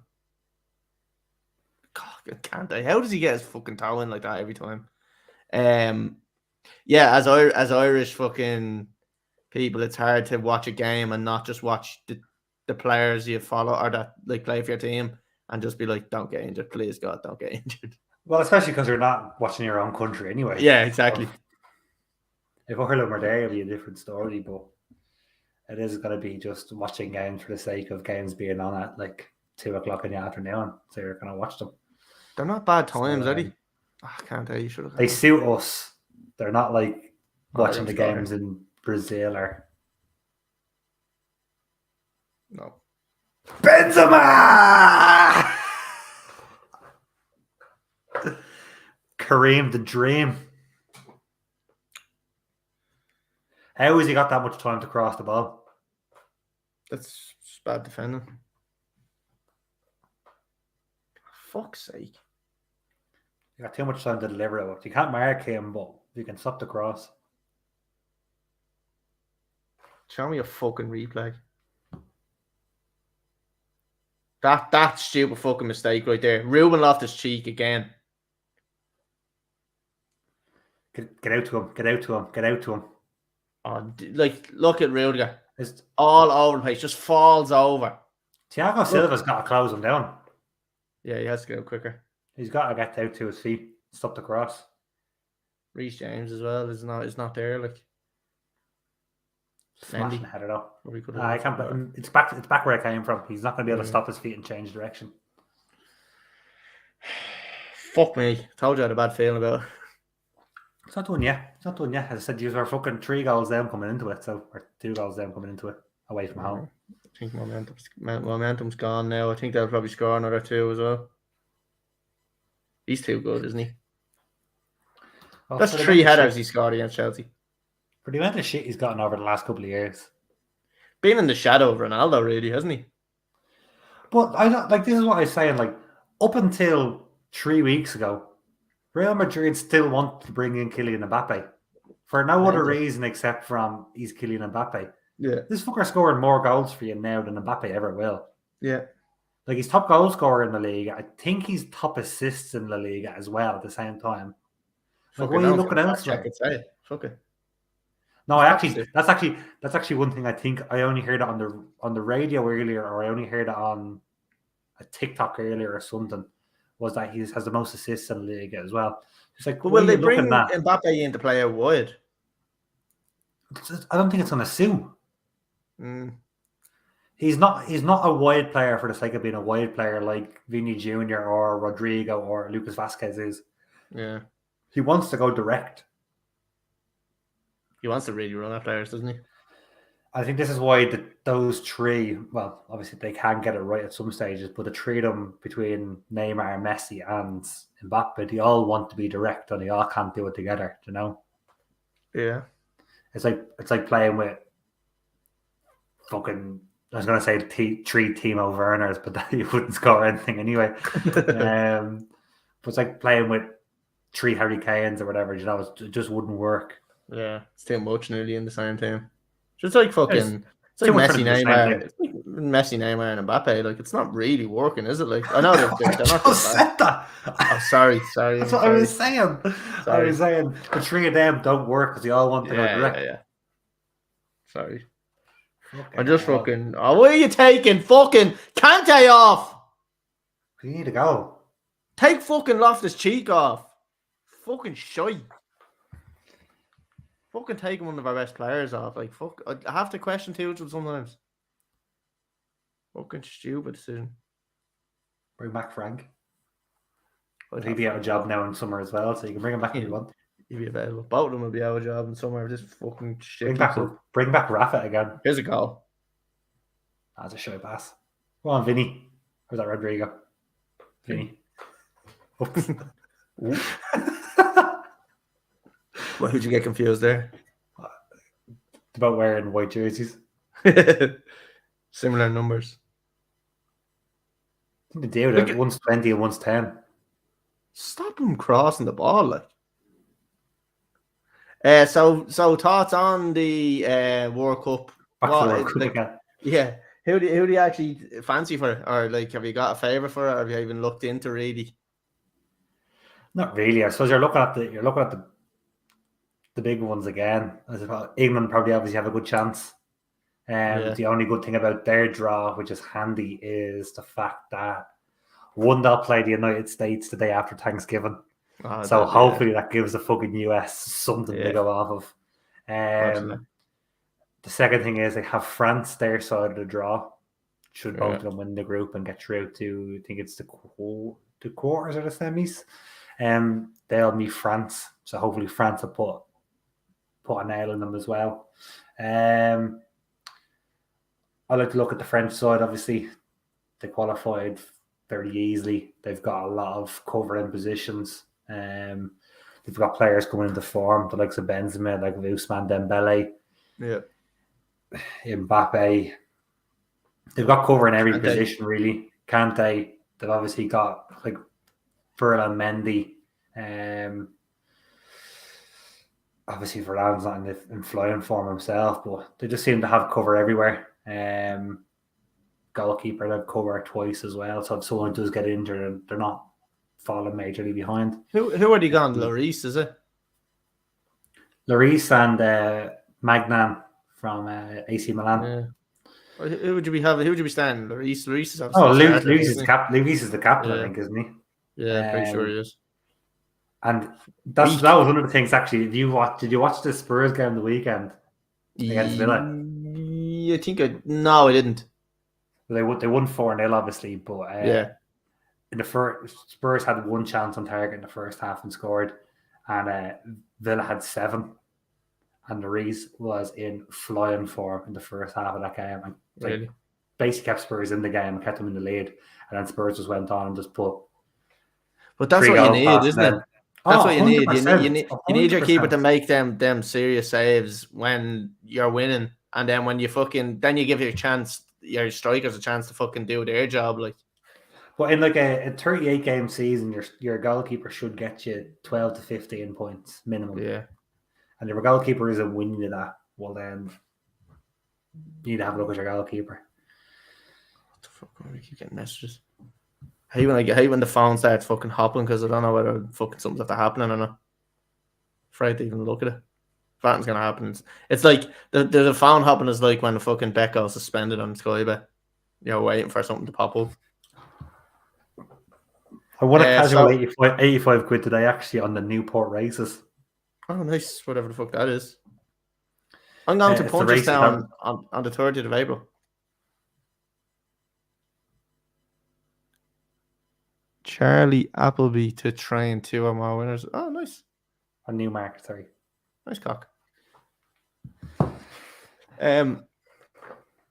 A: God, can't I? How does he get his fucking toe in like that every time? Yeah, as Irish fucking people, it's hard to watch a game and not just watch the players you follow or that like play for your team and just be like, don't get injured, please God, don't get injured.
B: Well, especially because you're not watching your own country anyway.
A: Yeah, exactly.
B: So if Ireland were there, it'd be a different story, but it is going to be just watching games for the sake of games being on at like 2:00 in the afternoon. So you're going to watch them.
A: They're not bad times, are they? I can't tell you. Should have.
B: They suit us. They're not like watching the games in Brazil or.
A: No.
B: Benzema! Kareem the Dream. How has he got that much time to cross the ball?
A: That's bad defending. For fuck's sake.
B: You got too much time to deliver it. You can't mark him, but you can stop the cross.
A: Show me a fucking replay. That stupid fucking mistake right there. Ruben Loftus-Cheek again.
B: Get out to him. Get out to him. Get out to him.
A: Oh, like, look at Rudiger. It's all over the place. Just falls over.
B: Thiago Silva's got to close him down.
A: Yeah, he has to go quicker.
B: He's got to get out to his feet. Stop the cross.
A: Reece James as well is not there. Like
B: smashing the header though.
A: I
B: can't. It's back where I came from. He's not going to be able to stop his feet and change direction.
A: Fuck me. Told you I had a bad feeling about it.
B: It's not done yet. It's not done yet. As I said, you were fucking 3 goals down coming into it, or 2 goals down coming into it, away from home.
A: I think momentum's gone now. I think they'll probably score another 2 as well. He's too good, isn't he? Well, that's 3 headers he scored against Chelsea.
B: For the amount of shit he's gotten over the last couple of years.
A: Been in the shadow of Ronaldo, really, hasn't he?
B: But I don't like. This is what I was saying. Like up until 3 weeks ago, Real Madrid still want to bring in Kylian Mbappe for no other reason except from he's Kylian Mbappe.
A: Yeah,
B: this fucker scoring more goals for you now than Mbappe ever will.
A: Yeah,
B: like he's top goal scorer in the league. I think he's top assists in La Liga as well at the same time. Like, what are you looking elsewhere?
A: Fuck it.
B: No, that's actually one thing I think I only heard it on the radio earlier, or I only heard it on a TikTok earlier or something. Was that he has the most assists in the league as well? It's like,
A: but will they bring Mbappe in to play out wide?
B: I don't think it's going to suit. He's not a wide player for the sake of being a wide player like Vini Jr. or Rodrigo or Lucas Vasquez is.
A: Yeah,
B: he wants to go direct.
A: He wants to really run at players, doesn't he?
B: I think this is why those 3, well, obviously they can get it right at some stages, but the 3 of them between Neymar, Messi and Mbappe, they all want to be direct and they all can't do it together, you know?
A: Yeah.
B: It's like playing with fucking, I was going to say 3 Timo Werners, but that you wouldn't score anything anyway. But it's like playing with 3 Harry Kanes or whatever, you know, it just wouldn't work.
A: Yeah, it's too much nearly in the same team. Just like fucking, it's like Messi, Neymar, it's like Messi, Neymar, and Mbappe. Like it's not really working, is it? Like I know they're not.
B: I said that.
A: Oh, sorry.
B: That's what I was saying. I was saying the 3 of them don't work because they all want to go direct.
A: Yeah. Sorry. I'm just fucking. Oh, what are you taking? Fucking Kante off.
B: You need to go.
A: Take fucking Loftus-Cheek off. Fucking shy. Fucking taking one of our best players off. Like, fuck. I have to question Tuchel sometimes. Fucking stupid decision.
B: Bring back Frank. But he'd be out of job now in summer as well, so you can bring him back if you want.
A: He'd be available. Both of them will be out of job in summer. This fucking shit.
B: Bring back Rafa again.
A: Here's a goal.
B: That's a shy pass. Go on, Vinny. Or is that Rodrigo? Vinny.
A: Why did you get confused there?
B: about wearing white jerseys.
A: Similar numbers.
B: I think they do that. One's 20 and one's 10.
A: Stop him crossing the ball, like. So thoughts on the World Cup?
B: Back to the World Cup again.
A: Yeah, who do you actually fancy for it? Or like, have you got a favourite for it, or have you even looked into really?
B: Not really. I suppose you're looking at the big ones again. England probably obviously have a good chance. The only good thing about their draw, which is handy, is the fact that one, they'll play the United States the day after Thanksgiving. So hopefully that gives the fucking US something to go off of. The second thing is they have France their side of the draw. Should both of them win the group and get through to, I think it's the quarters or the semis. They'll meet France. So hopefully France will put a nail in them as well. I like to look at the French side. Obviously, they qualified very easily. They've got a lot of covering positions. They've got players coming into form, the likes of Benzema, like Ousmane Dembele, Mbappe. They've got cover in every position, really. Kante. They've obviously got like Ferland Mendy. Obviously, Varane's not in flying form himself, but they just seem to have cover everywhere. Goalkeeper, they've cover twice as well. So if someone does get injured, they're not falling majorly behind.
A: Who are they gone? Lloris, is it?
B: Lloris and Magnan from AC Milan.
A: Yeah. Who would you be having? Who would you be standing? Lloris is obviously.
B: Lloris is the captain, I think, isn't he?
A: Yeah, I'm pretty sure he is.
B: And that was one of the things. Actually, did you watch the Spurs game the weekend against Villa?
A: I think no, I didn't.
B: They won 4-0, obviously, but in the first, Spurs had one chance on target in the first half and scored, and Villa had 7. And Lloris was in flying form in the first half of that game, and basically kept Spurs in the game and kept them in the lead. And then Spurs just went on and just put.
A: But that's what you need, isn't it? That's what you need.
B: 100%.
A: You need your keeper to make them serious saves when you're winning, and then when you then you give your strikers a chance to fucking do their job, like.
B: But in like a 38 game season, your goalkeeper should get you 12 to 15 points minimum.
A: Yeah.
B: And if your goalkeeper isn't winning you that, well then you need to have a look at your goalkeeper.
A: What the fuck? We keep getting messages. I hate when the phone starts fucking hopping because I don't know whether fucking something's after happening or not. Afraid to even look at it. If anything's gonna happen, it's like the phone hopping is like when the fucking bet goes suspended on Sky Bet. You're waiting for something to pop up.
B: I won a casual 85 quid today actually on the Newport races.
A: Oh, nice. Whatever the fuck that is. I'm going to Punchestown on the 30th of April. Charlie Appleby to train 2 or more winners. Oh, nice.
B: On Newmarket, sorry.
A: Nice cock.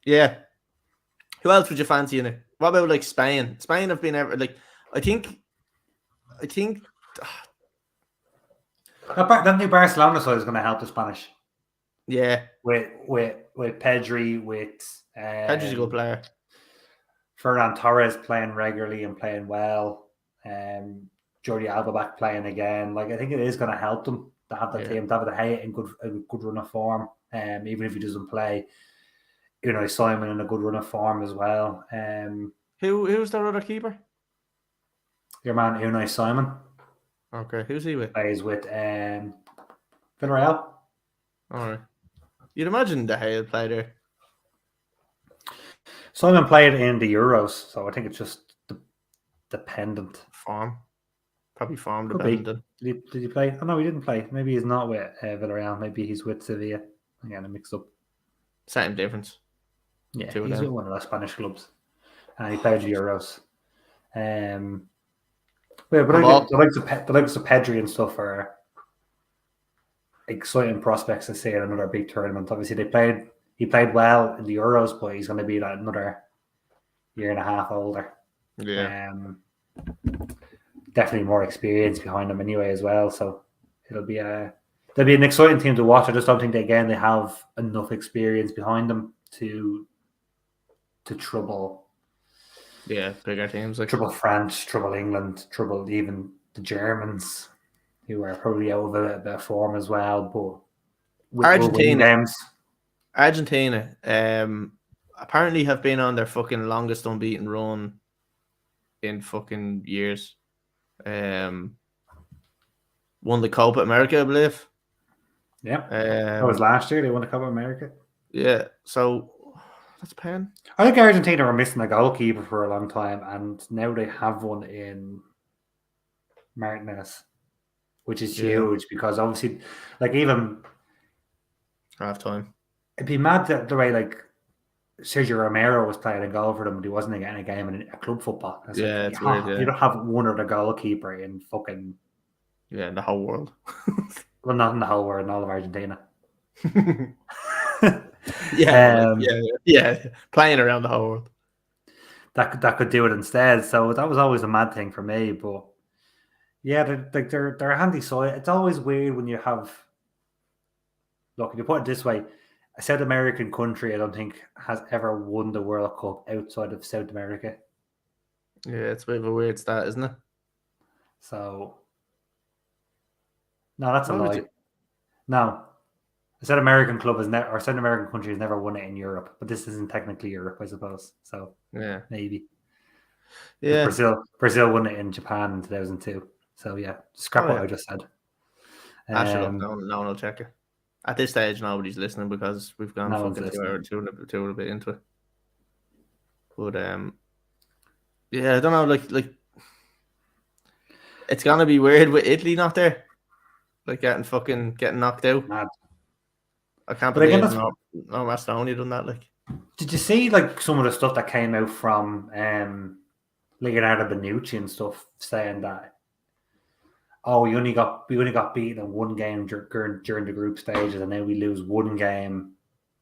A: Yeah. Who else would you fancy in it? What about like Spain? Spain have been I think
B: that new Barcelona side is going to help the Spanish.
A: Yeah.
B: With Pedri,
A: Pedri's a good player.
B: Ferran Torres playing regularly and playing well. Jordi Alba back playing again. Like I think it is going to help them to have that team. David De Gea in a good run of form. Even if he doesn't play, Simon in a good run of form as well.
A: Who's their other keeper?
B: Your man Unai Simon.
A: Okay, who's he with?
B: Plays with Villarreal.
A: All right. You'd imagine De Gea would play there.
B: Simon played in the Euros, so I think it's just dependent.
A: Form. Probably form dependent.
B: Did he play? Oh, no, he didn't play. Maybe he's not with Villarreal. Maybe he's with Sevilla. Again, I mixed up.
A: Same difference.
B: Yeah, he's with one of the Spanish clubs. And he played the Euros. But the likes of Pedri and stuff are exciting prospects to see in another big tournament. Obviously, he played well in the Euros, but he's going to be like another year and a half older.
A: Yeah.
B: Definitely more experience behind him anyway as well. So it'll be they'll be an exciting team to watch. I just don't think they have enough experience behind them to trouble.
A: Yeah, bigger teams like
B: trouble France, trouble England, trouble even the Germans, who are probably out of a bit of form as well. But we're winning games.
A: Argentina, apparently have been on their fucking longest unbeaten run in fucking years. Won the Copa America, I believe.
B: Yeah, that was last year. They won the Copa America.
A: Yeah, so that's pain.
B: I think Argentina were missing a goalkeeper for a long time, and now they have one in Martinez, which is huge because obviously, like even
A: half time,
B: it'd be mad that the way like Sergio Romero was playing a goal for them, but he wasn't getting a game in a club football. It's
A: it's weird. Yeah.
B: You don't have one other goalkeeper in fucking
A: in the whole world.
B: Well, not in the whole world, in all of Argentina.
A: Playing around the whole world.
B: That could do it instead. So that was always a mad thing for me. But yeah, they're a handy side. It's always weird when you have. Look, if you put it this way, a South American country, I don't think has ever won the World Cup outside of South America.
A: Yeah, it's a bit of a weird stat, isn't it?
B: So, no, that's a lie. No, a South American club or South American country has never won it in Europe, but this isn't technically Europe, I suppose. So,
A: yeah,
B: maybe.
A: Yeah,
B: Brazil won it in Japan in 2002. So yeah, scrap what I just said.
A: No one will check it. At this stage, nobody's listening because we've gone fucking two a bit into it. But yeah, I don't know. Like, it's gonna be weird with Italy not there, like getting knocked out.
B: Mad.
A: I can't believe no Macedonia done that. Like,
B: did you see like some of the stuff that came out from Leonardo Bonucci and stuff saying that? Oh, we only got beaten in one game during the group stages, and now we lose one game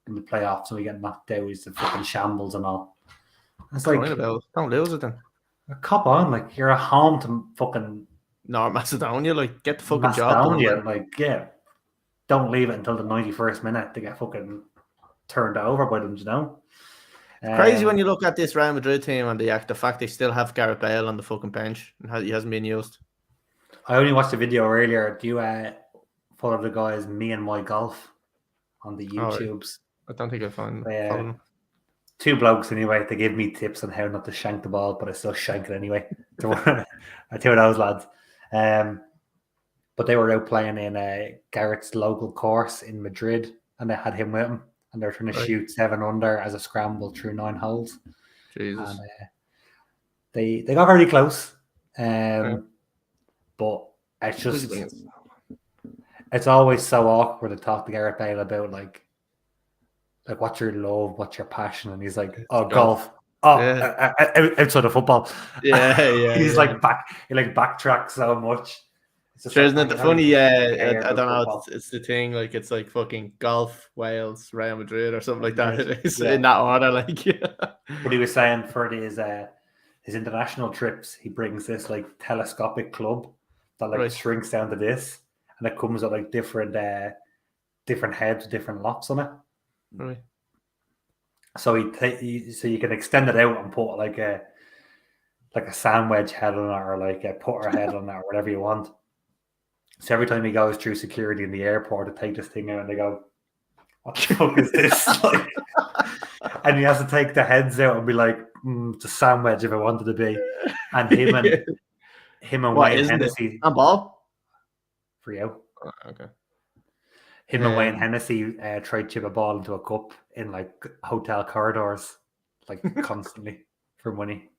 B: in the playoffs, and we get knocked out. It's the fucking shambles and all. It's like,
A: don't lose it then.
B: Cop on, like you're at home to fucking
A: North Macedonia, like get the fucking job done.
B: Like yeah, don't leave it until the 91st minute to get fucking turned over by them. You know,
A: it's crazy when you look at this Real Madrid team and the fact they still have Gareth Bale on the fucking bench and he hasn't been used.
B: I only watched the video earlier. Do you follow the guys Me and My Golf on the YouTubes?
A: I don't think I follow them.
B: Two blokes anyway. They give me tips on how not to shank the ball, but I still shank it anyway. Two of those lads. But they were out playing in Garrett's local course in Madrid, and they had him with them, and they were trying to shoot 7 under as a scramble through 9 holes.
A: Jesus.
B: And they got very close. But it's just it's always so awkward to talk to Gareth Bale about like what's your love, what's your passion, and he's like, oh, golf. Outside of football. He's like he backtracks so much.
A: Sure, isn't it funny? I don't know. It's the thing. Like it's like fucking golf, Wales, Real Madrid, or something like that. It's in that order. Like,
B: But he was saying for his international trips, he brings this like telescopic club that shrinks down to this, and it comes with like different heads, different lops on it.
A: Right.
B: So so you can extend it out and put like a sandwich head on it, or like a putter head on it, or whatever you want. So every time he goes through security in the airport to take this thing out, and they go, "What the fuck is this?" Like, and he has to take the heads out and be like, "It's a sandwich if I wanted to be." And him and Wayne Hennessy.
A: On ball
B: for you.
A: Oh, okay.
B: Him and Wayne Hennessy tried to chip a ball into a cup in like hotel corridors, like constantly for money.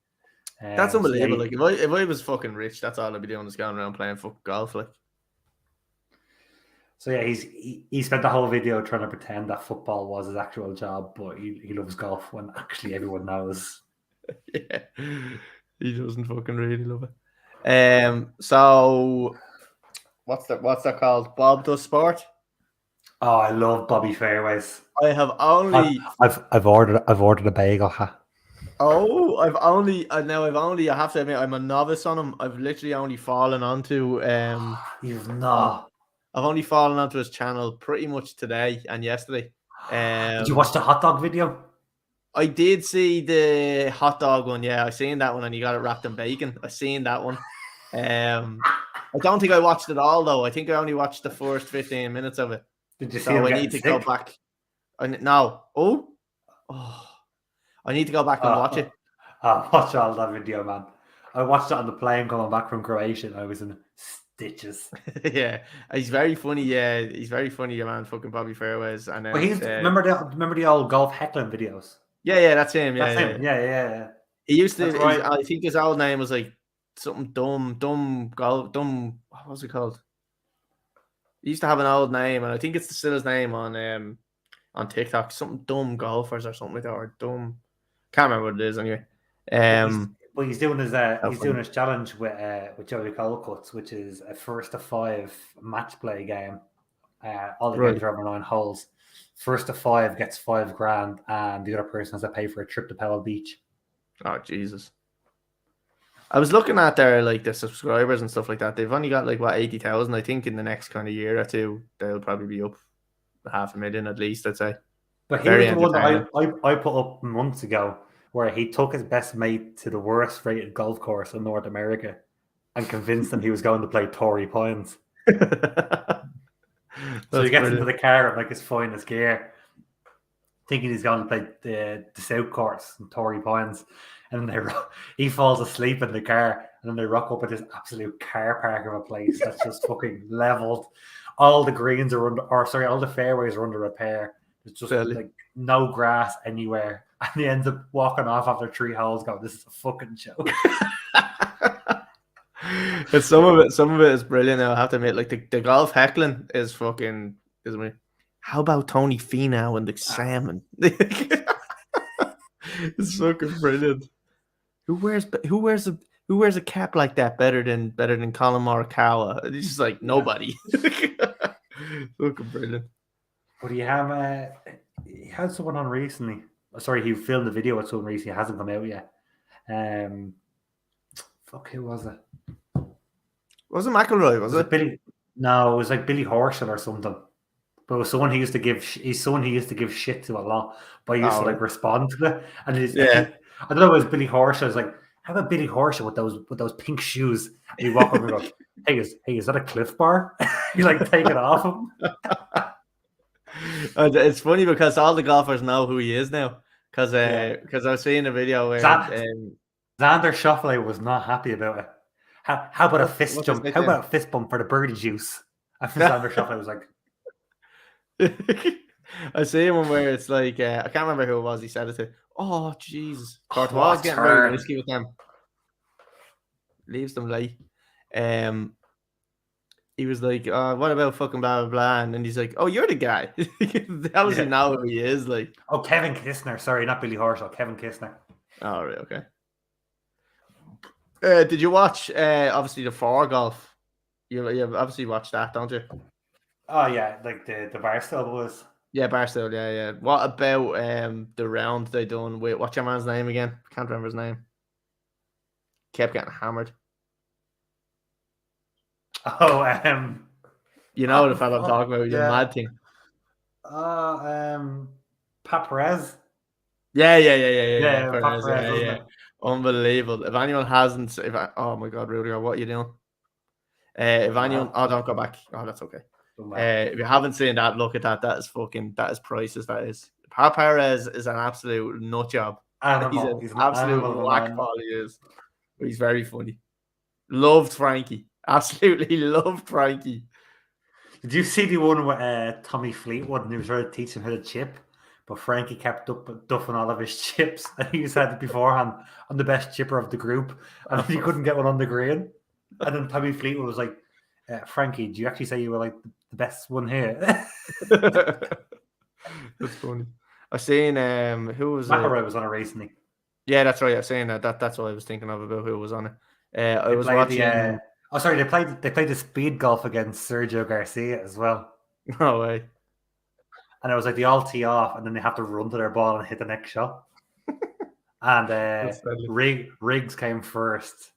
A: That's unbelievable. Like if I was fucking rich, that's all I'd be doing is going around playing fucking golf. Like.
B: So yeah, he spent the whole video trying to pretend that football was his actual job, but he loves golf when actually everyone knows.
A: Yeah, he doesn't fucking really love it. So what's that called? Bob Does Sport.
B: Oh, I love Bobby Fairways.
A: I have only
B: I've ordered a bagel.
A: Oh, I have to admit I'm a novice on him. I've literally only fallen onto
B: You've not.
A: I've only fallen onto his channel pretty much today and yesterday.
B: Did you watch the hot dog video?
A: I did see the hot dog one. Yeah, I seen that one, and he got it wrapped in bacon. I seen that one. I don't think I watched it all though. I think I only watched the first 15 minutes of it.
B: Did you see
A: So
B: him
A: I
B: getting
A: need to
B: sick?
A: go back. No. Oh, I need to go back and watch it.
B: I watched all that video, man. I watched it on the plane coming back from Croatia. And I was in stitches.
A: Yeah, he's very funny. Yeah, he's very funny, your man. Fucking Bobby Fairways. And then,
B: But he's remember the old golf heckling videos?
A: Yeah, that's him.
B: That's him. Yeah.
A: He used to.
B: Right.
A: I think his old name was like something dumb golf. What was it called? He used to have an old name, and I think it's still his name on TikTok. Something dumb golfers or something like that, or dumb. Can't remember what it is anyway.
B: But he's doing his doing his challenge with Joey Colcuts, which is a 1st to 5 match play game. All the games are over 9 holes. 1st to 5 gets $5,000, and the other person has to pay for a trip to Pebble Beach.
A: Oh Jesus! I was looking at the subscribers and stuff like that. They've only got 80,000. I think in the next kind of year or two, they'll probably be up 500,000 at least. I'd say.
B: But he was the one that I put up months ago, where he took his best mate to the worst rated golf course in North America and convinced him he was going to play Torrey Pines. So he gets into the car in his finest gear, thinking he's going to play the South course in Torrey Pines. And then he falls asleep in the car, and then they rock up at this absolute car park of a place that's just fucking leveled. All the greens are all the fairways are under repair. There's just no grass anywhere. And he ends up walking off after 3 holes going, this is a fucking joke.
A: But some of it is brilliant. I have to admit, the golf heckling is fucking. How about Tony Finau and the salmon? It's fucking brilliant. Who wears a cap like that better than Colin Morikawa? It's just like nobody. Fucking brilliant.
B: But he had someone on recently. Sorry, he filmed the video with someone recently. It hasn't come out yet. Who was it?
A: Was it McIlroy? Was it
B: Billy? No, it was like Billy Horschel or something. But it was someone he used to give. He's someone he used to give shit to a lot. But he used to respond to it. And I don't know. It was Billy Horschel. I was like, how about Billy Horschel with those pink shoes? And he walk over and go, hey, is that a Cliff Bar? You take it off him.
A: It's funny because all the golfers know who he is now. Because I was seeing a video where
B: Xander Schauffele was not happy about it. How about a fist jump? How about a fist bump for the birdie juice? I think Xander Schauffele was like.
A: I see him where it's I can't remember who it was. He said it to. Oh Jesus! Courtois getting very risky with them. Leaves them late. He was like, what about fucking blah blah blah? And then he's like, oh, you're the guy. How does he know who he is?
B: Oh, Kevin Kistner. Sorry, not Billy Horschel. Kevin Kistner.
A: Oh, right, okay. Did you watch obviously the 4 golf? You obviously watched that, don't you?
B: Oh yeah, the Barstool boys.
A: Yeah, Barstool. Yeah. What about the round they done with what's your man's name again? Can't remember his name. Kept getting hammered.
B: Oh,
A: you know the fella I'm talking about, the mad thing.
B: Pat Perez.
A: Yeah.
B: Pat Perez,
A: yeah. Unbelievable. If anyone hasn't, oh my God, Rudiger, what are you doing? If anyone, don't go back. Oh, that's okay. If you haven't seen that, look at that. That is priceless. That is. Pat Perez is an absolute nut job. He's an absolute whack-ball. He is. But he's very funny. Loved Frankie. Absolutely loved Frankie.
B: Did you see the one with Tommy Fleetwood and he was trying to teach him how to chip? But Frankie kept duffing all of his chips. And he said beforehand, I'm the best chipper of the group. And he couldn't get one on the green. And then Tommy Fleetwood was like, Frankie, do you actually say you were the best one here?
A: That's funny. I've seen who was
B: McIlroy was on it recently.
A: Yeah, that's right. I've seen that. That's what I was thinking of about who was on it. I was watching.
B: They played the speed golf against Sergio Garcia as well.
A: No way.
B: And it was they all tee off, and then they have to run to their ball and hit the next shot. And Riggs came first,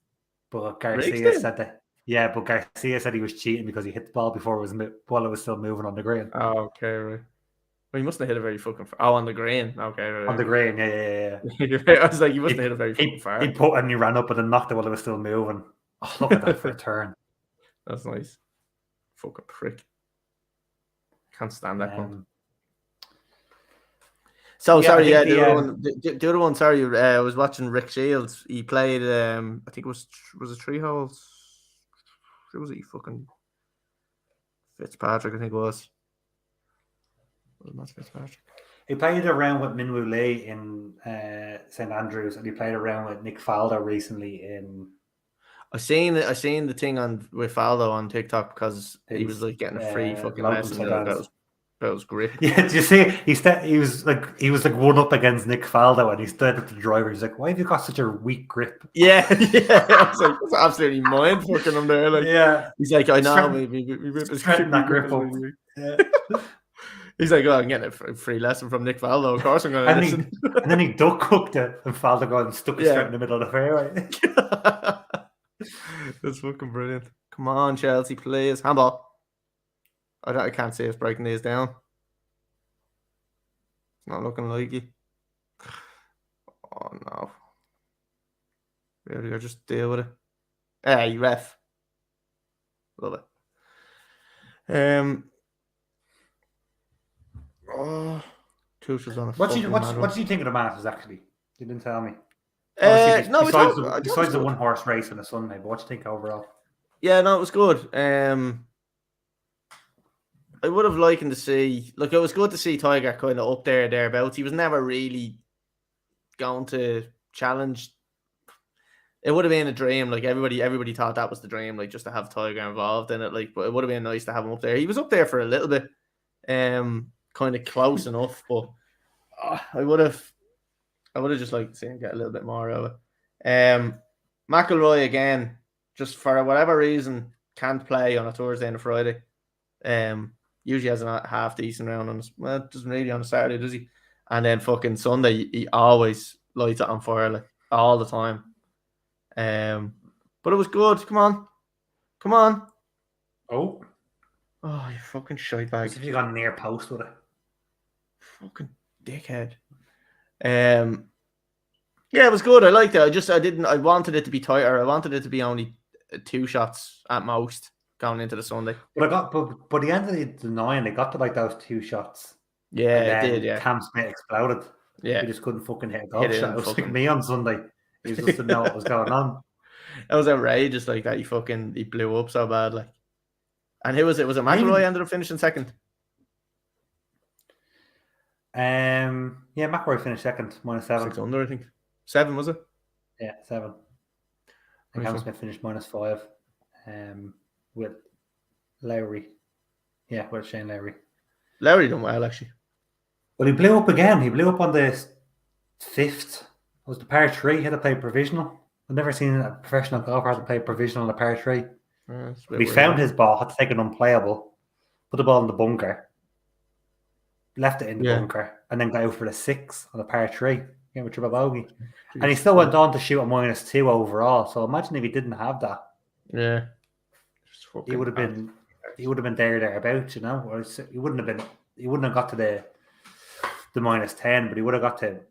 B: but Garcia said that Yeah, but Garcia said he was cheating because he hit the ball before while it was still moving on the green.
A: Oh, okay, right. Well, he mustn't have hit a very fucking on the green. Okay, right.
B: On the green, yeah.
A: I was like, he mustn't hit a very fucking far.
B: He put and he ran up and then knocked it while it was still moving. Oh, look at that for a turn.
A: That's nice. Fucking prick. Can't stand that one. So sorry, the other one. Sorry, I was watching Rick Shields. He played. I think it was it three holes. Who was he? Fucking Fitzpatrick, I think it was. Was it not Fitzpatrick?
B: He played around with Minwoo Lee in St Andrews, and he played around with Nick Faldo recently in.
A: I seen the thing with Faldo on TikTok because he was like getting a free fucking lesson. That was great.
B: Yeah, did you see? He was like one up against Nick Faldo, and he stood up to the driver. He's like, "Why have you got such a weak grip?"
A: Yeah. I was like, that's absolutely mind fucking him there. Like,
B: yeah,
A: he's like, I know, we rip his
B: grip up. Yeah.
A: He's like, oh, I'm getting a free lesson from Nick Faldo. Of course, I'm going to listen.
B: And then he duck hooked it, and Faldo got and stuck it straight in the middle of the fairway.
A: That's fucking brilliant. Come on, Chelsea, please. Handball. I can't see us breaking these down. It's not looking like it. Oh, no. Really, just deal with it. Hey, ref. Love it. Tuchel's on a
B: what do you think of the Masters, actually? You didn't tell me. Besides the one horse race on a Sunday, but what do you think overall?
A: Yeah, no, it was good. I would have liked to see, it was good to see Tiger kind of up thereabouts. He was never really going to challenge. It would have been a dream. Like everybody thought that was the dream, like just to have Tiger involved in it. Like, but it would have been nice to have him up there. He was up there for a little bit, kind of close enough. But I would have just liked to see him get a little bit more of it. McIlroy again, just for whatever reason, can't play on a Thursday and a Friday. Usually has a half decent round on. Doesn't really on a Saturday, does he? And then fucking Sunday, he always lights it on fire, like all the time. But it was good. Come on. Oh, you fucking shite bag.
B: If you got near post with it,
A: fucking dickhead. Yeah, it was good. I liked it. I wanted it to be tighter. I wanted it to be only 2 shots at most going into the Sunday.
B: But the end of the 9, they got to like those 2 shots.
A: Yeah, it did. Yeah,
B: Cam Smith exploded.
A: Yeah,
B: he just couldn't fucking hit a golf shot. It was like me on Sunday. He just didn't know what was going on.
A: It was outrageous, like that. He blew up so bad, like. And who was it? Was it McIlroy ended up finishing second?
B: Yeah, McIlroy finished second, -7.
A: 6 under, I think. 7 was it?
B: Yeah, 7. And Cam Smith finished -5. With Lowry. Yeah, with Shane Lowry.
A: Lowry done well, actually.
B: Well, he blew up again. He blew up on the 5th. It was the par 3. He had to play provisional. I've never seen a professional golfer have to play provisional on a par 3. But he found his ball, had to take an unplayable, put the ball in the bunker, left it in the bunker, and then got out for the 6 on a par 3. Yeah, with triple bogey. And he still went on to shoot a -2 overall. So imagine if he didn't have that.
A: Yeah.
B: He would have been thereabouts, you know. Or he wouldn't have got to the -10, but he would have got to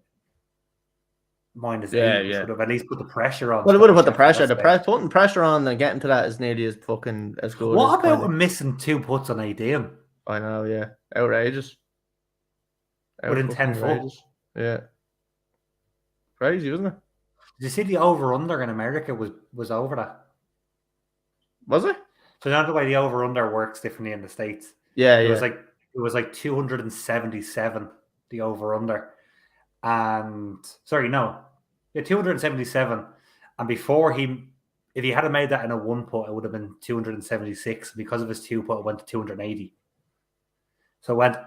B: -8.
A: Yeah.
B: Would have at least put the pressure on.
A: Well, it would have put the pressure. Putting pressure on and getting to that is nearly as fucking as good.
B: What about missing 2 putts on 18?
A: I know, yeah. Outrageous.
B: Within 10 foot.
A: Yeah. Crazy, wasn't it?
B: Did you see the over-under in America was over that?
A: Was it?
B: So now the way the over-under works differently in the States.
A: Yeah,
B: It was like 277, the over-under. And, 277. And before if he had made that in a 1 putt, it would have been 276. Because of his 2 putt, it went to 280. So it went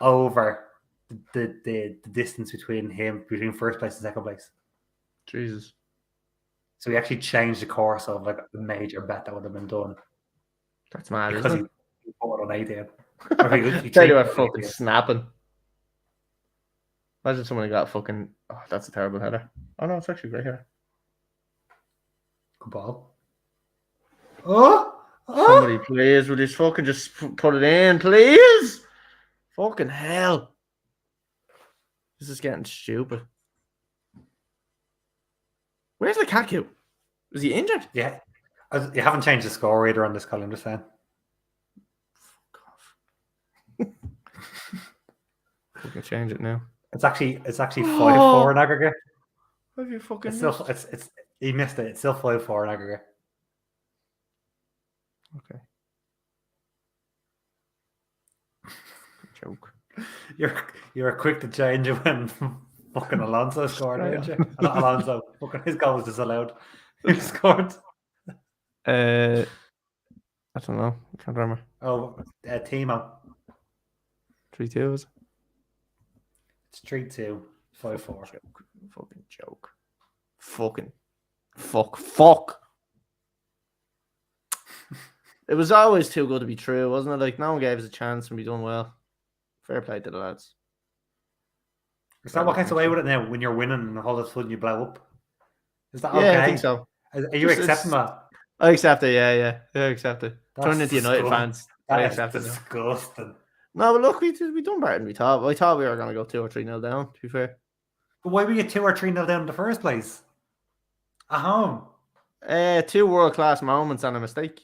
B: over the distance between first place and second place.
A: Jesus.
B: So he actually changed the course of like a major bet that would have been done.
A: That's mad,
B: because
A: isn't it?
B: He bought on 18.
A: Tell you what, fucking snapping. Imagine someone got fucking. Oh, that's a terrible header. Oh no, it's actually a great header.
B: Good ball.
A: Somebody, please, will you fucking just put it in, please? Fucking hell. This is getting stupid. Where's Lukaku? Is he injured?
B: Yeah. You haven't changed the score either on this, Colin, I'm just saying.
A: Fuck off. We can change it now.
B: It's actually 5-4 in aggregate.
A: Have you fucking
B: It's still he missed it. It's still 5-4 in aggregate.
A: Okay. Joke.
B: You're quick to change it when fucking Alonso scored, aren't you? Not Alonso. Fucking his goal was disallowed. Who scored?
A: I don't know. I can't remember.
B: Oh, Timo.
A: 3-2 is it?
B: It's 3-2, 5-4.
A: Fucking joke. Fuck. It was always too good to be true, wasn't it? Like, no one gave us a chance and we done well. Fair play to the lads.
B: Is that what gets away with it now when you're winning and all of a sudden you blow up? Is that okay?
A: Yeah, I think so.
B: Are you accepting that?
A: I accept it, yeah. I accept it. Turn into United fans. I accept it.
B: Disgusting.
A: No, but look, we done better than we thought. I thought we were going to go 2 or 3-0 down, to be fair.
B: But why were you 2 or 3-0 down in the first place? At home?
A: 2 world-class moments and a mistake.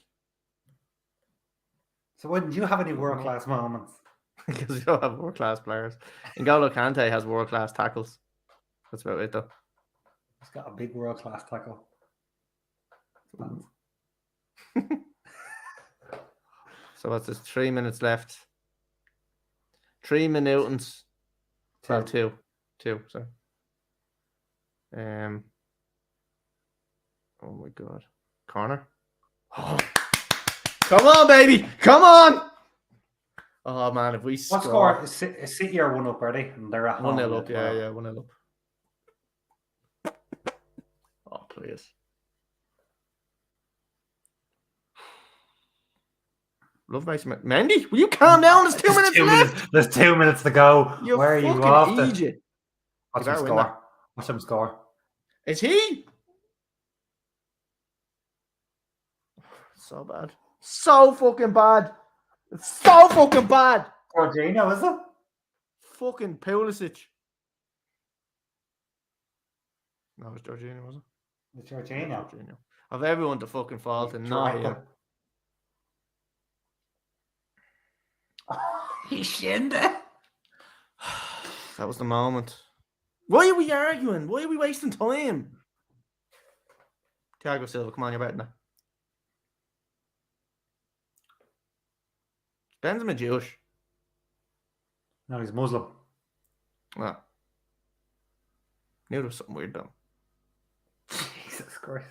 B: So why didn't you have any world-class moments?
A: Because we don't have world-class players. N'Golo Kante has world-class tackles. That's about it, though.
B: He's got a big world-class tackle.
A: So what's this? 3 minutes left. 3 minutes. Well, 2. Sorry. Oh my god. Conor. Oh. Come on, baby. Come on. Oh man, if we
B: what score? Is City are 1-up, are they? And they're at
A: 1-0 up. Yeah, 1-0 up. Oh please. Love Mason Mendy, will you calm down? There's 2 minutes left.
B: There's 2 minutes to go. Where are you off to? Watch him score. Watch him score.
A: Is he? So bad. So fucking bad. It's so fucking bad.
B: Jorginho, is it?
A: Fucking Pulisic. No, it's Jorginho, was it?
B: It's Jorginho.
A: Of everyone to fucking fault and not him.
B: He shinned it.
A: That was the moment. Why are we arguing? Why are we wasting time? Thiago Silva, come on, you're better than that. Benzema Jewish.
B: No, he's Muslim.
A: Ah. Knew there was something weird though.
B: Jesus Christ.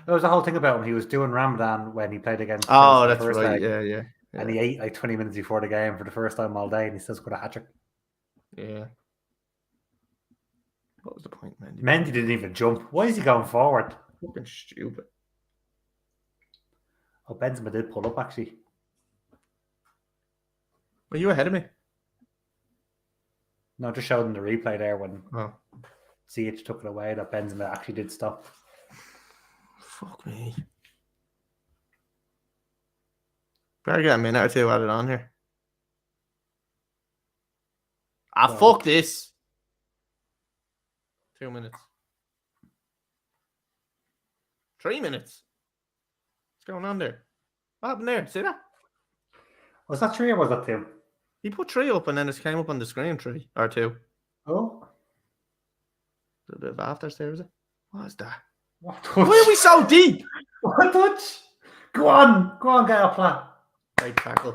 B: There was a whole thing about him. He was doing Ramadan when he played against.
A: Oh, that's right. Yeah.
B: And he ate like 20 minutes before the game for the first time all day, and he still scored a hat-trick.
A: Yeah. What was the point, Mendy?
B: Mendy didn't even jump. Why is he going forward?
A: Fucking stupid.
B: Oh, Benzema did pull up, actually.
A: Were you ahead of me?
B: No, just showed him the replay there when CH took it away that Benzema actually did stop.
A: Fuck me. Better get a minute or 2 added on here. Fuck this. 2 minutes. 3 minutes. What's going on there? What happened there? See that?
B: Was that 3 or was that 2?
A: He put 3 up and then it came up on the screen 3 or 2.
B: Oh.
A: A bit of after there, is it? What is that?
B: What touch?
A: Why are we so deep?
B: What touch? Go on, get a plan.
A: Great tackle.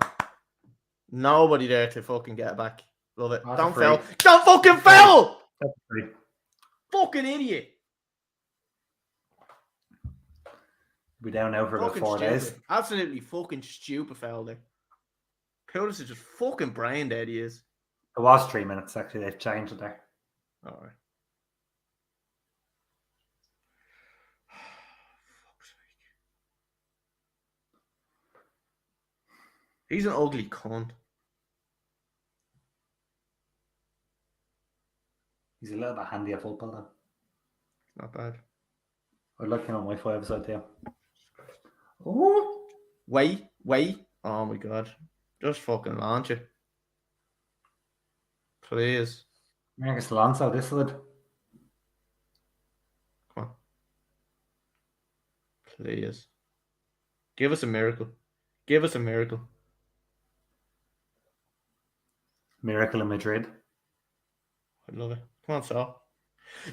A: Nobody there to fucking get it back. Love it.
B: That's
A: Don't
B: free.
A: foul. Don't fucking foul!
B: That's free.
A: Fucking idiot.
B: Be down now for about 4 days.
A: Absolutely fucking stupid foul there. Pulisic is just fucking brain dead, he is.
B: It was 3 minutes, actually. They've changed it there.
A: All right. He's an ugly cunt.
B: He's a little bit handy at football, though.
A: Not bad.
B: I'd like him on my 5 side, too. Oh.
A: Wait. Oh my god. Just fucking launch it. Please.
B: Marcus Alonso, this would.
A: Come on. Please. Give us a miracle. Give us a miracle.
B: Miracle in Madrid.
A: I love it. Come on, Saul.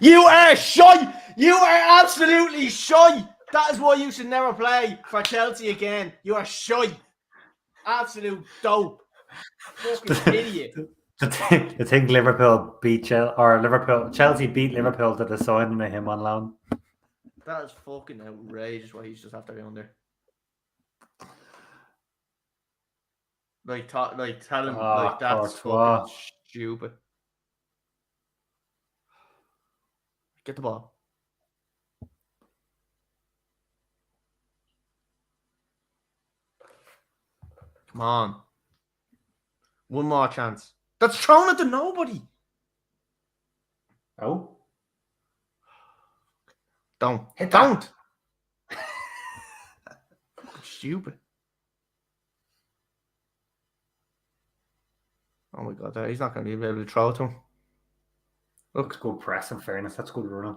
A: You are shy! You are absolutely shy! That is why you should never play for Chelsea again. You are shy. Absolute dope. Fucking idiot.
B: To think Liverpool beat Chelsea beat Liverpool to the signing of him on loan.
A: That is fucking outrageous why he's just after going there. Tell him that's
B: Courtois.
A: fucking stupid. Get the ball. Come on. One more chance. That's thrown it to nobody.
B: Oh.
A: Don't.
B: Hit
A: Don't. Stupid. Oh my god, he's not going to be able to throw it to him. Look.
B: That's good press, in fairness. That's good running.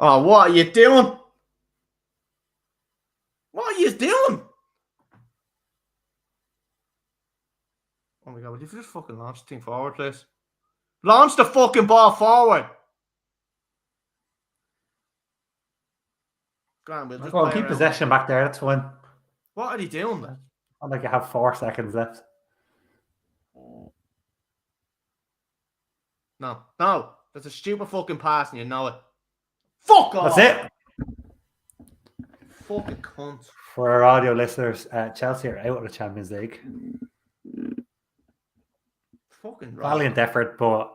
A: Oh, what are you doing? What are you doing? Oh my god, would you just fucking launch the thing forward, please? Launch the fucking ball forward. Go on, we'll just
B: Go on,
A: play
B: keep
A: around.
B: possession back there. That's fine.
A: What are they doing, man?
B: I think you have 4 seconds left.
A: No. That's a stupid fucking pass and you know it. Fuck off.
B: That's it.
A: Fucking cunt.
B: For our audio listeners, Chelsea are out of the Champions League.
A: Fucking right.
B: Valiant effort, but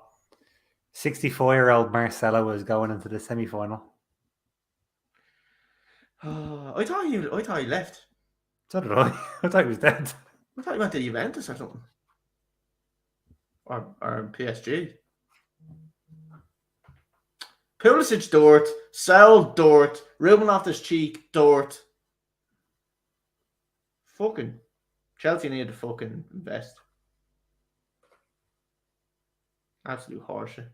B: 64-year-old Marcelo was going into the semi-final.
A: I thought he left.
B: So did I. I thought he was dead.
A: I thought he went to Juventus or something. Or PSG. Pulisic, Dort. Saul, Dort. Ruben Loftus-Cheek, Dort. Fucking Chelsea need to fucking invest. Absolute horseshit.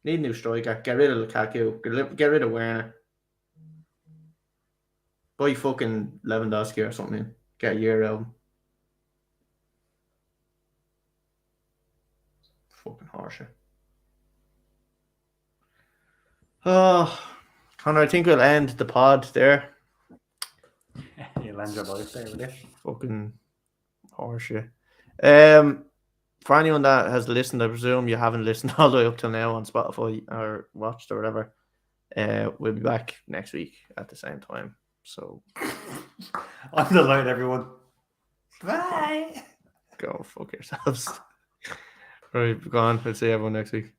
A: Need a new striker. Get rid of Lukaku. Get rid of Werner. Buy fucking Lewandowski or something. Get a year out. Fucking horseshit. Oh, Conor, I think we'll end the pod there.
B: You'll end your life there with it.
A: Fucking horseshit. For anyone that has listened, I presume you haven't listened all the way up till now on Spotify or watched or whatever. We'll be back next week at the same time. So
B: I'm delighted, everyone. Bye.
A: Go fuck yourselves. Right, go on. We'll see everyone next week.